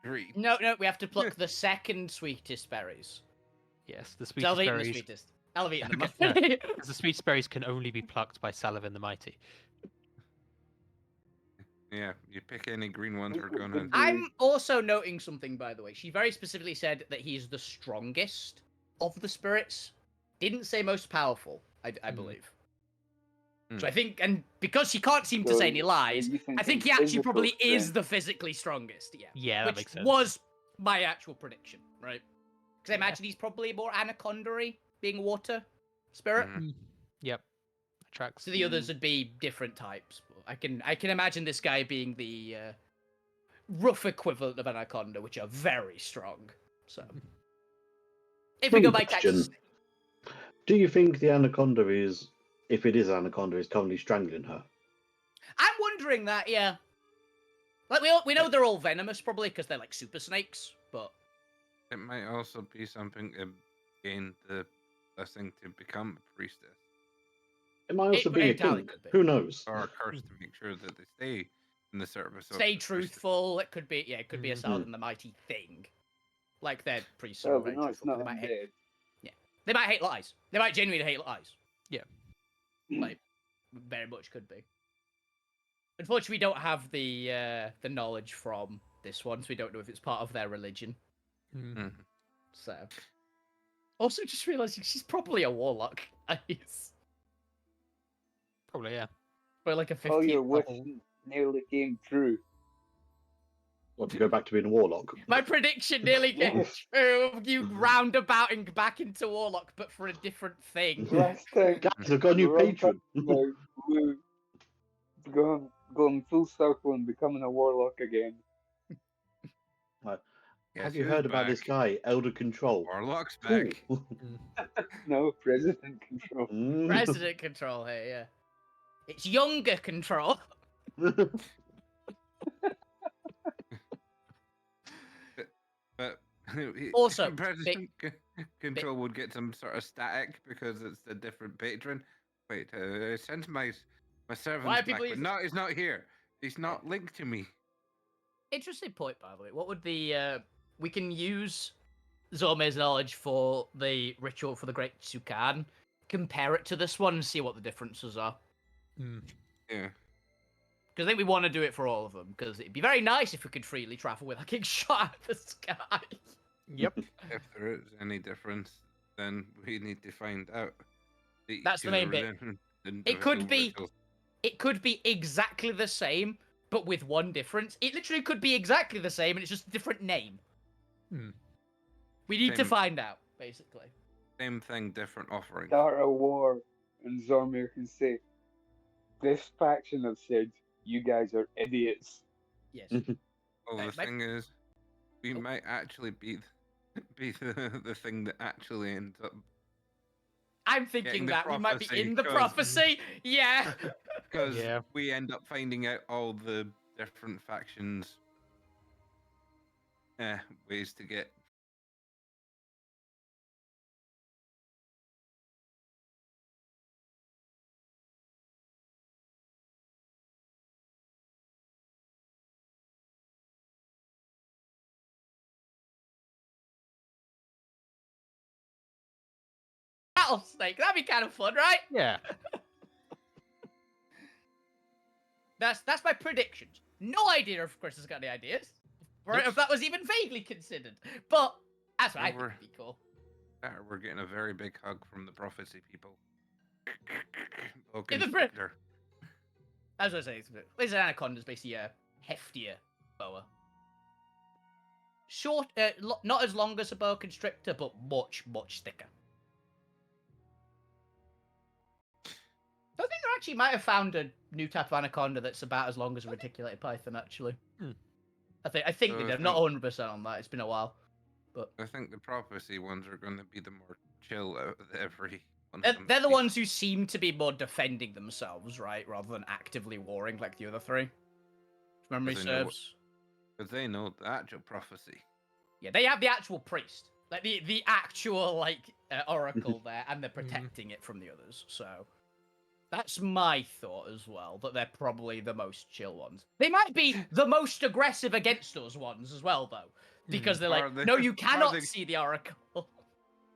green. No, we have to pluck the second sweetest berries. Yes, the So I've sweetest eaten the berries sweetest. I'll have eaten them. Okay, because the sweet berries can only be plucked by Salavin the Mighty. Yeah, you pick any green ones, we're Think of gonna. the I'm also noting something, by the way. She very specifically said that he's the strongest of the spirits. Didn't say most powerful, I believe. So I think, and because she can't seem to So say any you- lies, you I think thinking he actually physical probably is strength. the physically strongest. Yeah. Yeah, that Which makes sense. was my actual prediction, right? Because I Yeah. imagine he's probably more anaconda-y, being a water spirit. Mhm. Yep. That tracks. So the others would be different types. I can imagine this guy being the rough equivalent of anaconda, which are very strong. So if we go by types, Question. Do you think the anaconda is, if it is anaconda, is currently strangling her? I'm wondering that. Yeah, like we know they're all venomous probably because they're like super snakes, but It might also be something to gain the blessing to become a priestess, It might also It be a entirely kink. could be. Who knows? or a curse to make sure that they stay in the service. of stay the priestess. truthful. It could be it could be a Mhm. Saladin the Mighty thing, like their priests are Well, very no, it's truthful. not undead. They might hate lies. They might genuinely hate lies. Yeah. Like very much could be. Unfortunately, we don't have the knowledge from this one, so we don't know if it's part of their religion. Mm. Mhm. So, also just realizing she's probably a warlock. Nice. Probably, yeah. Or like a 50th All your wish level. nearly came true. What, to go back to being a warlock? My prediction nearly came true. You roundabouting back into warlock, but for a different thing. Last time, Guys, I've got a new we're on patron. about Lou going full circle and becoming a warlock again. Guess Have you who's heard about this back? guy, Elder Control? Warlock's Cool. back. No, president control. Mm. President control here, yeah. It's younger control. But Also, President Control would get some sort of static because it's a different patron. Wait, send my servants Why are back. people But using- no, he's not here. He's not linked to me. Interesting point, by the way. What would the we can use Zome's knowledge for the ritual for the Great Sukan, compare it to this one, and see what the differences are. Mm. Yeah. Because I think we want to do it for all of them. Because it'd be very nice if we could freely travel with a king shot at the sky. Yep. If there is any difference, then we need to find out. That's the main bit. It could be- It could be exactly the same, but with one difference. It literally could be exactly the same, and it's just a different name. Hmm. We need to Same. find out, basically. Same thing, different offering. Start a war, and Zormir can say, "This faction have said you guys are idiots." Yes. Well, the Might- thing is, we Oh. might actually be the thing that actually ends up I'm Getting thinking the that we might be prophecy, in the 'cause- prophecy. Yeah. because Yeah. we end up finding out all the different factions ways to get Rattlesnake. That'd be kind of fun, right? Yeah. That's my predictions. No idea if Chris has got any ideas, or if that was even vaguely considered. But that's what I think Over. would be cool. we're getting a very big hug from the prophecy people. Oh, In the Constrictor. As I was saying, Lizard Anaconda is basically a heftier boa. Short, not as long as a boa constrictor, but much, much thicker. I think they actually might have found a new type of anaconda that's about as long as a reticulated python. Actually, Hmm. I think So they I did. I'm not think- 100% on that. It's been a while. I think the prophecy ones are going to be the more chill out of every one. They're the ones who seem to be more defending themselves, right, rather than actively warring like the other three. If memory Because they know what- serves. Because they know the actual prophecy. Yeah, they have the actual priest, like the actual like oracle there, and they're protecting it from the others. So that's my thought as well. That they're probably the most chill ones. They might be the most aggressive against us ones as well, though, because they're Are like, they- no, you are cannot they- see the oracle.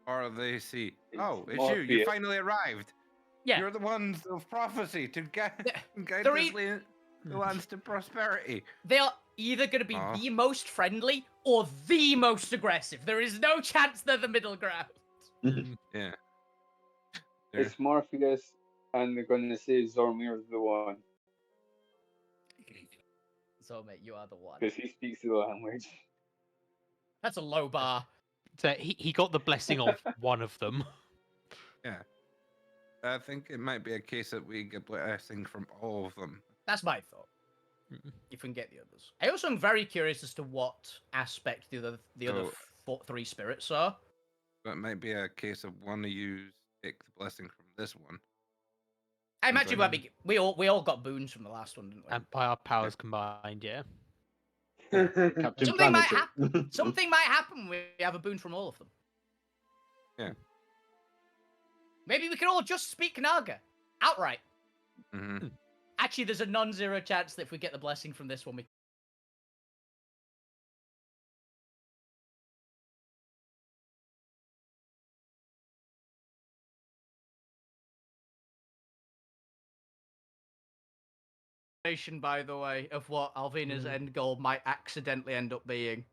Or they see, oh, it's you. Morpheus. You finally arrived. Yeah. You're the ones of prophecy to guide the re- the lands to prosperity. They are either going to be Aw. the most friendly or the most aggressive. There is no chance they're the middle ground. Yeah. It's Morpheus, and they're gonna say Zormir's the one So, mate, you are the one. because he speaks the language. That's a low bar. So he got the blessing of one of them. Yeah. I think it might be a case that we get blessing from all of them. That's my thought. If we can get the others. I also am very curious as to what aspect the other three spirits are. So it might be a case of one of you take the blessing from this one. I imagine we all got boons from the last one, didn't we? And by our powers combined, yeah. Captain Something might Planet. happen. Something might happen when we have a boon from all of them. Yeah. Maybe we can all just speak Naga outright. Mm-hmm. Actually, there's a non-zero chance that if we get the blessing from this one, we by the way, of what Alvina's end goal might accidentally end up being.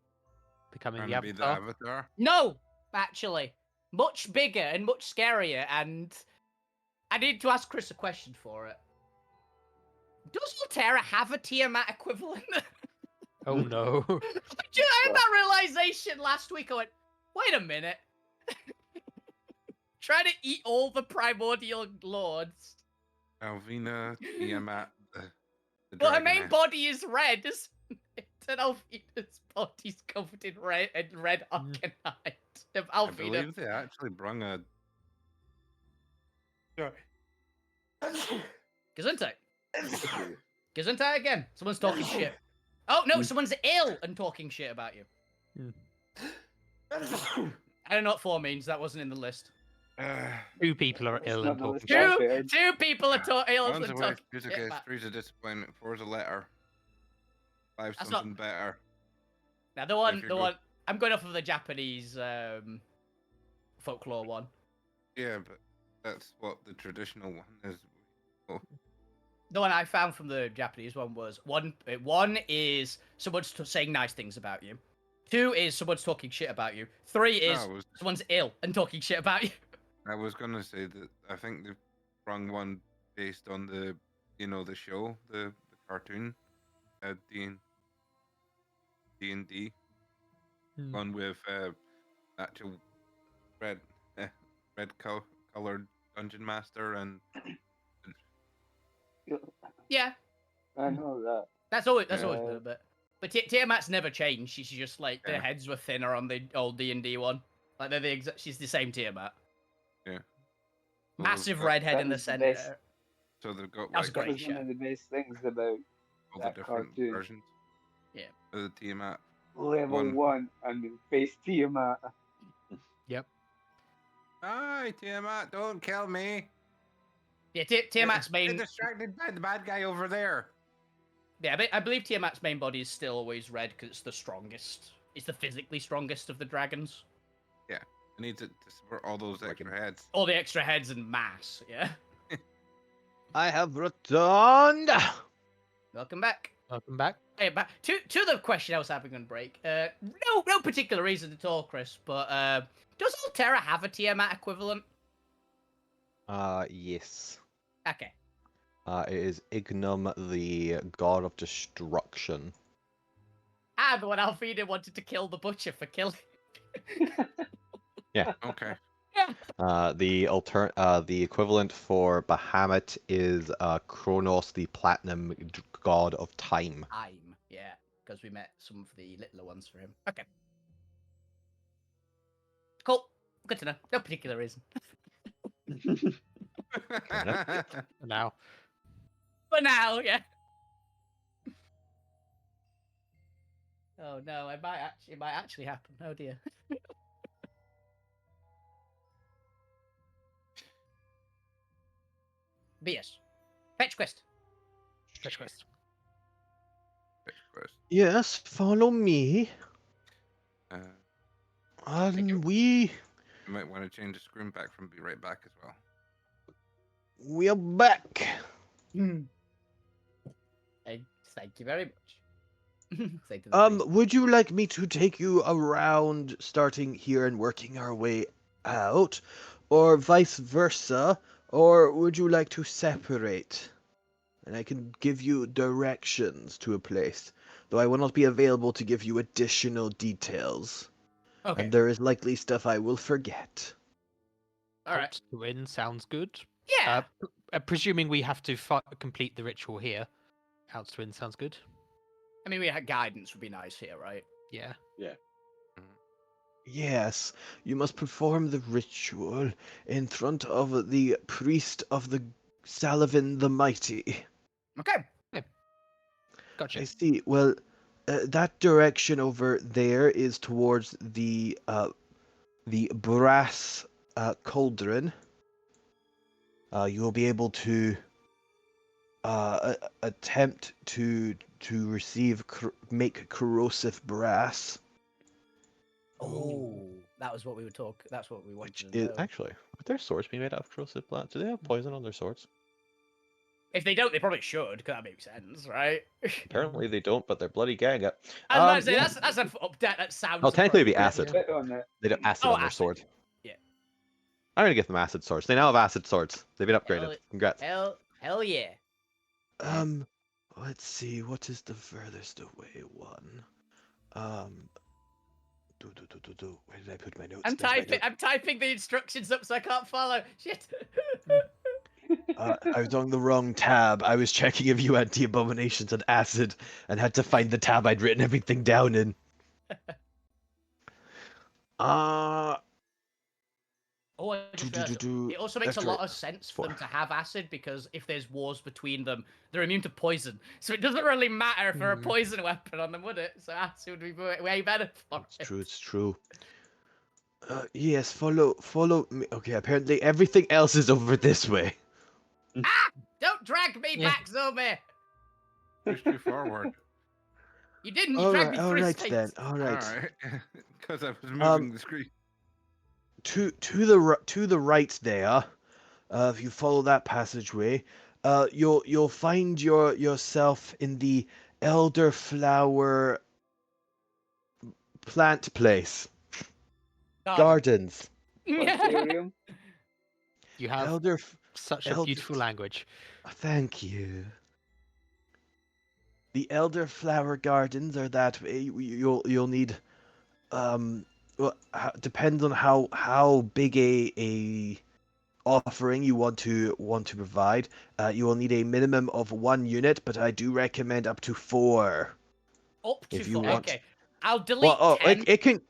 Becoming Trying the to be the avatar. avatar. No, actually, much bigger and much scarier. And I need to ask Chris a question for it. Does Alterra have a Tiamat equivalent? Oh no. I had that realization last week. I went, wait a minute. Trying to eat all the primordial lords. Alvina, Tiamat, the But her main Dragoness. body is red, isn't it? And Alvina's body's covered in red arcanite. Of I Alvina. believe they actually brung a. Gesundheit. Gesundheit again. Someone's talking shit. Oh, no, someone's ill and talking shit about you. I don't know what 4 means. That wasn't in the list. Two people are It's ill not and the list talking I shit. shared. Two people are ill One's and a wish, talking two's a shit guess, about. three's a disappointment, four's a letter. Five's That's not- something better. Now, I'm going off of the Japanese folklore one. Yeah, but that's what the traditional one is. Oh, The one I found from the Japanese one was one is someone's saying nice things about you. 2 is someone's talking shit about you. 3 is someone's ill and talking shit about you. I was gonna say that I think they've sprung one based on the, the show, the cartoon, D&D, one with actual red colored dungeon master and Yeah, I know that. that's always Yeah. been a bit. But Tiamat's never changed. She's just like their Yeah. heads were thinner on the old D&D one. Like they're she's the same Tiamat. yeah. Massive got- red head that in the was the best. center. So they've got That was like great That was show. one of the best things about all the that different cartoon. versions. Yeah. Of the Tiamat. level One. 1 and then face Tiamat. Hi, Tiamat! Don't kill me. Yeah, Tiamat's Get main. distracted by the bad guy over there. Yeah, but I believe Tiamat's main body is still always red because it's the strongest. It's the physically strongest of the dragons. I need to support all those extra heads. All the extra heads and mass. Yeah. I have returned. Welcome back. Welcome back. Hey, back to the question I was having on break. No particular reason at all, Chris. But does Alterra have a Tiamat equivalent? Yes. Okay. It is Ignum, the god of destruction. And when Alfina wanted to kill the butcher for killing. Okay. The equivalent for Bahamut is Kronos, the platinum god of time. Yeah, because we met some of the littler ones for him. Okay. Cool. Good to know. No particular reason. Now. For now, yeah. Oh no, it might actually happen. Oh dear. But yes. Fetch quest. Fetch quest. Yes, follow me. Uh, And we You might want to change the screen back from be right back as well. We're back. Thank you very much. Say to the priest. Would you like me to take you around, starting here and working our way out, or vice versa, or would you like to separate? And I can give you directions to a place, though I will not be available to give you additional details. Okay. And there is likely stuff I will forget. All right. Out to win sounds good. Yeah. Presuming we have to complete the ritual here. Out to win sounds good. I mean, we had guidance would be nice here, right? Yeah. Yes, you must perform the ritual in front of the priest of the Salavin the Mighty. Okay. Gotcha. I see. Well, that direction over there is towards the brass cauldron. You will be able to attempt to receive make corrosive brass, Oh, that was what we were talking. That's what we wanted which to is know. Actually, would their swords be made out of corrosive plant? Do they have poison on their swords? If they don't, they probably should, because that makes sense, right? Apparently they don't, but they're bloody gaga. I was about to say yeah. that's an update that sounds. Oh, technically it'd be appropriate. acid. Bit on it. They have acid Oh, on their acid. sword. Yeah. I'm gonna give them acid swords. They now have acid swords. They've been upgraded. Hell- Congrats. Hell yeah. Let's see. What is the furthest away one? Where did I put my notes? I'm There's my typing. note. I'm typing the instructions up so I can't follow. Shit. I was on the wrong tab. I was checking if you had the abominations and acid, and had to find the tab I'd written everything down in. Oh, I just realised, it also makes a lot of sense for them to have acid because if there's wars between them, they're immune to poison. So it doesn't really matter for a poison weapon on them, would it? So acid would be way better for It's it. true. It's true. Yes. Follow me. Okay. Apparently everything else is over this way. Don't drag me Yeah. back, Zombie. Push you forward. You didn't. You dragged me All through right space. then. All right. All right. Because I was moving the screen. To the right there, if you follow that passageway, you'll find yourself in the elderflower plant place gardens. Planetarium. You have Elder. such a elder- beautiful language. Thank you. The elderflower gardens are that way. You'll need well, depends on how big a offering you want to provide. You will need a minimum of 1 unit, but I do recommend up to 4. Up to If you 4. want- Okay. I'll delete Well, oh, 10. it can.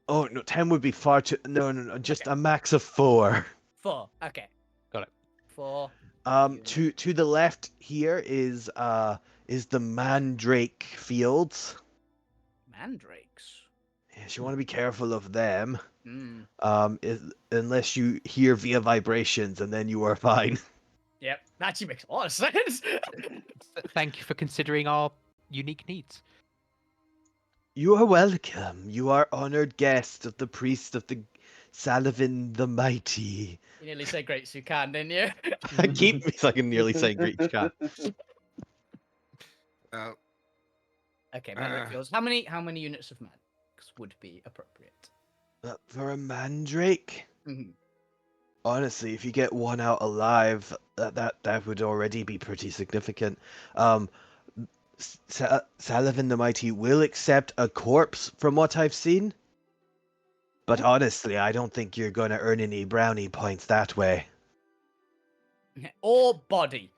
Oh no, 10 would be far too. No, just Okay. a max of 4. 4. Okay. Got it. 4. To the left here is the Mandrake Fields. Mandrakes. Yes, you want to be careful of them. Hmm. Unless you hear via vibrations, and then you are fine. Yep. That actually makes a lot of sense. Thank you for considering our unique needs. You are welcome. You are honored guest of the priest of the Salavin the Mighty. You nearly said Great Sukan, didn't you? I keep me so I can nearly say Greek cat. Okay, Mandrake Fields. How many units of Mandrake would be appropriate? For a mandrake, Mhm. honestly, if you get one out alive, that would already be pretty significant. Salavin the Mighty will accept a corpse, from what I've seen. But honestly, I don't think you're gonna earn any brownie points that way. Or body.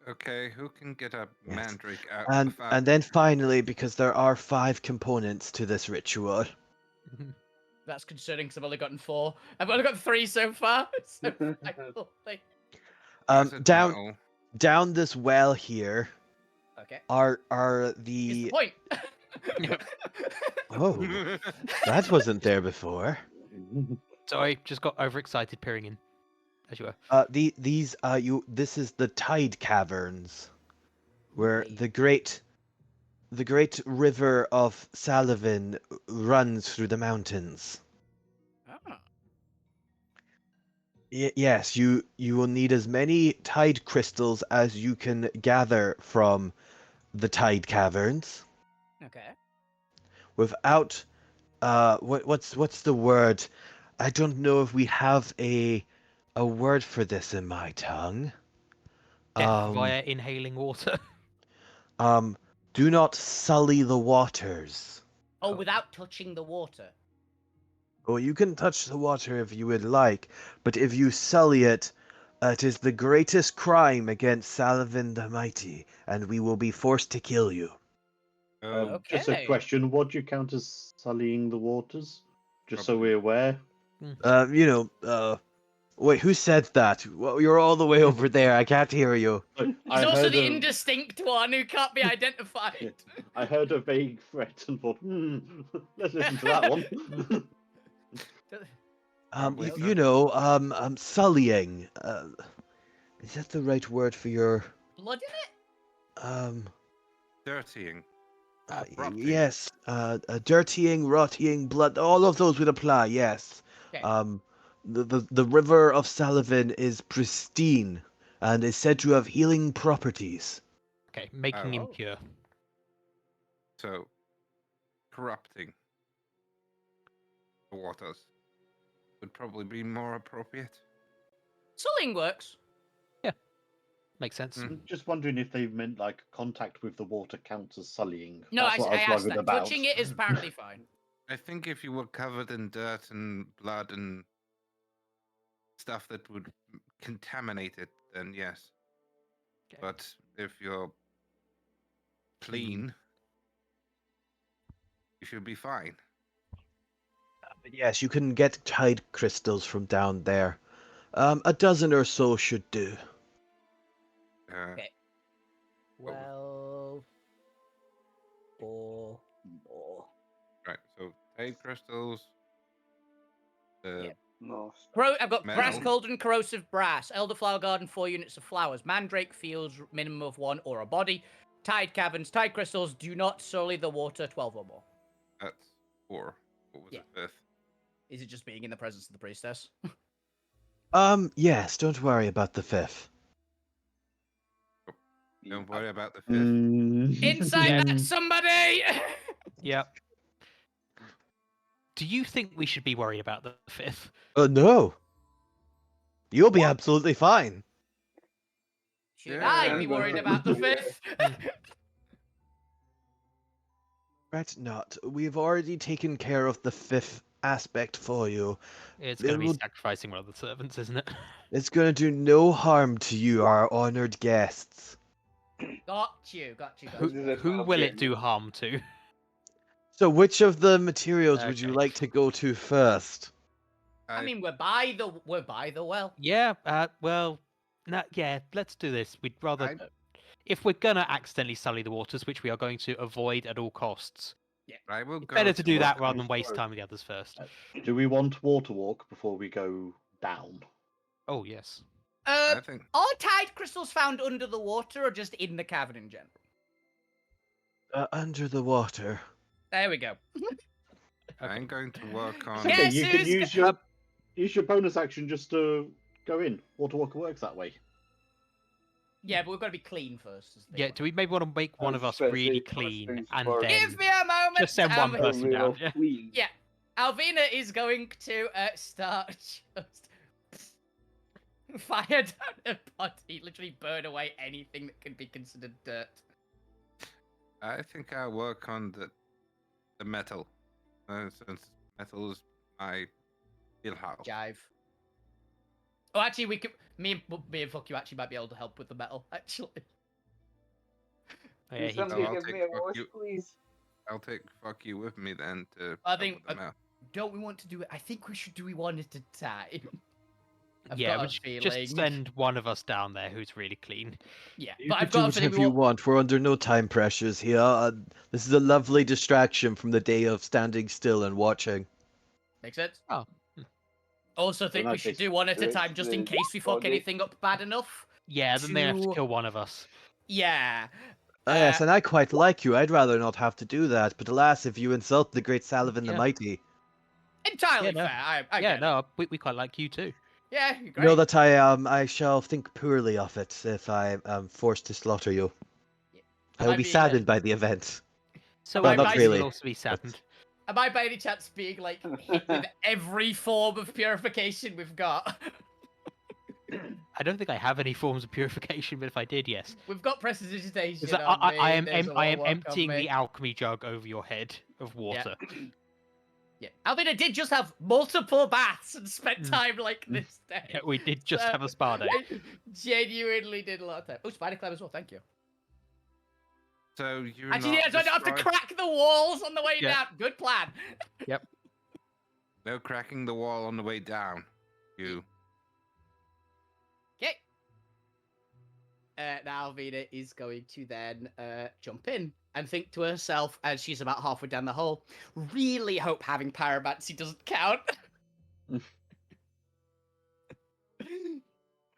Okay, who can get a Yes. mandrake out? And then finally, because there are 5 components to this ritual. That's concerning because I've only gotten 4. I've only got 3 so far. So thankfully. Down this well here Okay. are Here's the the point. oh, that wasn't there before. Sorry, just got overexcited peering in. As you were. This is the Tide Caverns, where Wait. the great the great river of Salavin runs through the mountains. Ah. Yes, you will need as many tide crystals as you can gather from the tide caverns. Okay. Without what's the word? I don't know if we have a word for this in my tongue. Death via inhaling water. Um, do not sully the waters. Oh, without touching the water. Oh, you can touch the water if you would like, but if you sully it, it is the greatest crime against Salavin the Mighty, and we will be forced to kill you. Just a Okay. question: what do you count as sullying the waters? Just so Probably. we're aware. Wait, who said that? Well, you're all the way over there. I can't hear you. Look, He's also the indistinct one who can't be identified. I heard a vague threat and thought, let's listen to that one. Probably so. Sullying. Is that the right word for your Blood in it? Dirtying. Rotting. yes, dirtying, rotting, blood, all of those would apply, yes. Okay. The river of Salavin is pristine and is said to have healing properties. Okay, making Oh. impure. So, corrupting the waters would probably be more appropriate. Sullying works. Makes sense. Mm. I'm just wondering if they meant like contact with the water counts as sullying. No, That's what I I was asked worried that. about. Touching it is apparently fine. I think if you were covered in dirt and blood and stuff that would contaminate it, then yes. Okay. But if you're clean, you should be fine. But yes, you can get tide crystals from down there. A dozen or so should do. Okay. 12. 4 more. Right, so tide crystals. Yeah. No. I've got brass Metal. cauldron, corrosive brass, elderflower garden, 4 units of flowers, mandrake fields, minimum of 1 or a body, tide caverns, tide crystals, do not sully the water, 12 or more. That's 4. What was Yeah. the 5th? Is it just being in the presence of the priestess? Yes, don't worry about the fifth. Don't worry about the 5th. Inside Yeah. that, somebody! Yep. Do you think we should be worried about the 5th? No. You'll be absolutely fine. Should Yeah, I be yeah, worried yeah. about the 5th? Fret not. We've already taken care of the fifth aspect for you. It's It going to be will- sacrificing one of the servants, isn't it? It's going to do no harm to you, our honored guests. Got you. Who will it do harm to? So, which of the materials would you Okay. like to go to first? I mean, we're by the well. Yeah, well, yeah, let's do this. We'd rather... If we're going to accidentally sully the waters, which we are going to avoid at all costs, I will it's go better to do what that rather than comes waste first. time with the others first. Do we want water walk before we go down? Oh, yes. I think Are tide crystals found under the water or just in the cavern in general? Under the water. There we go. I'm going to work on. Yeah. Okay, you can Who's use your bonus action just to go in. Water walk works that way. Yeah, but we've got to be clean first. is the Yeah, thing. do we maybe want to make one of us Let's really say first clean things and first. then Give me a moment. just send one person Real down? Yeah. clean. Yeah, Alvina is going to start just fire down her body, literally burn away anything that can be considered dirt. I think I'll work on the metal, since metal is my wheelhouse. Jive. Oh, actually, we could. Me and Fuck You actually might be able to help with the metal. Actually, Oh, yeah, Can he- somebody I'll give take me a fuck voice, you. please? I'll take fuck you with me then to. I help think- with them out. don't we want to do it? I think we should do it one at a time. I've yeah, got we a should feeling. just send one of us down there who's really clean. Yeah, You but can I've do got a feeling whatever you want. We're under no time pressures here. This is a lovely distraction from the day of standing still and watching. Makes sense. Oh. Also, think In we that should case, do one at a let's time just in do case we fuck body. anything up bad enough. Yeah, then they have to To- kill one of us. Yeah. Yes, and I quite like you. I'd rather not have to do that. But alas, if you insult the great Salavin the Yeah. Mighty, Entirely Yeah, no. fair. I Yeah, get it. no, we quite like you too. Yeah, you're great. know that I shall think poorly of it if I am forced to slaughter you. I Am will I be being- saddened by the event. So Well, not Ivy really, will also be saddened. Am I by any chance being like hit with every form of purification we've got? I don't think I have any forms of purification, but if I did, yes. We've got prestidigitation So on me. I am there's a lot I of am work on emptying me. the alchemy jug over your head of water. Yeah, Alvina did just have multiple baths and spent Mm. time like this day. Yeah, we did just So, have a spa day. it genuinely did a lot of time. Oh, spider climb as well. Thank you. So you're Actually, not yeah, so I don't have to describe- crack the walls on the way Yeah. down. Good plan. No cracking the wall on the way down. You. Okay. Now Alvina is going to then jump in and think to herself as she's about halfway down the hole. Really hope having pyromancy doesn't count.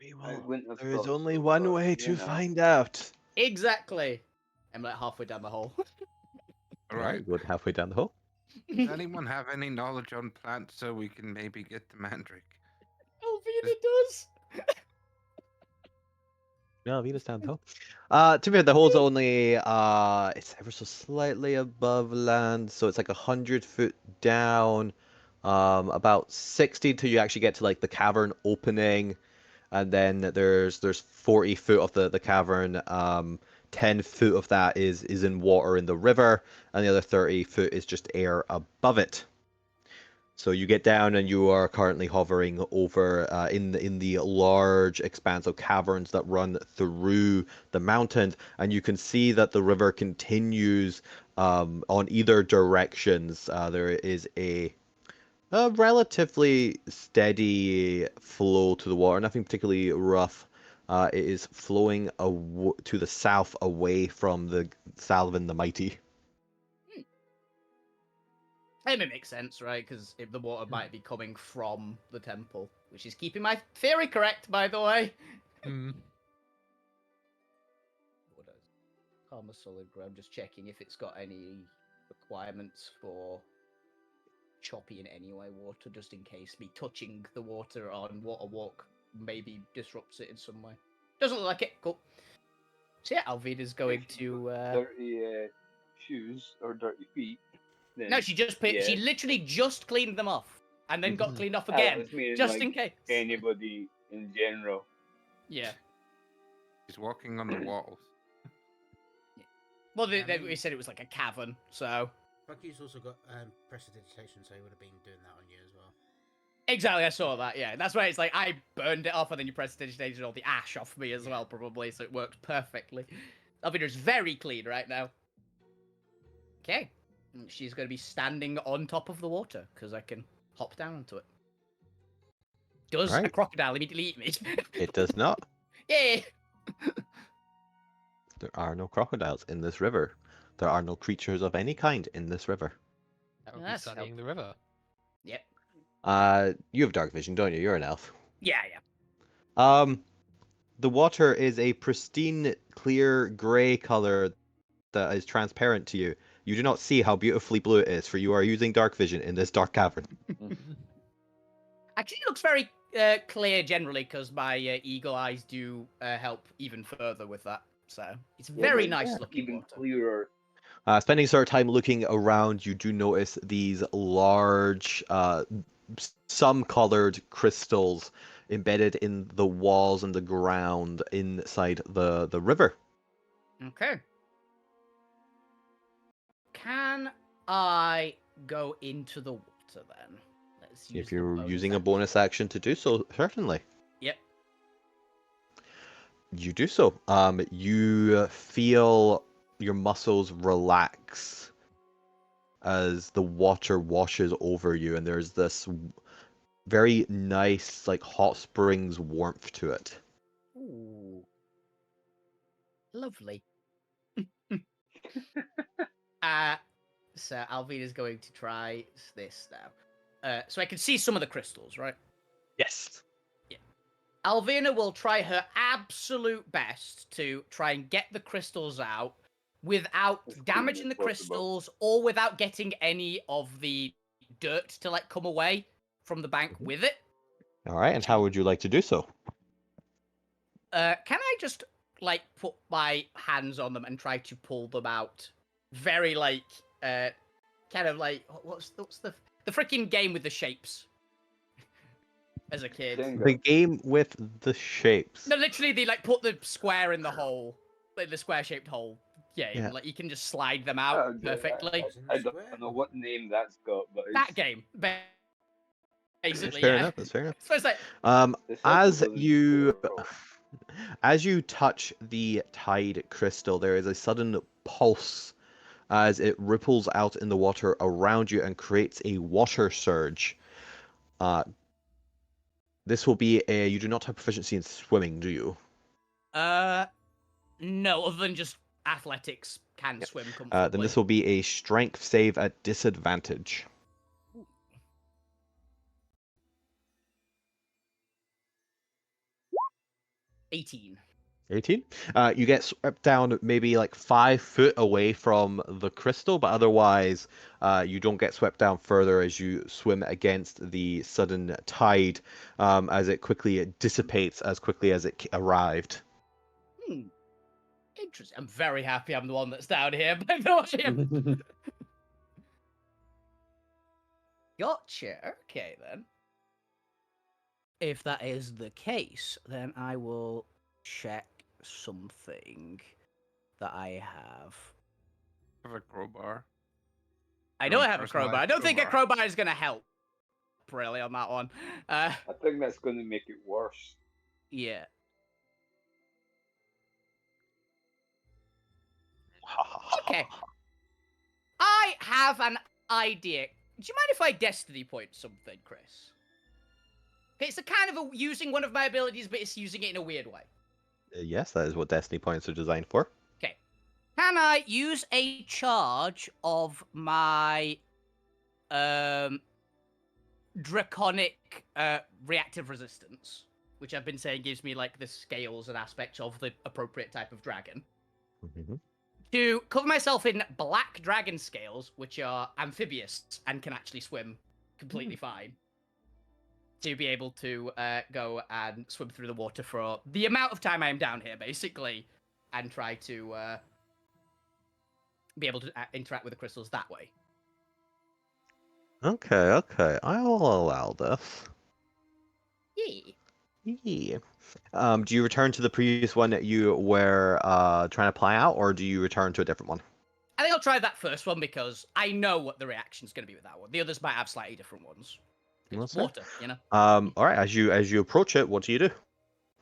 We I will. wouldn't have There is thought only so, one but, way you to know. find out. Exactly. I'm like halfway down the hole. All right. Good halfway down the hole. Does anyone have any knowledge on plants so we can maybe get the mandrake? Alvina does. No, Venus down the hole. To be fair, the hole's only it's ever so slightly above land, so it's like 100 foot down, about 60 till you actually get to like the cavern opening, and then there's 40 foot of the cavern. 10 foot of that is in water in the river, and the other 30 foot is just air above it. So you get down and you are currently hovering over in the large expanse of caverns that run through the mountain, and you can see that the river continues on either directions. There is a relatively steady flow to the water, nothing particularly rough. It is flowing to the south away from the Salvin the Mighty. And it makes sense, right? Because if the water might be coming from the temple, which is keeping my theory correct, by the way. Mm. What does Karma Solid Grow? I'm just checking if it's got any requirements for choppy in any way water, just in case me touching the water on Water Walk maybe disrupts it in some way. Doesn't look like it. Cool. So yeah, Alvina's going If you've to. got dirty shoes or dirty feet. Then, No, she just put. She yes. literally just cleaned them off, and then got Mhm. cleaned off I again, was meaning, just like, in case. Anybody in general. Yeah. He's walking on the walls. Well, I mean- we said it was like a cavern, so. Bucky's also got prestidigitation, so he would have been doing that on you as well. Exactly, I saw that. Yeah, that's why it's like I burned it off, and then you prestidigitated all the ash off me as well, probably, so it worked perfectly. Alvina's very clean right now. Okay, she's going to be standing on top of the water because I can hop down onto it. Does a Right. crocodile immediately eat me? It does not. Yay! There are no crocodiles in this river. There are no creatures of any kind in this river. That would be That's studying the river. Yep. You have dark vision, don't you? You're an elf. Yeah. The water is a pristine, clear grey color that is transparent to you. You do not see how beautifully blue it is, for you are using dark vision in this dark cavern. Actually, it looks very clear generally because my eagle eyes do help even further with that. So it's Yeah, very like, nice looking Even water. clearer. Spending sort of time looking around, you do notice these large, some colored crystals embedded in the walls and the ground inside the river. Okay. Can I go into the water then? Let's use If the you're bonus using a action. bonus action to do so, certainly. Yep. You do so. You feel your muscles relax as the water washes over you, and there's this very nice, like hot springs warmth to it. Ooh. Lovely. So Alvina's going to try this now. So I can see some of the crystals, right? Yes. Alvina will try her absolute best to try and get the crystals out without As clean damaging as the possible. crystals or without getting any of the dirt to like come away from the bank with it. All right, and how would you like to do so? Can I just like put my hands on them and try to pull them out? Very like kind of like what's the freaking game with the shapes? As a kid. The Jenga. game with the shapes. No, literally they like put the square in the hole. Like the square shaped hole game. Yeah. Like you can just slide them Oh, out yeah, perfectly. I don't know what name that's got, but That it's, game. Basically, Fair yeah. enough. That's fair enough. So it's like the circle As doesn't you circle. as you touch the tide crystal, there is a sudden pulse as it ripples out in the water around you and creates a water surge. This will be a. You do not have proficiency in swimming, do you? no, other than just athletics can swim comfortably. Then this will be a strength save at disadvantage. 18. 18. You get swept down maybe like 5 foot away from the crystal, but otherwise you don't get swept down further as you swim against the sudden tide as it quickly dissipates as quickly as it arrived. Interesting. I'm very happy I'm the one that's down here, by the way. Gotcha. Okay, then. If that is the case, then I will check something that I have. Have a crowbar. I know Your I have a crowbar. I personalized don't think a crowbar. crowbar is going to help, really, on that one. I think that's going to make it worse. Yeah. Okay. I have an idea. Do you mind if I destiny point something, Chris? Okay, it's a kind of using one of my abilities, but it's using it in a weird way. Yes, that is what Destiny points are designed for. Okay. Can I use a charge of my draconic reactive resistance, which I've been saying gives me like the scales and aspects of the appropriate type of dragon, to cover myself in black dragon scales, which are amphibious and can actually swim completely fine, to be able to go and swim through the water for the amount of time I am down here, basically, and try to be able to interact with the crystals that way. Okay, I'll allow this. Yeah. Yeah. Do you return to the previous one that you were trying to play out, or do you return to a different one? I think I'll try that first one because I know what the reaction's going to be with that one. The others might have slightly different ones. It's That's fair. water, you know. All right. As you approach it, what do you do?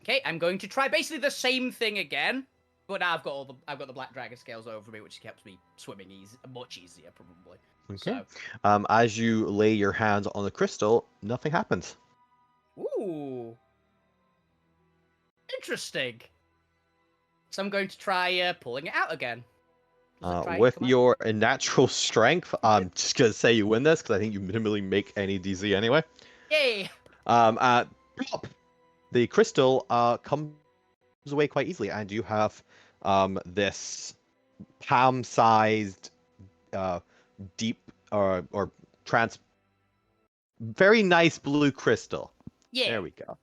Okay, I'm going to try basically the same thing again, but now I've got the black dragon scales over me, which keeps me swimming much easier, probably. Okay. So, As you lay your hands on the crystal, nothing happens. ooh, interesting. So I'm going to try pulling it out again. Does it try and With come out? your natural strength, I'm just gonna say you win this because I think you minimally make any DC anyway. Yay! Plop! The crystal comes away quite easily, and you have this palm-sized, deep or very nice blue crystal. Yeah. There we go.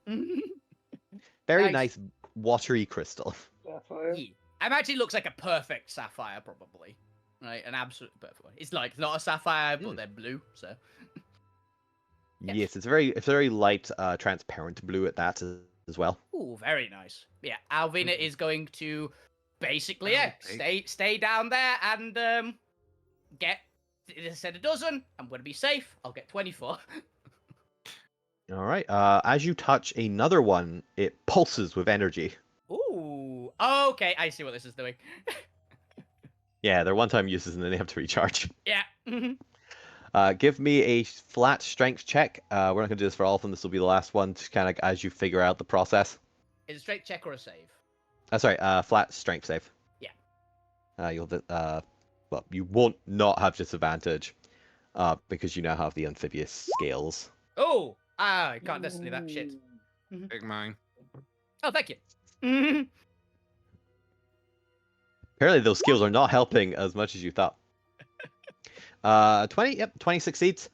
Very Nice. nice watery crystal. Sapphire. Yeah. It actually looks like a perfect sapphire, probably. Right, an absolute perfect one. It's like not a sapphire, but they're blue. So Yes. Yes, it's very light, transparent blue at that as well. ooh, very nice. Yeah, Alvina is going to basically Okay. stay down there and get. I said a dozen. I'm going to be safe. I'll get 24. All right. As you touch another one, it pulses with energy. Ooh. Okay, I see what this is doing. Yeah, they're one-time uses and then they have to recharge. Yeah. Give me a flat strength check. We're not going to do this for all of them. This will be the last one, to kind of as you figure out the process. Is it a straight check or a save? Sorry, flat strength save. Yeah. Well, you won't not have disadvantage, because you now have the amphibious scales. Oh, I can't destiny that shit. Big mine. Oh, thank you. Apparently those skills are not helping as much as you thought. 20, yep, 20 succeeds.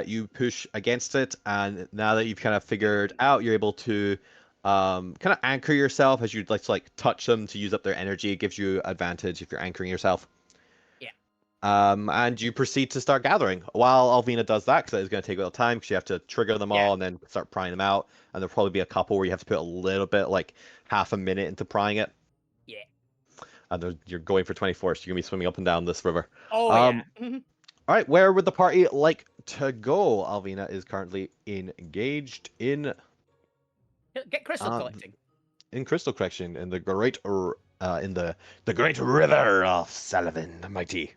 You push against it, and now that you've kind of figured out, you're able to kind of anchor yourself as you'd like to touch them to use up their energy. It gives you advantage if you're anchoring yourself. Yeah. And you proceed to start gathering. While Alvina does that, because it's going to take a little time, because you have to trigger them all and then start prying them out. And there'll probably be a couple where you have to put a little bit, like half a minute into prying it. Yeah. And you're going for 24, so you're going to be swimming up and down this river. Oh, yeah. All right, where would the party like to go? Alvina is currently engaged in Get crystal collecting. in crystal collection in the great great river of Sullivan the Mighty.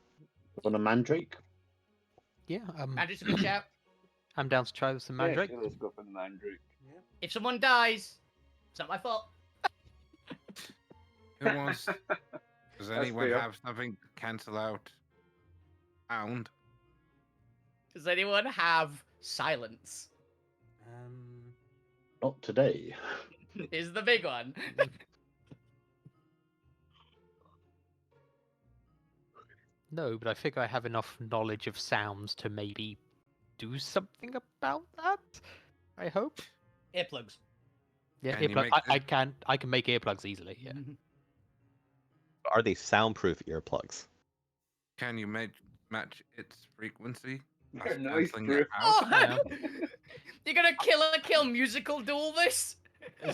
On a mandrake? Yeah, Mandrake's a good shout. I'm down to try with some mandrake. Yeah, let's go for the mandrake. If someone dies, it's not my fault. Who wants? Does anyone fair. have something to cancel out sound? Does anyone have silence? Not today. Is the big one. No, but I figure I have enough knowledge of sounds to maybe do something about that. I hope. Earplugs. Yeah, Can you earplug. make I can make earplugs easily. Yeah. Are they soundproof earplugs? Can you match its frequency? They're Us noise cancelling proof. it out? Oh, you're gonna kill musical duel this?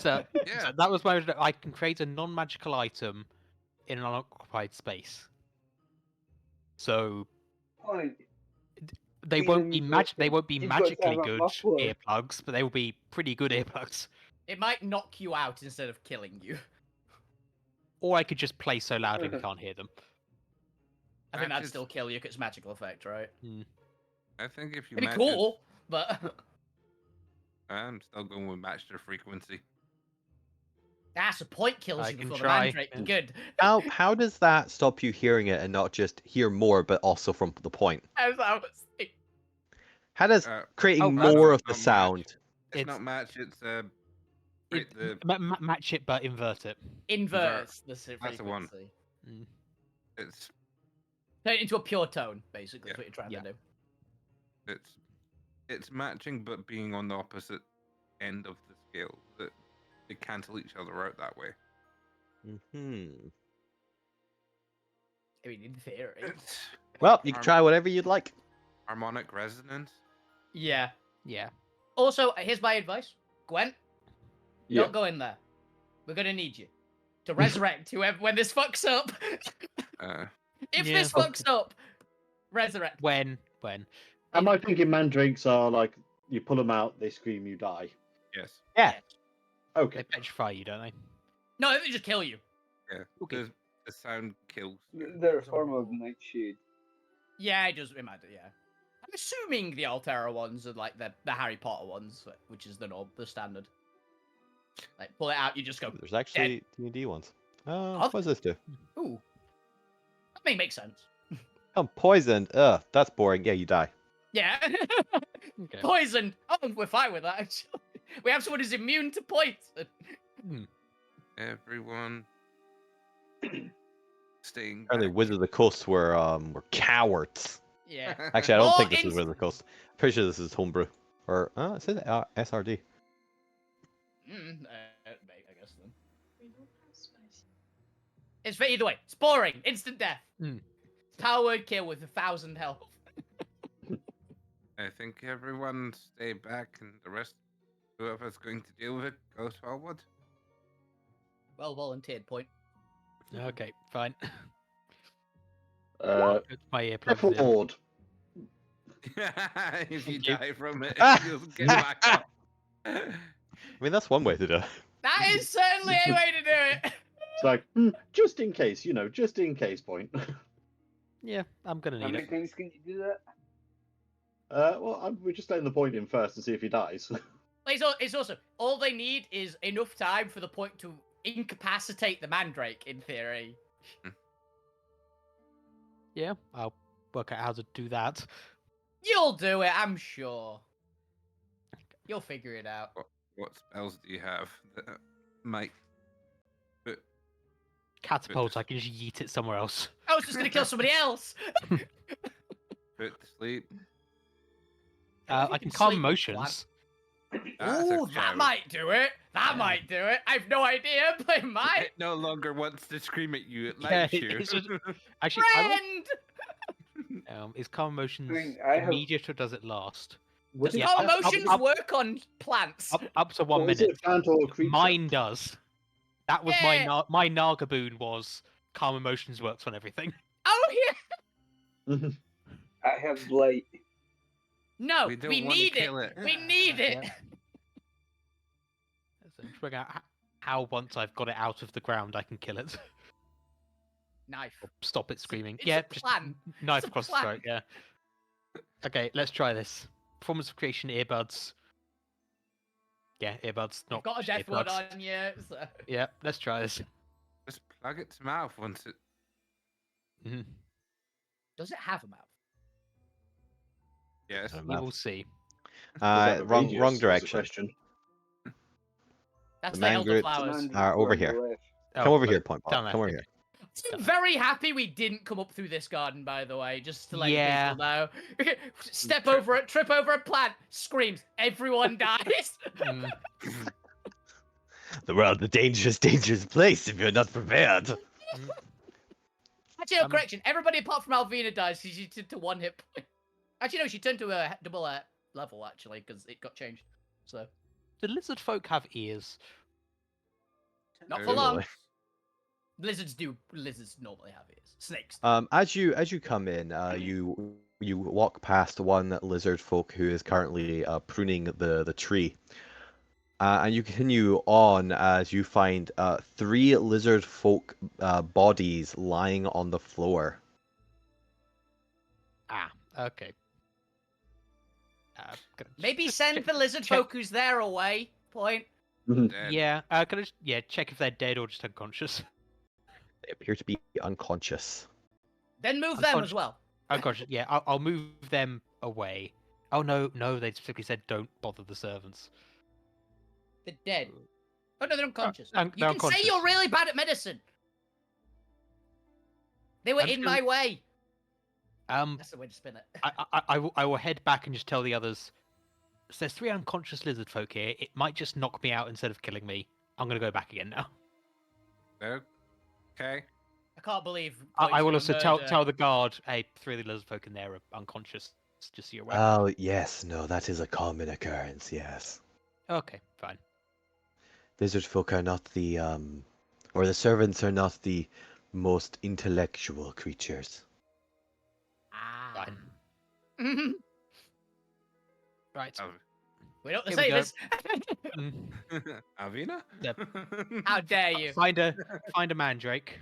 So, Yeah. so that was my. I can create a non-magical item in an unoccupied space. So Point. they These won't are be useless They things. won't be You've got to magically have a good muffler. earplugs, but they will be pretty good earplugs. It might knock you out instead of killing you. Or I could just play so loudly we can't hear them. I think that'd Matches- still kill you because it's magical effect, right? I think if you It'd be match cool, but I'm still going with match their frequency. that's a point kills I you can before try, the mandrake. yeah. Good. How does that stop you hearing it and not just hear more, but also from the point? As I was thinking. How does Uh, creating that's more not- of the not match. sound? It's It's- not match. It's create the. Match it, but invert it. Inverts the That's the one. frequency. It's Turn it into a pure tone, basically, is Yeah. what you're trying Yeah. to do. it's matching, but being on the opposite end of the scale. That they cancel each other out that way. Hmm. I mean, in theory. It's Well, you can try whatever you'd like. harmonic resonance. Yeah. Yeah. Also, here's my advice. Gwen, Yeah. don't go in there. We're gonna need you to resurrect whoever when this fucks up. If Yeah. this fucks up, resurrect. When? Am I thinking mandrakes are like you pull them out, they scream, you die? Yes. Yeah. They Okay. petrify you, don't they? No, they just kill you. Yeah. Okay. The sound kills. They're a form of nightshade. Yeah, it does. It might do, yeah. I'm assuming the Alterra ones are like the Harry Potter ones, which is the standard. Like pull it out, you just go. There's actually D&D ones. Oh. What does this do? Ooh, I mean, makes sense. I'm poisoned. Ugh, that's boring. Yeah, you die. Yeah. Okay. Poison. Oh, we're fine with that. Actually, we have someone who's immune to poison. Everyone staying. Apparently, back. Wizards of the Coast were cowards. Yeah. Actually, I don't Or think this is in- Wizards of the Coast. Pretty sure this is homebrew. Or it says SRD. I guess then. It's for either way. It's boring. Instant death. Mm. Power word kill with 1,000 health. I think everyone stay back, and the rest, whoever's going to deal with it, goes forward. Well volunteered. Point. Okay, fine. Uh, Put my earplugs Careful, in. Lord. If you Thank you. die from it, Ah! you'll get back up. I mean, that's one way to do it. That is certainly a way to do it. It's like, just in case, just in case point. Yeah, I'm gonna How need many it. times can you do that? We're just letting the point in first and see if he dies. It's also all they need is enough time for the point to incapacitate the mandrake. In theory, Yeah, I'll work out how to do that. you'll do it. I'm sure. You'll figure it out. What spells do you have that might catapult, I can just yeet it somewhere else. I was just gonna kill somebody else. Put to sleep. I can calm emotions. That's a Ooh, that shout. might do it. That Yeah. might do it. I've no idea, but it might. It no longer wants to scream at you. It Yeah, likes you. it's just- Actually, Friend. is calm emotions mean, I have- immediate or does it last? Would Does it Yeah, calm up- emotions up- work on plants? Up to 1 or is it minute. plant or creature? Mine does. That was Yeah. my Nagaboon was calm emotions works on everything. Oh yeah. I have blight. No, We don't we want to need it. kill it. We need it. Yeah. So I'm figuring out how once I've got it out of the ground, I can kill it. Knife. Or stop it screaming. it's Yeah, a just plan. knife It's a across the plan. throat. Yeah. Okay, let's try this. Performance of creation earbuds. Yeah, earbuds. You've Not got a just death word earbuds. on you. So. Yeah, let's try this. Just plug its mouth once it. Mhm. Does it have a mouth? Yes. Um, We will see. Was that the Wrong radius was the direction. question? That's The the man elderflowers. Are over here. Oh, Come over look, here, Point down Pop. there, Come over okay. here. I'm very happy we didn't come up through this garden, by the way, just to let Yeah. people know. Step over it, trip over a plant, screams, everyone dies. Mm, The world's a dangerous, dangerous place if you're not prepared. mm. Actually, no, Um, correction. Everybody apart from Alvina dies because she turned to 1 hit point. Actually, no, she turned to a double level, actually, because it got changed. So, Do lizard folk have ears? not for Really? long. Lizards normally have ears. Snakes. As you come in, you walk past one lizard folk who is currently pruning the tree, and you continue on as you find 3 lizard folk bodies lying on the floor. Ah, okay. Gonna Maybe just send check- the lizard check- folk who's there away. Point. Dead. Yeah, can I just, check if they're dead or just unconscious? They appear to be unconscious. Then move them as Unconscious. well. Unconscious. Yeah, I'll move them away. Oh no, they specifically said don't bother the servants. They're dead. Oh no, they're unconscious. they're You can say unconscious. you're really bad at medicine. They were I'm in just my way. That's the way to spin it. I will head back and just tell the others. So there's 3 unconscious lizard folk here. It might just knock me out instead of killing me. I'm gonna go back again now. Okay. I can't believe. I will points also from a tell murder. the guard, hey, 3 of the lizard folk in there are unconscious. Just so you're aware. Oh yes, no, that is a common occurrence. Yes, Okay, fine. lizard folk are not the or the servants are not the most intellectual creatures. Ah. Fine. Right. We don't Here we say go. this. Mm, Avina? How dare you? find a mandrake.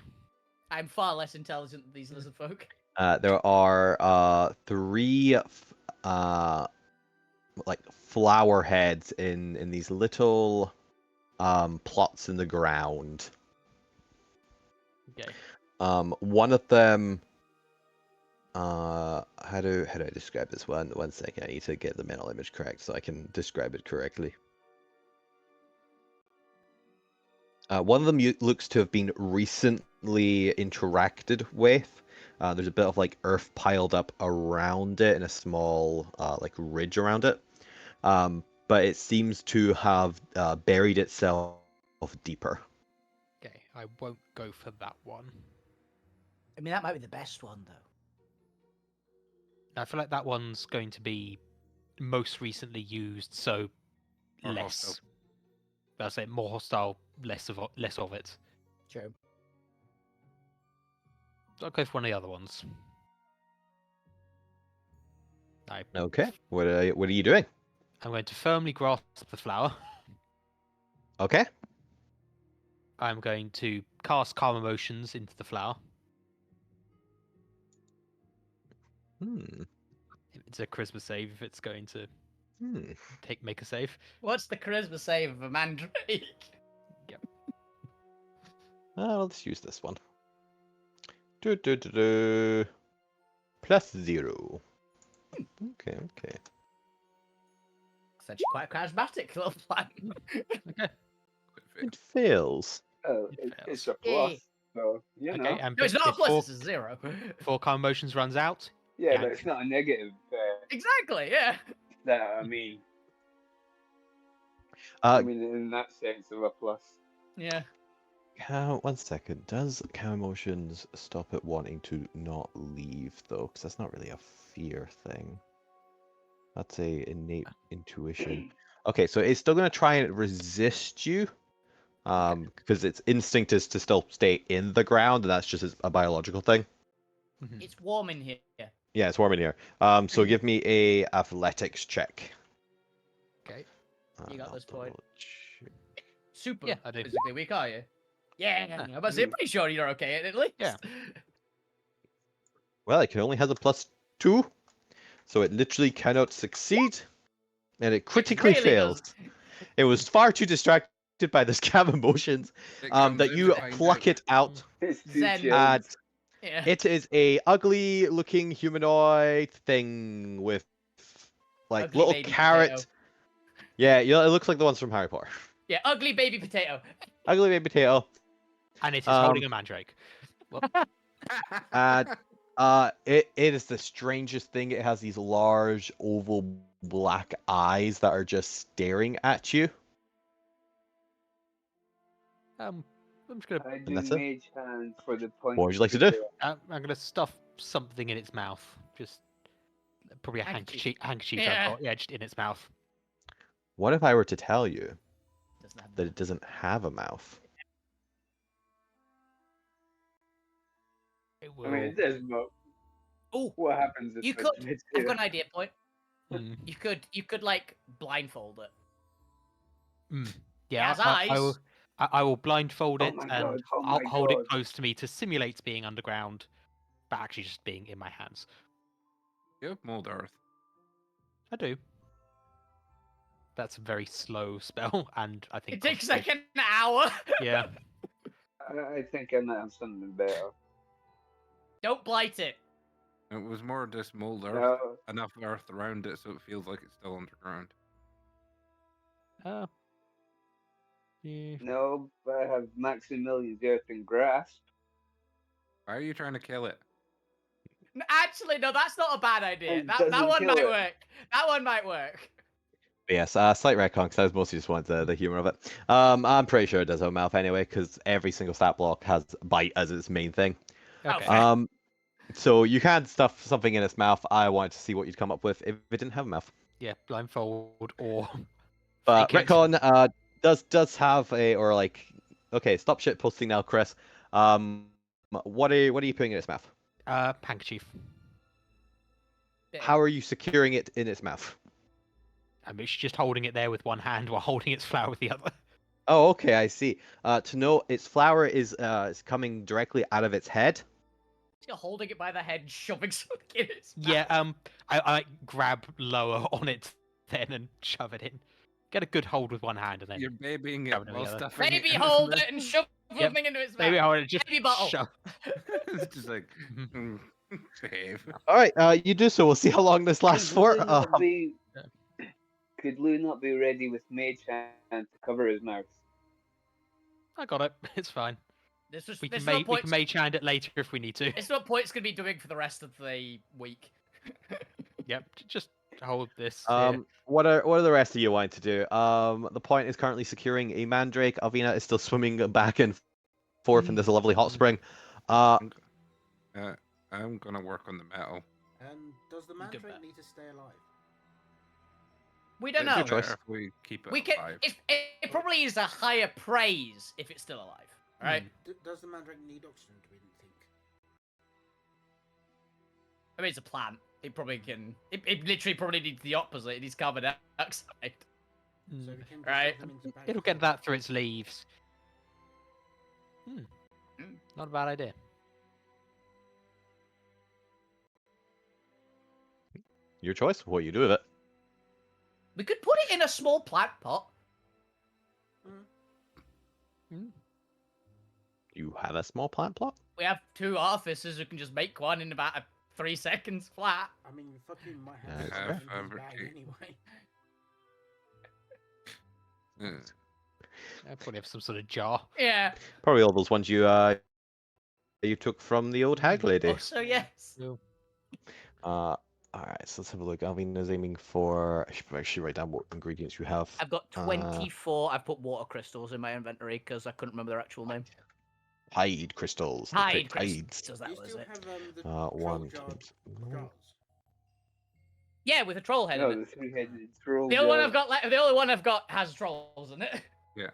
I'm far less intelligent than these lizard folk. There are 3 like flower heads in these little plots in the ground. Okay. One of them. How do I describe this one? 1 second, I need to get the mental image correct so I can describe it correctly. One of them looks to have been recently interacted with. There's a bit of like earth piled up around it and a small like ridge around it. But it seems to have buried itself deeper. Okay, I won't go for that one. I mean, that might be the best one, though. I feel like that one's going to be most recently used, so More less. hostile. I'll say more hostile, less of it. True. So I'll go for one of the other ones. Okay, what are you doing? I'm going to firmly grasp the flower. Okay. I'm going to cast Calm Emotions into the flower. It's a charisma save if it's going to make a save. What's the charisma save of a mandrake? Let's use this one. +0. Okay. It's actually quite a charismatic little plant. It fails. Oh, It it's fails. a plus. so you know. Okay, and No, it's not a plus. before, It's a 0. before calm motions runs out. Yeah, yank. but it's not a negative. Exactly. Yeah. That I mean in that sense of a plus. Yeah. One second. Does cow emotions stop it wanting to not leave though? Because that's not really a fear thing. That's a innate intuition. Okay, so it's still gonna try and resist you. Because its instinct is to still stay in the ground, and that's just a biological thing. It's warm in here. Yeah, it's warm in here. So give me a athletics check. Okay. You got I'll this point. double check. Super. Yeah, I do. Physically weak, are you? Yeah. I'm about to say, pretty sure you're okay at least. Yeah. Well, it only has a +2, so it literally cannot succeed, and it critically really fails. It was far too distracted by the scam emotions It comes that in you to find pluck it out. It's too Zen. chilled. And Yeah. it is a ugly looking humanoid thing with like Ugly little baby carrot. potato. Yeah, it looks like the ones from Harry Potter. Yeah, ugly baby potato. Ugly baby potato. And it is holding a mandrake. And it is the strangest thing. It has these large oval black eyes that are just staring at you. I'm just gonna. I do that's it? mage hand for the point. What would you like to do? I'm gonna stuff something in its mouth. Just probably a Handkerchief. handkerchief. Yeah. I've got, yeah, just in its mouth. What if I were to tell you Doesn't have that it doesn't have a mouth? It I will. mean, it does, but Oh, what happens if you I could. did I've it? got an idea point. Mm, You could like blindfold it. yeah, has I eyes. will. I will blindfold Oh it my and God, oh I'll my hold God. it close to me to simulate being underground, but actually just being in my hands. You have mold earth. I do. That's a very slow spell, and I think It takes like concentration- an hour. Yeah. I think I might have something better. Don't blight it. It was more just mold earth, No, enough earth around it so it feels like it's still underground. Yeah. no, but I have Maximilian's Earth and Grasp. Why are you trying to kill it? Actually, no, that's not a bad idea. It That doesn't one kill might it. work. That one might work. Yes, slight retcon because I was mostly just wanting the humor of it. I'm pretty sure it does have a mouth anyway because every single stat block has bite as its main thing. Okay. Okay. So you can stuff something in its mouth. I wanted to see what you'd come up with if it didn't have a mouth. Yeah, blindfold or. But fake it. retcon does have a or like okay, stop shit posting now, Chris. What are you putting in its mouth? Handkerchief. How are you securing it in its mouth? I mean, she's just holding it there with one hand while holding its flower with the other. Oh, okay, I see. To know its flower is coming directly out of its head. You're holding it by the head, shoving something in its mouth. Yeah. I grab lower on it then and shove it in. Get a good hold with one hand and then. You're babying it Shove it while together. stuffing Maybe it in hold its it and shove Yep. something into its mouth. Maybe I would just Baby bottle. shove. It's just like, behave. All right, you do so. We'll see how long this lasts for. Could Lou not be ready with Mage Hand to cover his mouth? I got it. It's fine. This is We this can is what we can points. mage hand it later if we need to. It's what points gonna be doing for the rest of the week. Yep. Just hold this. What are the rest of you wanting to do? The point is currently securing a mandrake. Alvina is still swimming back and forth in this lovely hot spring. I'm gonna work on the metal. Does the Good mandrake bet. need to stay alive? We don't It's know. choice. better if we keep it We can. alive. It probably is a higher praise if it's still alive. Right? Does the mandrake need oxygen? Do we think? I mean, it's a plant. It probably can. It literally probably needs the opposite. It needs carbon dioxide. Mm. So we can just Right. shove them into It'll bags get of- that through its leaves. Not a bad idea. Your choice. What you do with it? We could put it in a small plant pot. You have a small plant plot. We have 2 artificers who can just make one in about 3 seconds flat. I mean, fucking might Yeah, have it's stuff fair. in his bag Fabric. anyway. Yeah. I probably have some sort of jar. Yeah. Probably all those ones you you took from the old hag lady. Also, yes. Alright, so let's have a look. Alvina's aiming for. I should actually write down what ingredients you have. I've got 24. I've put water crystals in my inventory because I couldn't remember their actual name. Tide crystals. the Tide tides. crystals, Do that you was still it. have the One troll times. jars? Yeah, with a troll head No, in the it. three-headed troll. The only one jar. I've got, the only one I've got has trolls in it. Yeah.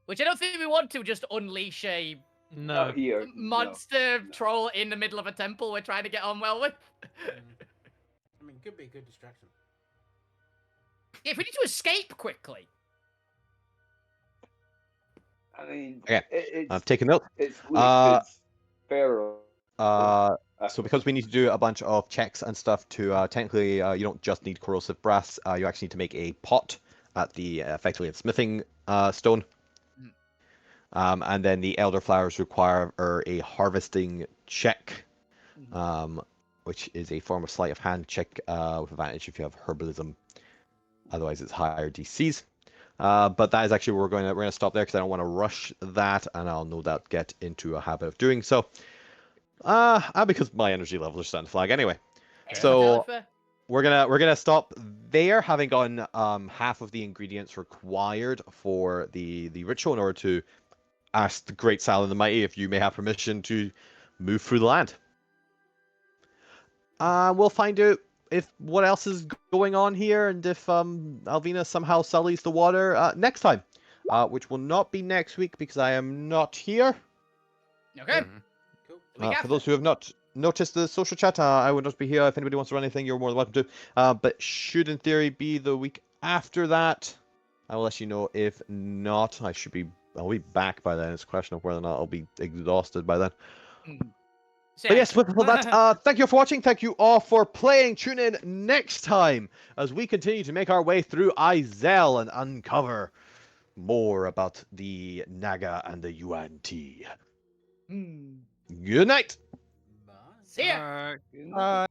Which I don't think we want to just unleash a No. Not here. monster no. troll in the middle of a temple we're trying to get on well with. I mean, could be a good distraction. If we need to escape quickly. I mean, Okay, it's I've taken note. it's Uh, it's Pharaoh. So because we need to do a bunch of checks and stuff to technically, you don't just need corrosive brass. You actually need to make a pot at the effectively a smithing stone. And then the elderflowers require a harvesting check, which is a form of sleight of hand check with advantage if you have herbalism. Otherwise, it's higher DCs. But that is actually we're gonna stop there because I don't want to rush that, and I'll no doubt get into a habit of doing so. Because my energy levels are starting to flag anyway. So we're gonna stop there, having gotten half of the ingredients required for the ritual in order to ask the Great Silent the Mighty if you may have permission to move through the land. We'll find out if what else is going on here and if Alvina somehow sullies the water next time, which will not be next week because I am not here. Okay. Cool. For those who have not noticed the social chat, I would not be here. If anybody wants to run anything, you're more than welcome to. But should in theory be the week after that, I will let you know. If not, I'll be back by then. It's a question of whether or not I'll be exhausted by then. But yes, with that, thank you for watching. Thank you all for playing. Tune in next time as we continue to make our way through Izell and uncover more about the Naga and the UNT. Good night. Bye. See ya. Bye.